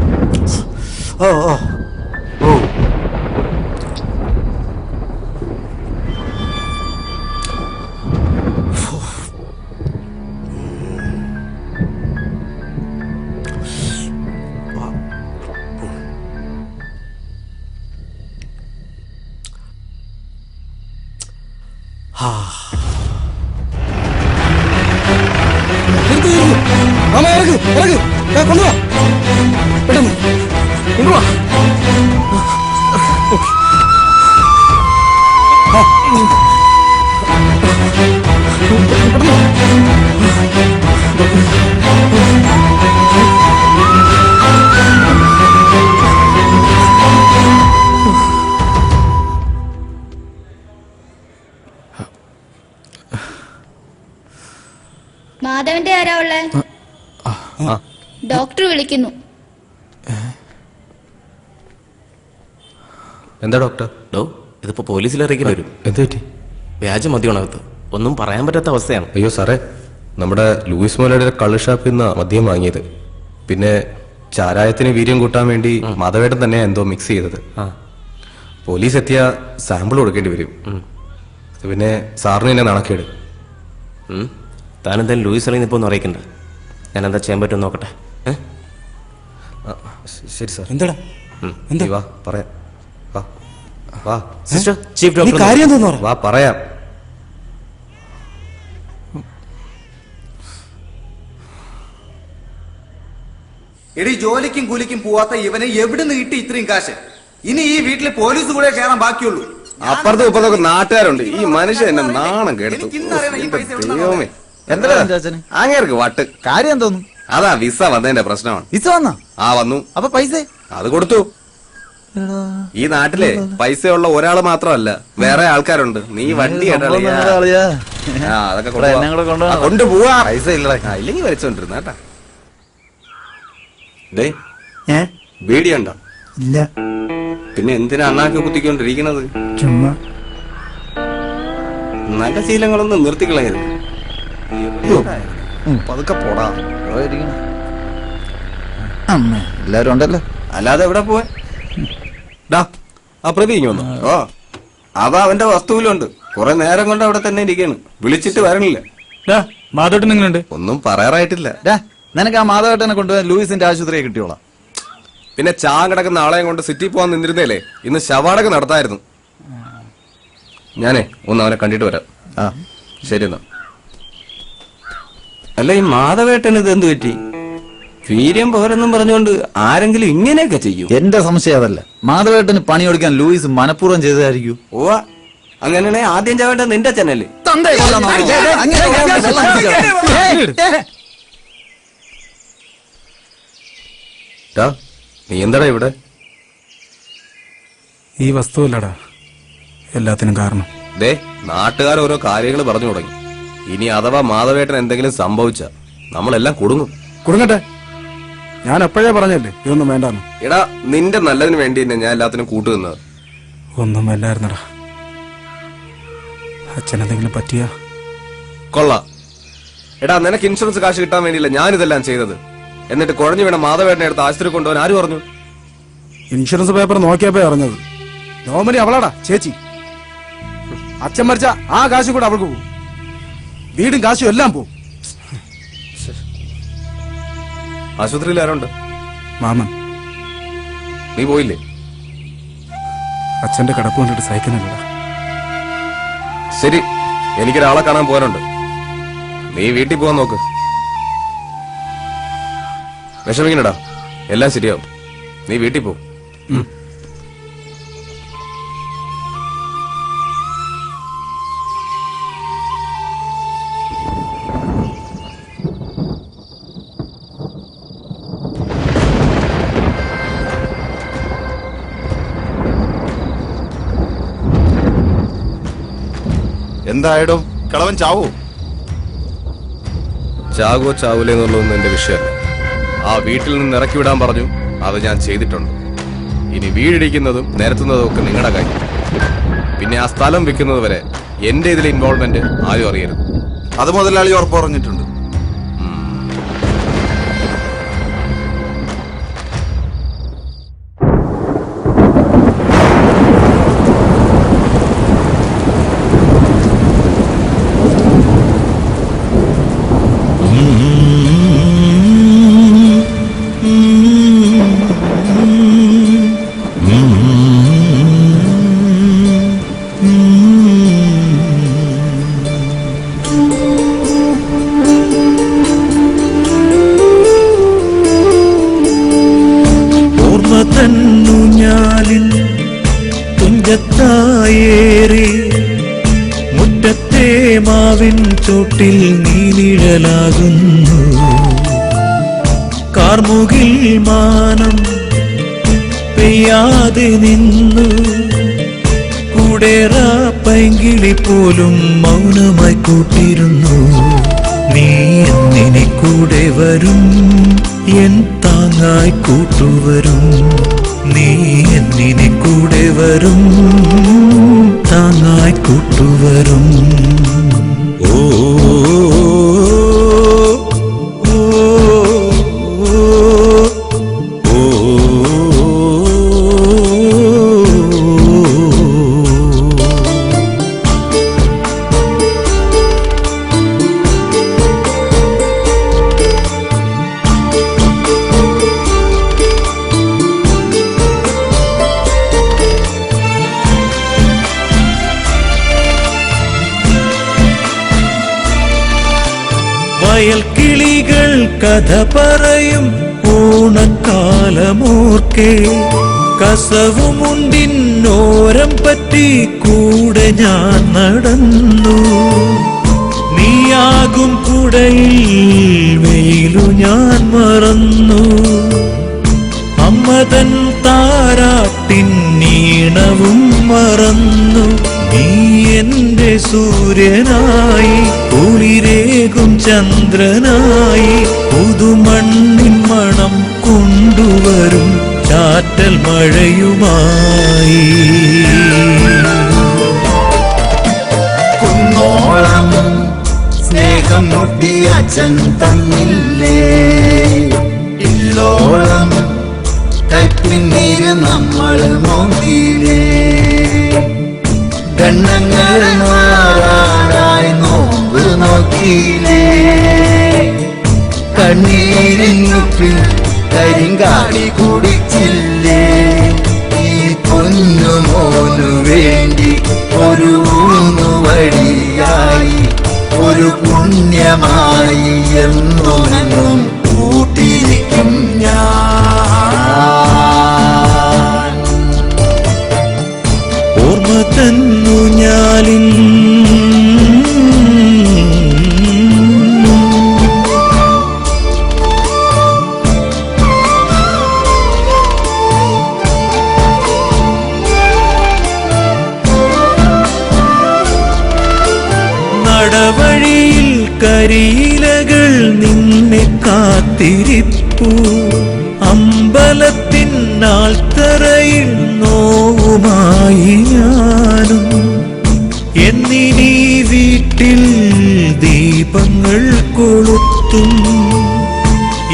കൊണ്ടുവാ പെട്ടെന്ന് കൊണ്ടുവാ.
മാധവന്റെ ആരാ ഉള്ളേ? ഡോക്ടർ വിളിക്കുന്നു.
എന്താ ഡോക്ടർ?
ഇതിപ്പോ പോലീസിൽ അറിയിക്കേണ്ടി വരും.
എന്ത് പറ്റി?
വ്യാജ മദ്യമാണകത്ത്. ഒന്നും പറയാൻ പറ്റാത്ത അവസ്ഥയാണ്.
അയ്യോ സാറേ, നമ്മുടെ ലൂയിസ് മോലയുടെ കള്ള് ഷാപ്പിൽ നിന്ന് മദ്യം വാങ്ങിയത്. പിന്നെ ചാരായത്തിന് വീര്യം കൂട്ടാൻ വേണ്ടി മാധവേട്ടൻ തന്നെ എന്തോ മിക്സ് ചെയ്തത്. പോലീസ് എത്തിയ സാമ്പിൾ കൊടുക്കേണ്ടി വരും. പിന്നെ സാറിന് എന്നെ നാണക്കേട്.
താനെന്തായാലും ലൂയിസ് അളിന്ന് ഇപ്പോൾ ഒന്നും അറിയിക്കണ്ട. ഞാൻ എന്താ ചെയ്യാൻ പറ്റുമെന്ന് നോക്കട്ടെ.
ശരി സാർ.
എന്താടാ
നീ വാ പറയാം. വാ വാ
സിസ്റ്റർ, ചീഫ്
നീ
ഡോക്ടർ
കാര്യം എന്താന്ന് പറ.
വാ പറയാം.
എടി ജോലിക്കും കൂലിക്കും പോവാത്ത ഇവന് എവിടുന്ന് കിട്ടി ഇത്രയും കാശ്? ഇനി ഈ വീട്ടിൽ പോലീസ് കൂടെ കയറാൻ ബാക്കിയുള്ളൂ.
അപ്പുറത്തും ഇപ്പുറത്തൊക്കെ നാട്ടുകാരുണ്ട്. ഈ മനുഷ്യൻ എന്നെ നാണം കേട്ടു. ദൈവമേ,
എന്താ ചാച്ചന്
അങ്ങേർക്ക് വട്ട്.
കാര്യം തോന്നുന്നു.
അതാ വിസ വന്നതിന്റെ പ്രശ്നമാണ്.
വിസ വന്നാ?
ആ വന്നു.
അപ്പൊ പൈസ
അത് കൊടുത്തു. ഈ നാട്ടിലെ പൈസയുള്ള ഒരാള് മാത്രമല്ല, വേറെ ആൾക്കാരുണ്ട്. നീ വണ്ടി അതൊക്കെ കൊണ്ടുപോവാ. പൈസ ഇല്ലെങ്കിൽ വരച്ചോണ്ടിരുന്ന കേട്ടാ. ബീഡിയുണ്ടോ?
ഇല്ല.
പിന്നെ എന്തിനാ അണ്ണാക്കി കുത്തിക്കൊണ്ടിരിക്കുന്നത്?
ചുമ്മാ.
നല്ല ശീലങ്ങളൊന്നും നിർത്തിക്കളയരുത്.
പതുക്കെ പോടാ. എല്ലാരും ഉണ്ടല്ലോ.
അല്ലാതെ എവിടെ പോവാ? ആ പ്രതി വന്നു. ഓ അവ അവന്റെ വസ്തുവിലുണ്ട്. കുറെ നേരം കൊണ്ട് അവിടെ തന്നെ ഇരിക്കാണ്. വിളിച്ചിട്ട് വരണില്ല.
മാധവട്ടൻ എങ്ങനെയുണ്ട്?
ഒന്നും പറയാറായിട്ടില്ല.
നിനക്ക് ആ മാധവേട്ടനെ കൊണ്ടുപോയി ലൂയിസിന്റെ ആശുപത്രിയെ കിട്ടിയോളാം.
പിന്നെ ചാൻ കിടക്കുന്ന ആളെയും കൊണ്ട് സിറ്റി പോവാൻ നിന്നിരുന്നേലേ ഇന്ന് ശവാടകം നടത്തായിരുന്നു. ഞാനേ ഒന്ന് അവനെ കണ്ടിട്ട് വരാം. ശരി എന്നാ. അല്ല, ഈ മാധവേട്ടൻ ഇത് എന്ത് പറ്റി? വീര്യം പോരെന്നും പറഞ്ഞുകൊണ്ട് ആരെങ്കിലും ഇങ്ങനെയൊക്കെ ചെയ്യും?
എന്റെ സംശയം അതല്ല. മാധവേട്ടന് പണി കൊടുക്കാൻ ലൂയിസ് മനഃപൂർവ്വം ചെയ്തതായിരിക്കും.
ഓ അങ്ങനെയാണെ ആദ്യം ചാവേണ്ട നിന്റെ അച്ഛനല്ലേ? നീ എന്താടാ ഇവിടെ?
ഈ വസ്തുവല്ലടാ എല്ലാത്തിനും കാരണം.
നാട്ടുകാർ ഓരോ കാര്യങ്ങൾ പറഞ്ഞു തുടങ്ങി. ഇനി അഥവാ മാധവേട്ടൻ എന്തെങ്കിലും സംഭവിച്ച നമ്മളെല്ലാം കുടുങ്ങും.
കൊടുങ്ങട്ടെ, ഞാൻ എപ്പോഴേ പറഞ്ഞല്ലേ ഇതൊന്നും വേണ്ടാന്ന്.
എടാ, നിന്റെ നല്ലതിന് വേണ്ടി തന്നെ ഞാൻ എല്ലാത്തിനും കൂട്ടുനിന്നത്.
ഒന്നും വേണ്ടായിരുന്നടാ. അച്ഛനെന്തെങ്കിലും പറ്റിയാ
കൊള്ളാം. എടാ, നിനക്ക് ഇൻഷുറൻസ് കാശ് കിട്ടാൻ വേണ്ടിയില്ല ഞാനിതെല്ലാം ചെയ്തത്. എന്നിട്ട് കുഴഞ്ഞു വീണ മാധവേട്ടനെ എടുത്ത് ആശുപത്രി കൊണ്ടുപോകാൻ ആര് പറഞ്ഞു?
ഇൻഷുറൻസ് പേപ്പർ നോക്കിയപ്പോ അറിഞ്ഞത്. നോർമലി അവളാടാ ചേച്ചി. അച്ഛൻ മരിച്ച ആ കാശ് കൂടെ അവൾക്ക് പോകും. വീടും കാശും എല്ലാം പോകും.
ആശുപത്രിയിൽ ആരുണ്ട്?
മാമൻ.
നീ പോയില്ലേ?
അച്ഛന്റെ കിടപ്പ് കണ്ടിട്ട് സഹിക്കുന്നില്ല.
ശരി, എനിക്കൊരാളെ കാണാൻ പോകാനുണ്ട്. നീ വീട്ടിൽ പോകാൻ നോക്ക്. വിഷമിക്കണടാ, എല്ലാം ശരിയാവും. നീ വീട്ടിൽ പോ.
എന്തായടോ, കളവൻ ചാവോ?
ചാകോ ചാവൂലേ എന്നുള്ളതൊന്നും എന്റെ വിഷയമല്ല. ആ വീട്ടിൽ നിന്ന് ഇറക്കി വിടാൻ പറഞ്ഞു, അത് ഞാൻ ചെയ്തിട്ടുണ്ട്. ഇനി വീടിടിക്കുന്നതും നിരത്തുന്നതും ഒക്കെ നിങ്ങളുടെ കാര്യം. പിന്നെ ആ സ്ഥലം വിൽക്കുന്നത് വരെ എന്റെ ഇതിലെ ഇൻവോൾവ്മെന്റ് ആരും അറിയരുത്.
അത് മുതലാളി ഉറപ്പ് പറഞ്ഞിട്ടുണ്ട്.
തന്നുഞ്ഞാലിൽ തുഞ്ചത്തായേറി മുറ്റത്തെ മാവിൻ ചോട്ടിൽ നീ നിഴലാകുന്നു. കാർമുകിൽ മാനം പെയ്യാതെ നിന്നു. കൂടേറ പൈങ്കിളി പോലും മൗനമായി കൂട്ടിരുന്നു. നീ എന്നിനെ കൂടെ വരും, എൻ താങ്ങായി കൂട്ടുവരും. നീ എന്നിനെ കൂടെ വരും, താങ്ങായി കൂട്ടുവരും. ഓ വയൽ കിളികൾ കഥ പറയും ഓണക്കാലമോർക്കെ കസവുമുണ്ടിന്നോരം പറ്റി കൂടെ ഞാൻ നടന്നു നീയാകും കുടയിൽ വെയിലു ഞാൻ മറന്നു അമ്മതൻ താരാട്ടിൻ നീണവും മറന്നു നീ എന്റെ സൂര്യനായി കുളിരേകും ചന്ദ്രനായി പുതുമണ്ണിൻ മണം കൊണ്ടുവരും ചാറ്റൽ മഴയുമായി
കുന്നോളം സ്നേഹം മുട്ടി അച്ഛൻ തന്നില്ലേ ഇല്ലോളം കൈപ്പിന്നീര് നമ്മൾ നോക്കിയില്ലേ ഗണ്ണങ്ങൾ മാറാനായി നോമ്പ് നോക്കിയില്ലേ കണ്ണീരിങ്ങുപ്പിൽ കരിങ്കാടി കുടിച്ചില്ലേ ഈ പൊന്നുമോനു വേണ്ടി ഒരു ഊന്നുവടിയായി ഒരു പുണ്യമായി എന്നും കൂട്ടിരിക്കും ഞാൻ
ഓർമ്മ തന്നു ഞാലിൻ നടവഴിയിൽ കരിയിലകൾ നിന്നെ കാത്തിരിപ്പു അമ്പലത്തിനാൾത്തറയിൽ നോവുമായി ഞാനും എന്നിനീ വീട്ടിൽ ദീപങ്ങൾ കൊളുത്തും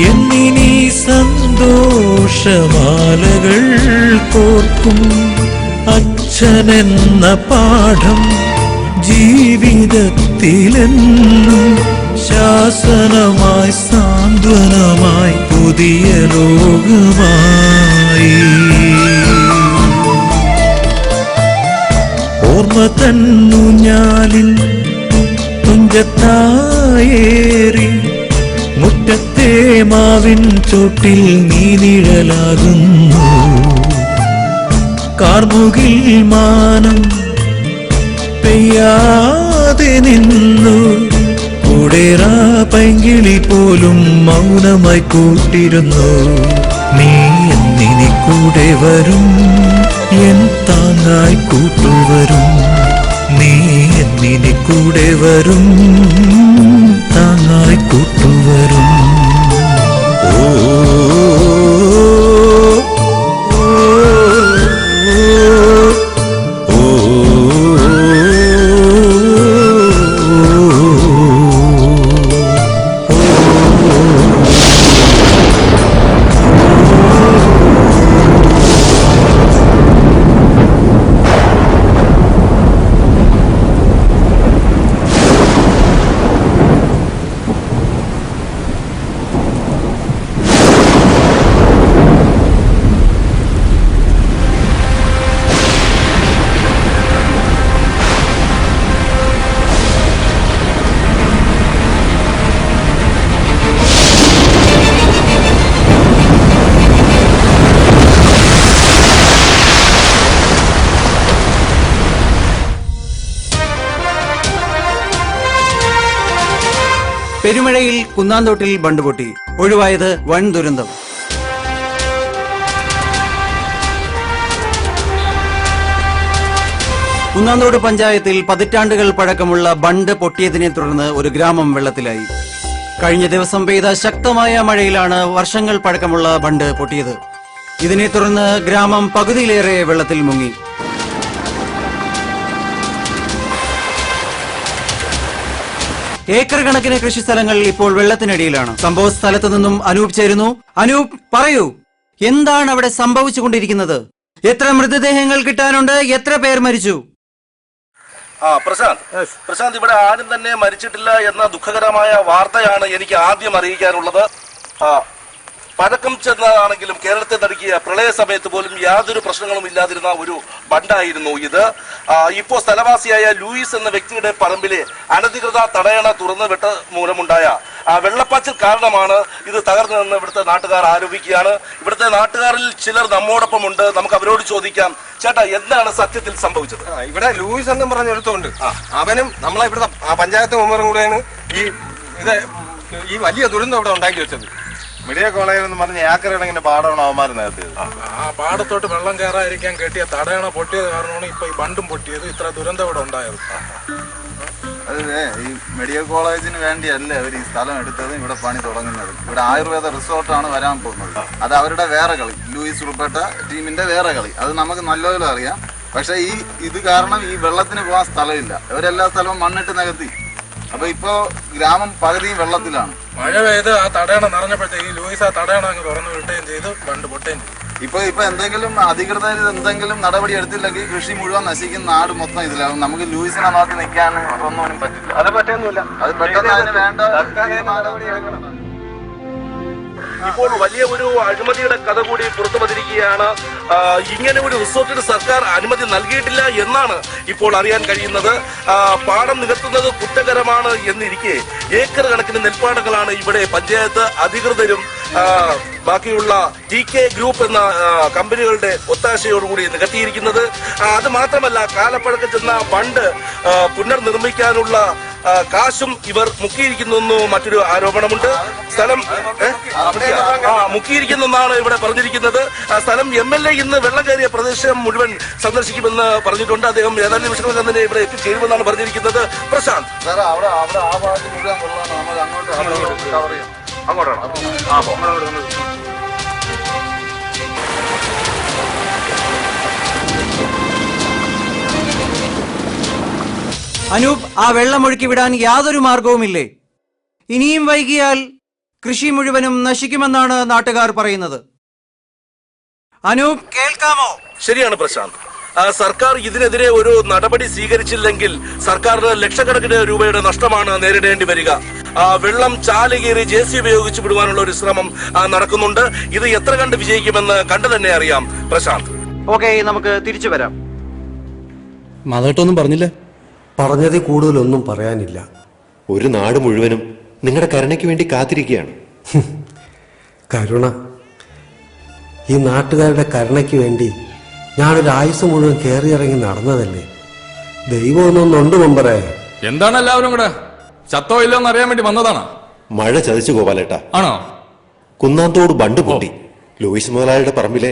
എന്നിനീ സന്തോഷമാലകൾ കോർക്കും അച്ഛനെന്ന പാഠം ജീവിതത്തിലെന്നും ശാസനമായി സാന്ത്വനമായി പുതിയ ലോകമായി ഓർമ്മ തന്നു ഞാലിൽ തുഞ്ചത്തായേറി മുറ്റത്തെ മാവിൻ ചോട്ടിൽ നീ നിഴലാകുന്നു കാർമുകിൽ മാനം പെയ്യാതെ നിന്നു കൂടേറാ പൈങ്കിളി പോലും മൗനമായി കൂട്ടിരുന്നു നീ എന്നിനി കൂടെ വരും എൻ താങ്ങായി കൂട്ടുവരും നീ എന്നിനി കൂടെ വരും താങ്ങായി കൂട്ടുവരും ഓ
പെരുമഴയിൽ കുന്നാന്തോട്ടിൽ ബണ്ട് പൊട്ടി ഒഴിവായത് വൻ ദുരന്തം. കുന്നാന്തോട് പഞ്ചായത്തിൽ പതിറ്റാണ്ടുകൾ പഴക്കമുള്ള ബണ്ട് പൊട്ടിയതിനെ തുടർന്ന് ഒരു ഗ്രാമം വെള്ളത്തിലായി. കഴിഞ്ഞ ദിവസം പെയ്ത ശക്തമായ മഴയിലാണ് വർഷങ്ങൾ പഴക്കമുള്ള ബണ്ട് പൊട്ടിയത്. ഇതിനെ തുടർന്ന് ഗ്രാമം പകുതിയിലേറെ വെള്ളത്തിൽ മുങ്ങി. ഏക്കർ കണക്കിന് കൃഷിസ്ഥലങ്ങൾ ഇപ്പോൾ വെള്ളത്തിനടിയിലാണ്. സംഭവ സ്ഥലത്ത് നിന്നും അനൂപ് ചേരുന്നു. അനൂപ്, പറയൂ, എന്താണ് അവിടെ സംഭവിച്ചുകൊണ്ടിരിക്കുന്നത്? എത്ര മൃതദേഹങ്ങൾ കിട്ടാനുണ്ട്? എത്ര പേർ മരിച്ചു?
പ്രശാന്ത്, ഇവിടെ ആരും തന്നെ മരിച്ചിട്ടില്ല എന്ന ദുഃഖകരമായ വാർത്തയാണ് എനിക്ക് ആദ്യം അറിയിക്കാനുള്ളത്. പഴക്കം ചെന്നതാണെങ്കിലും കേരളത്തെ നടുക്കിയ പ്രളയ സമയത്ത് പോലും യാതൊരു പ്രശ്നങ്ങളും ഇല്ലാതിരുന്ന ഒരു ബണ്ടായിരുന്നു ഇത്. ഇപ്പോൾ സ്ഥലവാസിയായ ലൂയിസ് എന്ന വ്യക്തിയുടെ പറമ്പിലെ അനധികൃത തടയണ തുറന്നു വിട്ട മൂലമുണ്ടായ വെള്ളപ്പാച്ചിൽ കാരണമാണ് ഇത് തകർന്നതെന്ന് ഇവിടുത്തെ നാട്ടുകാർ ആരോപിക്കുകയാണ്. ഇവിടുത്തെ നാട്ടുകാരിൽ ചിലർ നമ്മോടൊപ്പം ഉണ്ട്. നമുക്ക് അവരോട് ചോദിക്കാം. ചേട്ടാ, എന്താണ് സത്യത്തിൽ സംഭവിച്ചത്?
ഇവിടെ ലൂയിസ് എന്നും പറഞ്ഞ ഒരുത്തുണ്ട്. അവനും നമ്മളെ ഇവിടുത്തെ പഞ്ചായത്ത് മെമ്പറും കൂടെയാണ് ഈ വലിയ ദുരന്തം ഇവിടെ ഉണ്ടാക്കി വെച്ചത്.
മെഡിക്കൽ കോളേജ് എന്ന് പറഞ്ഞ ഏക്കറിങ്ങനെ പാടമാണ് അവന്മാർ നേരത്തെ.
ആ പാടത്തോട്ട് വെള്ളം കയറാതിരിക്കാൻ കെട്ടിയ തടയണ പൊട്ടിയത് കാരണമാണ് ഇപ്പൊ ഈ ബണ്ടും പൊട്ടിയത്, ഇത്ര ദുരന്തം ഇവിടെ ഉണ്ടായത്.
അതെ, ഈ മെഡിക്കൽ കോളേജിന് വേണ്ടിയല്ല അവർ ഈ സ്ഥലം എടുത്തത്, ഇവിടെ പണി തുടങ്ങുന്നത്. ഇവിടെ ആയുർവേദ റിസോർട്ടാണ് വരാൻ പോകുന്നത്. അത് അവരുടെ വേറെ കളി, ലൂയിസ് ഉൾപ്പെട്ട ടീമിന്റെ വേറെ കളി. അത് നമുക്ക് നല്ലപോലെ അറിയാം. പക്ഷെ ഇത് കാരണം ഈ വെള്ളത്തിന് പോകാൻ സ്ഥലമില്ല. ഇവരെല്ലാ സ്ഥലവും മണ്ണിട്ട് നികത്തി. അപ്പൊ ഇപ്പോ ഗ്രാമം പകുതിയും വെള്ളത്തിലാണ്.
മഴ പെയ്ത് ആ തടയണ നിറഞ്ഞപ്പോഴത്തേക്ക് ലൂയിസ് ആ തടയണ അങ്ങ് തുറന്നു വിട്ടുകയും ചെയ്തു, ബണ്ട് പൊട്ടുകയും ചെയ്തു.
ഇപ്പൊ എന്തെങ്കിലും അധികൃതർ എന്തെങ്കിലും നടപടി എടുത്തില്ലെങ്കിൽ കൃഷി മുഴുവൻ നശിക്കും, നാട് മൊത്തം ഇതിലാവും. നമുക്ക് ലൂയിസിനെ നോക്കി നിൽക്കാൻ ഒന്നും പറ്റില്ല.
അത് പറ്റുന്നില്ല.
അത് പെട്ടെന്ന് അതിന് വേണ്ട നടപടി എടുക്കണം.
ഇപ്പോൾ വലിയ ഒരു അഴിമതിയുടെ കഥ കൂടി പുറത്തു വന്നിരിക്കുകയാണ്. ഇങ്ങനെ ഒരു റിസോർട്ടിന് സർക്കാർ അനുമതി നൽകിയിട്ടില്ല എന്നാണ് ഇപ്പോൾ അറിയാൻ കഴിയുന്നത്. പാടം നികത്തുന്നത് കുറ്റകരമാണ് എന്നിരിക്കെ ഏക്കർ കണക്കിന് നെൽപ്പാടങ്ങളാണ് ഇവിടെ പഞ്ചായത്ത് അധികൃതരും ബാക്കിയുള്ള TK ഗ്രൂപ്പ് എന്ന കമ്പനികളുടെ ഒത്താശയോടുകൂടി നികത്തിയിരിക്കുന്നത്. അത് മാത്രമല്ല, കാലപ്പഴക്കം ചെന്ന ബണ്ട് പുനർനിർമ്മിക്കാനുള്ള കാശും ഇവർ മുക്കിയിരിക്കുന്നു മറ്റൊരു ആരോപണമുണ്ട്. സ്ഥലം മുക്കിയിരിക്കുന്നെന്നാണ് ഇവിടെ പറഞ്ഞിരിക്കുന്നത്. സ്ഥലം MLA ഇന്ന് വെള്ളം കയറിയ പ്രദേശം മുഴുവൻ സന്ദർശിക്കുമെന്ന് പറഞ്ഞിട്ടുണ്ട്. അദ്ദേഹം ഏതാനും നിമിഷങ്ങൾ തന്നെ ഇവിടെ എത്തിച്ചേരുമെന്നാണ് പറഞ്ഞിരിക്കുന്നത്. പ്രശാന്ത്,
അനൂപ്, ആ വെള്ളം ഒഴുക്കി വിടാൻ യാതൊരു മാർഗവുമില്ലേ? ഇനിയും വൈകിയാൽ കൃഷി മുഴുവനും നശിക്കുമെന്നാണ് നാട്ടുകാർ പറയുന്നത്. അനൂപ്, കേൾക്കാമോ?
ശരിയാണ് പ്രശാന്ത്. സർക്കാർ ഇതിനെതിരെ ഒരു നടപടി സ്വീകരിച്ചില്ലെങ്കിൽ സർക്കാരിന് ലക്ഷക്കണക്കിന് രൂപയുടെ നഷ്ടമാണ് നേരിടേണ്ടി വരിക. വെള്ളം ചാലുകീറി JCB ഉപയോഗിച്ച് വിടുവാനുള്ള ഒരു ശ്രമം നടക്കുന്നുണ്ട്. ഇത് എത്ര കണ്ട് വിജയിക്കുമെന്ന് കണ്ടു തന്നെ അറിയാം. പ്രശാന്ത്,
ഓക്കെ, നമുക്ക് തിരിച്ചു വരാം.
മാധവട്ടൊന്നും പറഞ്ഞില്ല. പറഞ്ഞതിൽ കൂടുതലൊന്നും പറയാനില്ല.
ഒരു നാട് മുഴുവനും നിങ്ങളുടെ കരുണയ്ക്ക് വേണ്ടി കാത്തിരിക്കുകയാണ്.
കരുണ? ഈ നാട്ടുകാരുടെ കരുണയ്ക്ക് വേണ്ടി ഞാനൊരു ആയുസ് മുഴുവൻ കയറിയിറങ്ങി നടന്നതല്ലേ. ദൈവമൊന്നുണ്ട് മെമ്പറേ.
എന്താണ് എല്ലാവരും കൂടെ? ചത്തോ ഇല്ലോന്ന് അറിയാൻ വേണ്ടി വന്നതാണ്.
മഴ ചതിച്ചു ഗോപാലേട്ടാ.
ആണോ?
കുന്നാന്തോട് ബണ്ട് പൊട്ടി. ലൂയിസ് മുതലാളിയുടെ പറമ്പിലെ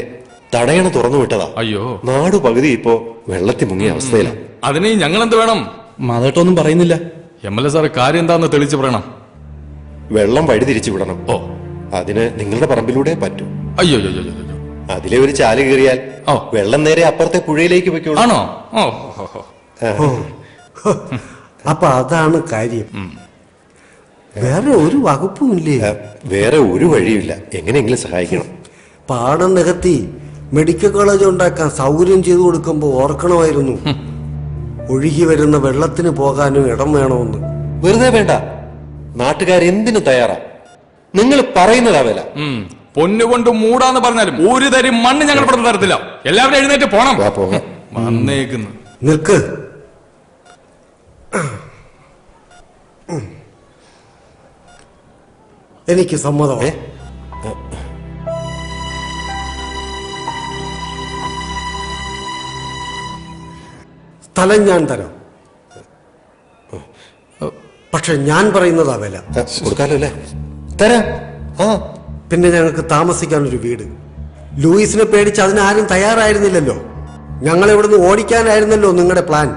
തടയണ തുറന്നു വിട്ടതാ.
അയ്യോ,
നാടു പകുതി ഇപ്പോ വെള്ളത്തിൽ മുങ്ങിയ അവസ്ഥയിലാണ്.
അതിന് ഞങ്ങൾ എന്ത് വേണം?
മാധവട്ടൊന്നും പറയുന്നില്ല.
MLA സാറ് കാര്യം എന്താന്ന് തെളിച്ചു പറയണം.
വെള്ളം വഴി തിരിച്ചു വിടണം. അതിന് നിങ്ങളുടെ പറമ്പിലൂടെ പറ്റൂ.
അയ്യോ,
അതിലെ ഒരു ചാല് കീറിയാൽ വെള്ളം നേരെ അപ്പുറത്തെ പുഴയിലേക്ക് വെക്കോളൂ.
ആണോ?
അപ്പൊ അതാണ് കാര്യം. വേറെ ഒരു വകുപ്പുമില്ലേ?
വേറെ ഒരു വഴിയില്ല. എങ്ങനെയെങ്കിലും സഹായിക്കണം.
പാടം നികത്തി മെഡിക്കൽ കോളേജ് ഉണ്ടാക്കാൻ സൗകര്യം ചെയ്തു കൊടുക്കുമ്പോ ഓർക്കണമായിരുന്നു ഒഴുകി വരുന്ന വെള്ളത്തിന് പോകാനും ഇടം വേണമെന്ന്.
വെറുതെ വേണ്ട. നാട്ടുകാരെന്തിനു തയ്യാറാ? നിങ്ങൾ പറയുന്നതാ വില.
പൊന്നുകൊണ്ട് മൂടാന്ന് പറഞ്ഞാലും ഒരു തരി മണ്ണ് ഞങ്ങൾ ഇവിടെ തരത്തില്ല. എല്ലാവരും എഴുന്നേറ്റ് പോണം. വന്നേക്കുന്നു.
നിൽക്ക്. എനിക്ക് സമ്മതമേ. സ്ഥലം ഞാൻ തരാം. പക്ഷെ ഞാൻ പറയുന്നതാ വില.
കൊടുക്കാലോ അല്ലേ? തരാം.
പിന്നെ ഞങ്ങൾക്ക് താമസിക്കാനൊരു വീട്. ലൂയിസിനെ പേടിച്ച് അതിനാരും തയ്യാറായിരുന്നില്ലല്ലോ. ഞങ്ങൾ ഇവിടുന്ന് ഓടിക്കാനായിരുന്നല്ലോ നിങ്ങളുടെ പ്ലാൻ.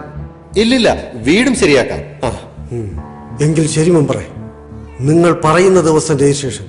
ഇല്ലില്ല, വീടും ശരിയാക്കാം.
എങ്കിൽ ശരി മെമ്പറേ, നിങ്ങൾ പറയുന്ന ദിവസം രജിസ്ട്രേഷൻ.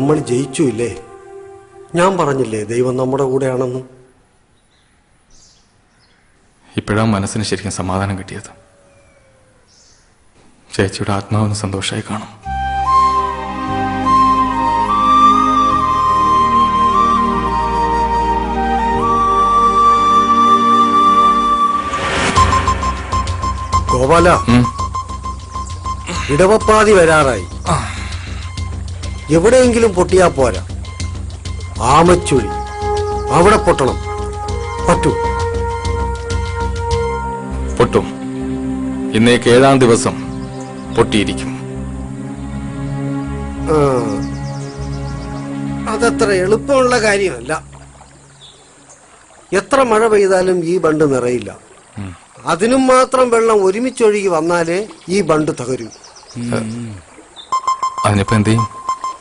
നമ്മൾ ജയിച്ചു ഇല്ലേ? ഞാൻ പറഞ്ഞില്ലേ ദൈവം നമ്മുടെ കൂടെയാണെന്ന്.
ഇപ്പോഴാണ് മനസ്സിന് ശരിക്കും സമാധാനം കിട്ടിയത്. ചേച്ചിയുടെ ആത്മാവിന് സന്തോഷമായി കാണും.
ഗോപാല, ഇടവപ്പാതി വരാറായി. എവിടെയെങ്കിലും പൊട്ടിയാ പോരാ. ആമച്ചുഴി അവിടെ പൊട്ടണം. പറ്റൂ?
പൊട്ടും. ഇന്നേക്ക് 7-ാം ദിവസം പൊട്ടിയിരിക്കും.
അതത്ര എളുപ്പമുള്ള കാര്യമല്ല. എത്ര മഴ പെയ്താലും ഈ ബണ്ട് നിറയില്ല. അതിനും മാത്രം വെള്ളം ഒരുമിച്ചൊഴുകി വന്നാലേ ഈ ബണ്ട് തകരൂ.
അതിനിപ്പോ എന്ത് ചെയ്യും?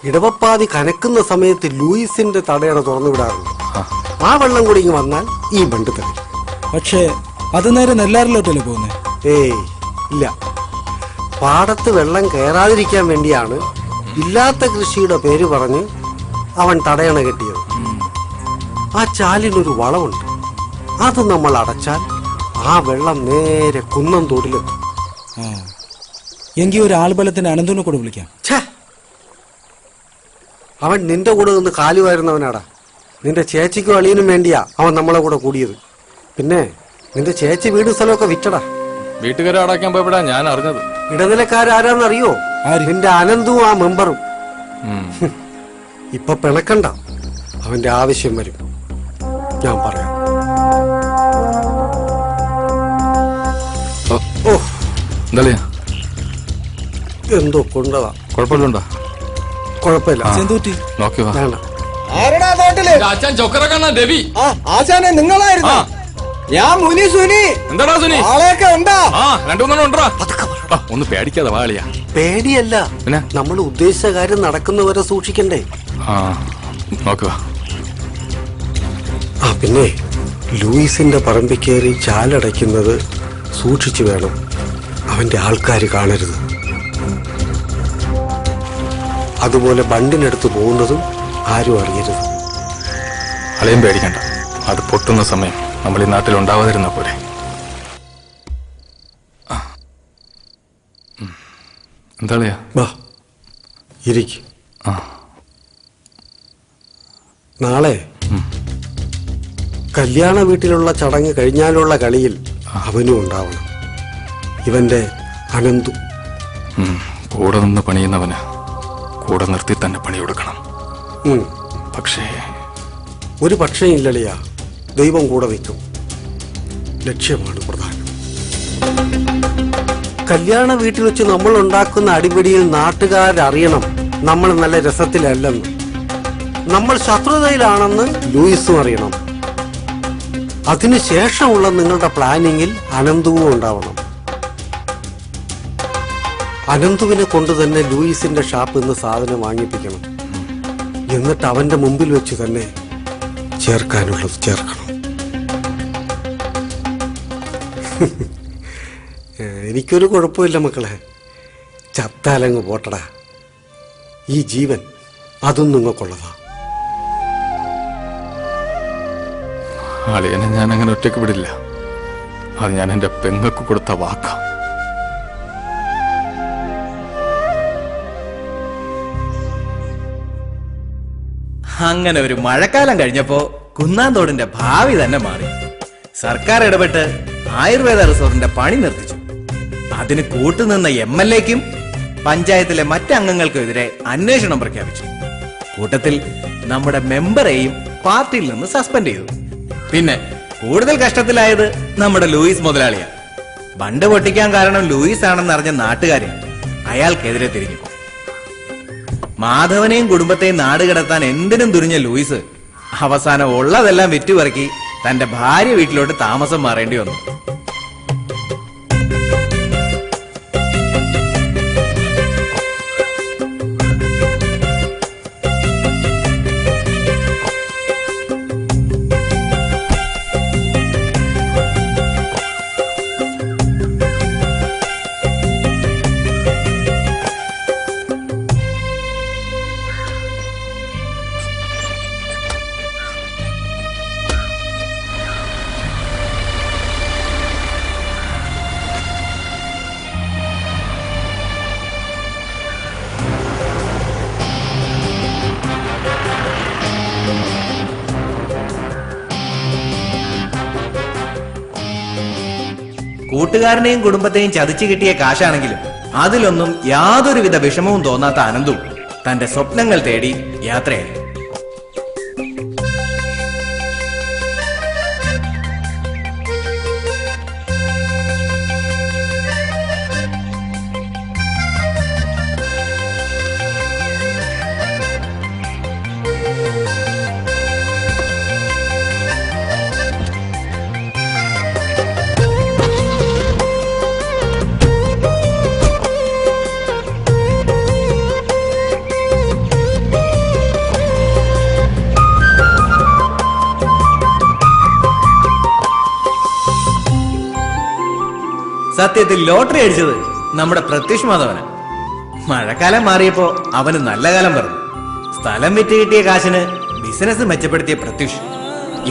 ഇടവപ്പാതി കനക്കുന്ന സമയത്ത് ലൂയിസിന്റെ തടയണ തുറന്നു വിടാറുണ്ട്. ആ വെള്ളം കൂടി ഇങ്ങ് വന്നാൽ ഈ ബണ്ട് തകരും.
പക്ഷേ അത് നേരെ നെല്ലാറിലോട്ടല്ലേ പോകുന്നേ?
ഏയ് ഇല്ല. പാടത്ത് വെള്ളം കയറാതിരിക്കാൻ വേണ്ടിയാണ് ഇല്ലാത്ത കൃഷിയുടെ പേര് പറഞ്ഞ് അവൻ തടയണ കെട്ടിയത്. ആ ചാലിനൊരു വളവുണ്ട്. അത് നമ്മൾ അടച്ചാൽ ആ വെള്ളം നേരെ കുന്നം തോടിലെത്തും.
എങ്കിൽ ഒരു ആൾബലത്തിന് അനന്തനെ കൂടെ വിളിക്കാം.
അവൻ നിന്റെ കൂടെ നിന്ന് കാലുവായിരുന്നവനാടാ. നിന്റെ ചേച്ചിക്കും അളിയനും വേണ്ടിയാ അവൻ നമ്മളെ കൂടെ കൂടിയത്. പിന്നെ നിന്റെ ചേച്ചി വീട് സ്ഥലമൊക്കെ വിറ്റടാ.
വീട്ടുകാരെ അടയ്ക്കാൻ പോയപ്പോഴാ ഞാൻ അറിഞ്ഞത്.
ഇടനിലക്കാരാരാന്നറിയോ? നിന്റെ അനന്തും ആ മെമ്പറും. ഇപ്പൊ പിണക്കണ്ട, അവന്റെ ആവശ്യം വരും. ഞാൻ പറയാം. എന്തോ കൊണ്ടതാ.
കുഴപ്പമില്ലുണ്ടോ?
കുഴപ്പമില്ല.
നോക്കി വാ.
വേണ്ട.
ആരടാ തോട്ടില്?
അച്ഛൻ ചൊക്കറക്കണ്ണ രവി.
ആശാനെ നിങ്ങളായിരുന്നു? ഞാൻ മുനി സുനി.
എന്താടാ സുനി?
ആളെയൊക്കെ ഉണ്ടാ?
2-3 ഉണ്ടോ? ഒന്ന് പേടിക്കാതെ വാളിയാ.
പേടിയല്ല,
പിന്നെ
നമ്മൾ ഉദ്ദേശിച്ച കാര്യം നടക്കുന്നവരെ സൂക്ഷിക്കണ്ടേ?
നോക്കുക.
പിന്നെ ലൂയിസിന്റെ പറമ്പിൽ കയറി ചാലടയ്ക്കുന്നത് സൂക്ഷിച്ചു വേണം. അവന്റെ ആൾക്കാർ കാണരുത്. അതുപോലെ ബണ്ടിനടുത്ത് പോകുന്നതും ആരും അറിയരുത്.
അളയും പേടിക്കണ്ട. അത് പൊട്ടുന്ന സമയം നമ്മൾ ഈ നാട്ടിൽ ഉണ്ടാവാതിരുന്ന പോലെ. എന്താളിയാ?
വാ ഇരിക്ക്. നാളെ കല്യാണ വീട്ടിലുള്ള ചടങ്ങ് കഴിഞ്ഞാലുള്ള കളിയിൽ അവനും ഉണ്ടാവണം. ഇവന്റെ അനന്തു.
കൂടെ നിന്ന് പണിയുന്നവന് കൂടെ നിർത്തി തന്നെ പണി കൊടുക്കണം. പക്ഷേ
ഒരു പക്ഷേ ഇല്ലളിയാ. ദൈവം കൂടെ നിൽക്കും. ലക്ഷ്യമാണ് പ്രധാനം. കല്യാണ വീട്ടിൽ വെച്ച് നമ്മൾ ഉണ്ടാക്കുന്ന അടിപിടിയിൽ നാട്ടുകാരറിയണം നമ്മൾ നല്ല രസത്തിലല്ലെന്ന്. നമ്മൾ ശത്രുതയിലാണെന്ന് ലൂയിസും അറിയണം. അതിനുശേഷമുള്ള നിങ്ങളുടെ പ്ലാനിങ്ങിൽ അനന്തുവും ഉണ്ടാവണം. അനന്തുവിനെ കൊണ്ട് തന്നെ ലൂയിസിന്റെ ഷാപ്പിൽ നിന്ന് സാധനം വാങ്ങിപ്പിക്കണം. എന്നിട്ട് അവന്റെ മുമ്പിൽ വെച്ച് തന്നെ ചേർക്കാനുള്ളത് ചേർക്കണം. എനിക്കൊരു കുഴപ്പമില്ല മക്കളെ. ചത്താലങ്ങ് പോട്ടടാ. ഈ ജീവൻ അതും നിങ്ങൾക്കുള്ളതാ.
അളിയനെ ഞാൻ അങ്ങനെ ഒറ്റയ്ക്ക് വിടില്ല. അത് ഞാൻ എന്റെ പെങ്ങൾക്ക് കൊടുത്ത വാക്കാ.
അങ്ങനെ ഒരു മഴക്കാലം കഴിഞ്ഞപ്പോ കുന്നാന്തോടിന്റെ ഭാവി തന്നെ മാറി. സർക്കാർ ഇടപെട്ട് ആയുർവേദ റിസോർട്ടിന്റെ പണി നിർത്തിച്ചു. അതിന് കൂട്ടുനിന്ന MLAക്കും പഞ്ചായത്തിലെ മറ്റംഗങ്ങൾക്കുമെതിരെ അന്വേഷണം പ്രഖ്യാപിച്ചു. കൂട്ടത്തിൽ നമ്മുടെ മെമ്പറെയും പാർട്ടിയിൽ നിന്ന് സസ്പെൻഡ് ചെയ്തു. പിന്നെ കൂടുതൽ കഷ്ടത്തിലായത് നമ്മുടെ ലൂയിസ് മുതലാളിയാണ്. ബണ്ട് പൊട്ടിക്കാൻ കാരണം ലൂയിസ് ആണെന്ന് അറിഞ്ഞ നാട്ടുകാരെ അയാൾക്കെതിരെ തിരിഞ്ഞു. മാധവനെയും കുടുംബത്തെയും നാടുകടത്താൻ എന്തിനും തുനിഞ്ഞ ലൂയിസ് അവസാനം ഉള്ളതെല്ലാം വിറ്റുപറക്കി തന്റെ ഭാര്യ വീട്ടിലോട്ട് താമസം മാറേണ്ടി വന്നു. കൂട്ടുകാരനെയും കുടുംബത്തെയും ചതിച്ചു കിട്ടിയ കാശാണെങ്കിലും അതിലൊന്നും യാതൊരുവിധ വിഷമവും തോന്നാത്ത അനന്തു തന്റെ സ്വപ്നങ്ങൾ തേടി യാത്രയായി. സത്യത്തിൽ ലോട്ടറി അടിച്ചത് നമ്മുടെ പ്രത്യക്ഷ മാധവന. മഴക്കാലം മാറിയപ്പോ അവന് നല്ല കാലം പറഞ്ഞു. സ്ഥലം വിറ്റ് കിട്ടിയ കാശിന് ബിസിനസ് മെച്ചപ്പെടുത്തിയ പ്രത്യക്ഷ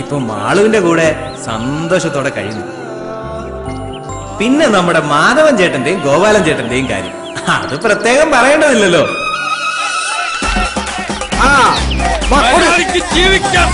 ഇപ്പൊ മാളുവിന്റെ കൂടെ സന്തോഷത്തോടെ കഴിയുന്നു. പിന്നെ നമ്മുടെ മാധവൻ ചേട്ടന്റെയും ഗോപാലൻ ചേട്ടന്റെയും കാര്യം അത് പ്രത്യേകം പറയേണ്ടതില്ലല്ലോ.
ജീവിക്കാൻ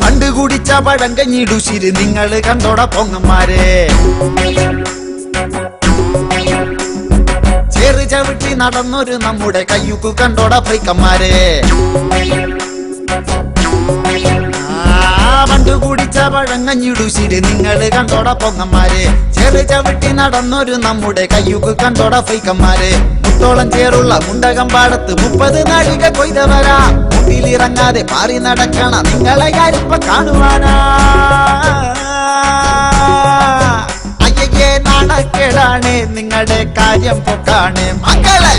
പണ്ട് കുടിച്ച പഴങ്കഞ്ഞിടുശിര് നിങ്ങള് കണ്ടോട പൊങ്ങന്മാരെ. ചേറ് ചവിട്ടി നടന്നൊരു നമ്മുടെ കയ്യുക്കു കണ്ടോട പൈക്കന്മാരെ. പണ്ട് കുടിച്ച പഴങ്കഞ്ഞിടുശിര് നിങ്ങള് കണ്ടോട പൊങ്ങന്മാരെ. ചേറ് ചവിട്ടി നടന്നൊരു നമ്മുടെ കയ്യുക്കു കണ്ടോട പൈക്കന്മാരെ. മുട്ടോളം ചേറുള്ള മുണ്ടകം പാടത്ത് 30 നാഴിക കൊയ്തവരാ. മുട്ടിലിറങ്ങാതെ പാറി നടക്കണ നിങ്ങളെ ഞാനിപ്പ കാണുവാനാ. അയ്യേ നാണക്കേടാണ് നിങ്ങളുടെ കാര്യം പൊക്കാണ് മക്കളെ.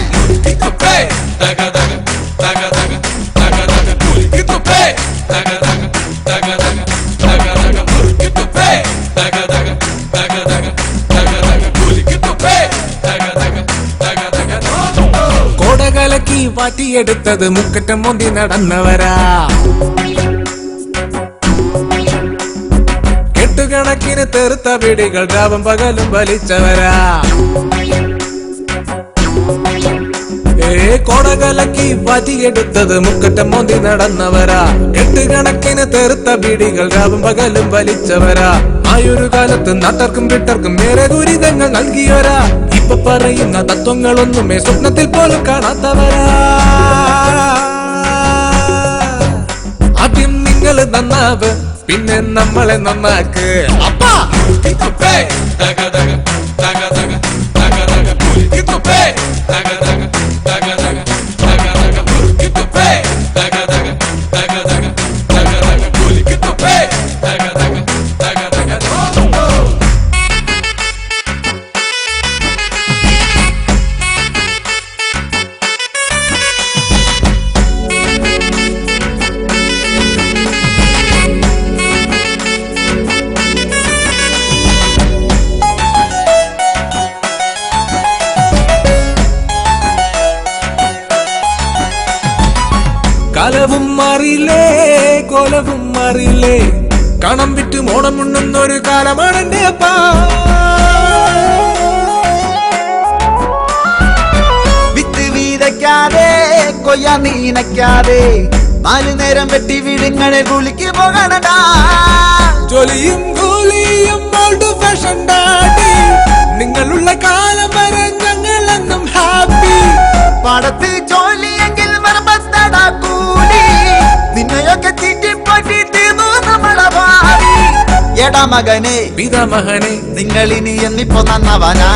കോടകലക്കി വാറ്റിയെടുത്തത് മുക്കറ്റം മോന്തി നടന്നവരാ. കെട്ടുകണക്കിന് തെറുത്ത വീടുകൾ രാവും പകലും വലിച്ചവരാ. കോടകലക്കി വാറ്റിയെടുത്തത് മുക്കറ്റം മോന്തി നടന്നവരാ. എട്ടുകണക്കിന് തെറുത്ത ബീഡികൾ രാവും പകലും വലിച്ചവരാ. ആയൊരു കാലത്ത് നാട്ടർക്കും വിട്ടർക്കും ഏറെ ദുരിതങ്ങൾ നൽകിയവരാ. ഇപ്പൊ പറയുന്ന തത്വങ്ങളൊന്നുമേ സ്വപ്നത്തിൽ പോലും കാണാത്തവരാ. ആദ്യം നിങ്ങൾ നന്നാവ്, പിന്നെ നമ്മളെ നന്നാക്ക്. കാലവും മാറിയില്ലേ, കോലവും മാറിയില്ലേ. കണം വിറ്റ് മോണം ഉണ്ണുന്നൊരു കാലമാണ് എന്റെ അപ്പാ.
വിത്ത് വീതയ്ക്കാതെ കൊയ്യാ നീനയ്ക്കാതെ 4 നേരം വെട്ടി വീടുങ്ങളെ കുളിക്ക് പോകണടാ.
ജോലിയും കൂലിയും ഓൾഡ് ഫാഷൻ ഡാഡി നിങ്ങളുള്ള കാലം വരെ ഞങ്ങളെന്നും ഹാപ്പി
പാടത്ത് ജോലിയെങ്കിൽ കൂടി നിന്നെയൊക്കെ ചീറ്റിപ്പൊട്ടി തീർന്നു നമ്മളെ ഭാവി എടാ മകനെ
പിതാമഹനെ
നിങ്ങളിനി എന്നിപ്പോ നന്നവനാ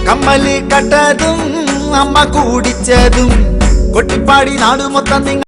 കമ്മല് കട്ടതും അമ്മ കൂടിച്ചതും കൊട്ടിപ്പാടി നാട് മൊത്തം നിങ്ങൾ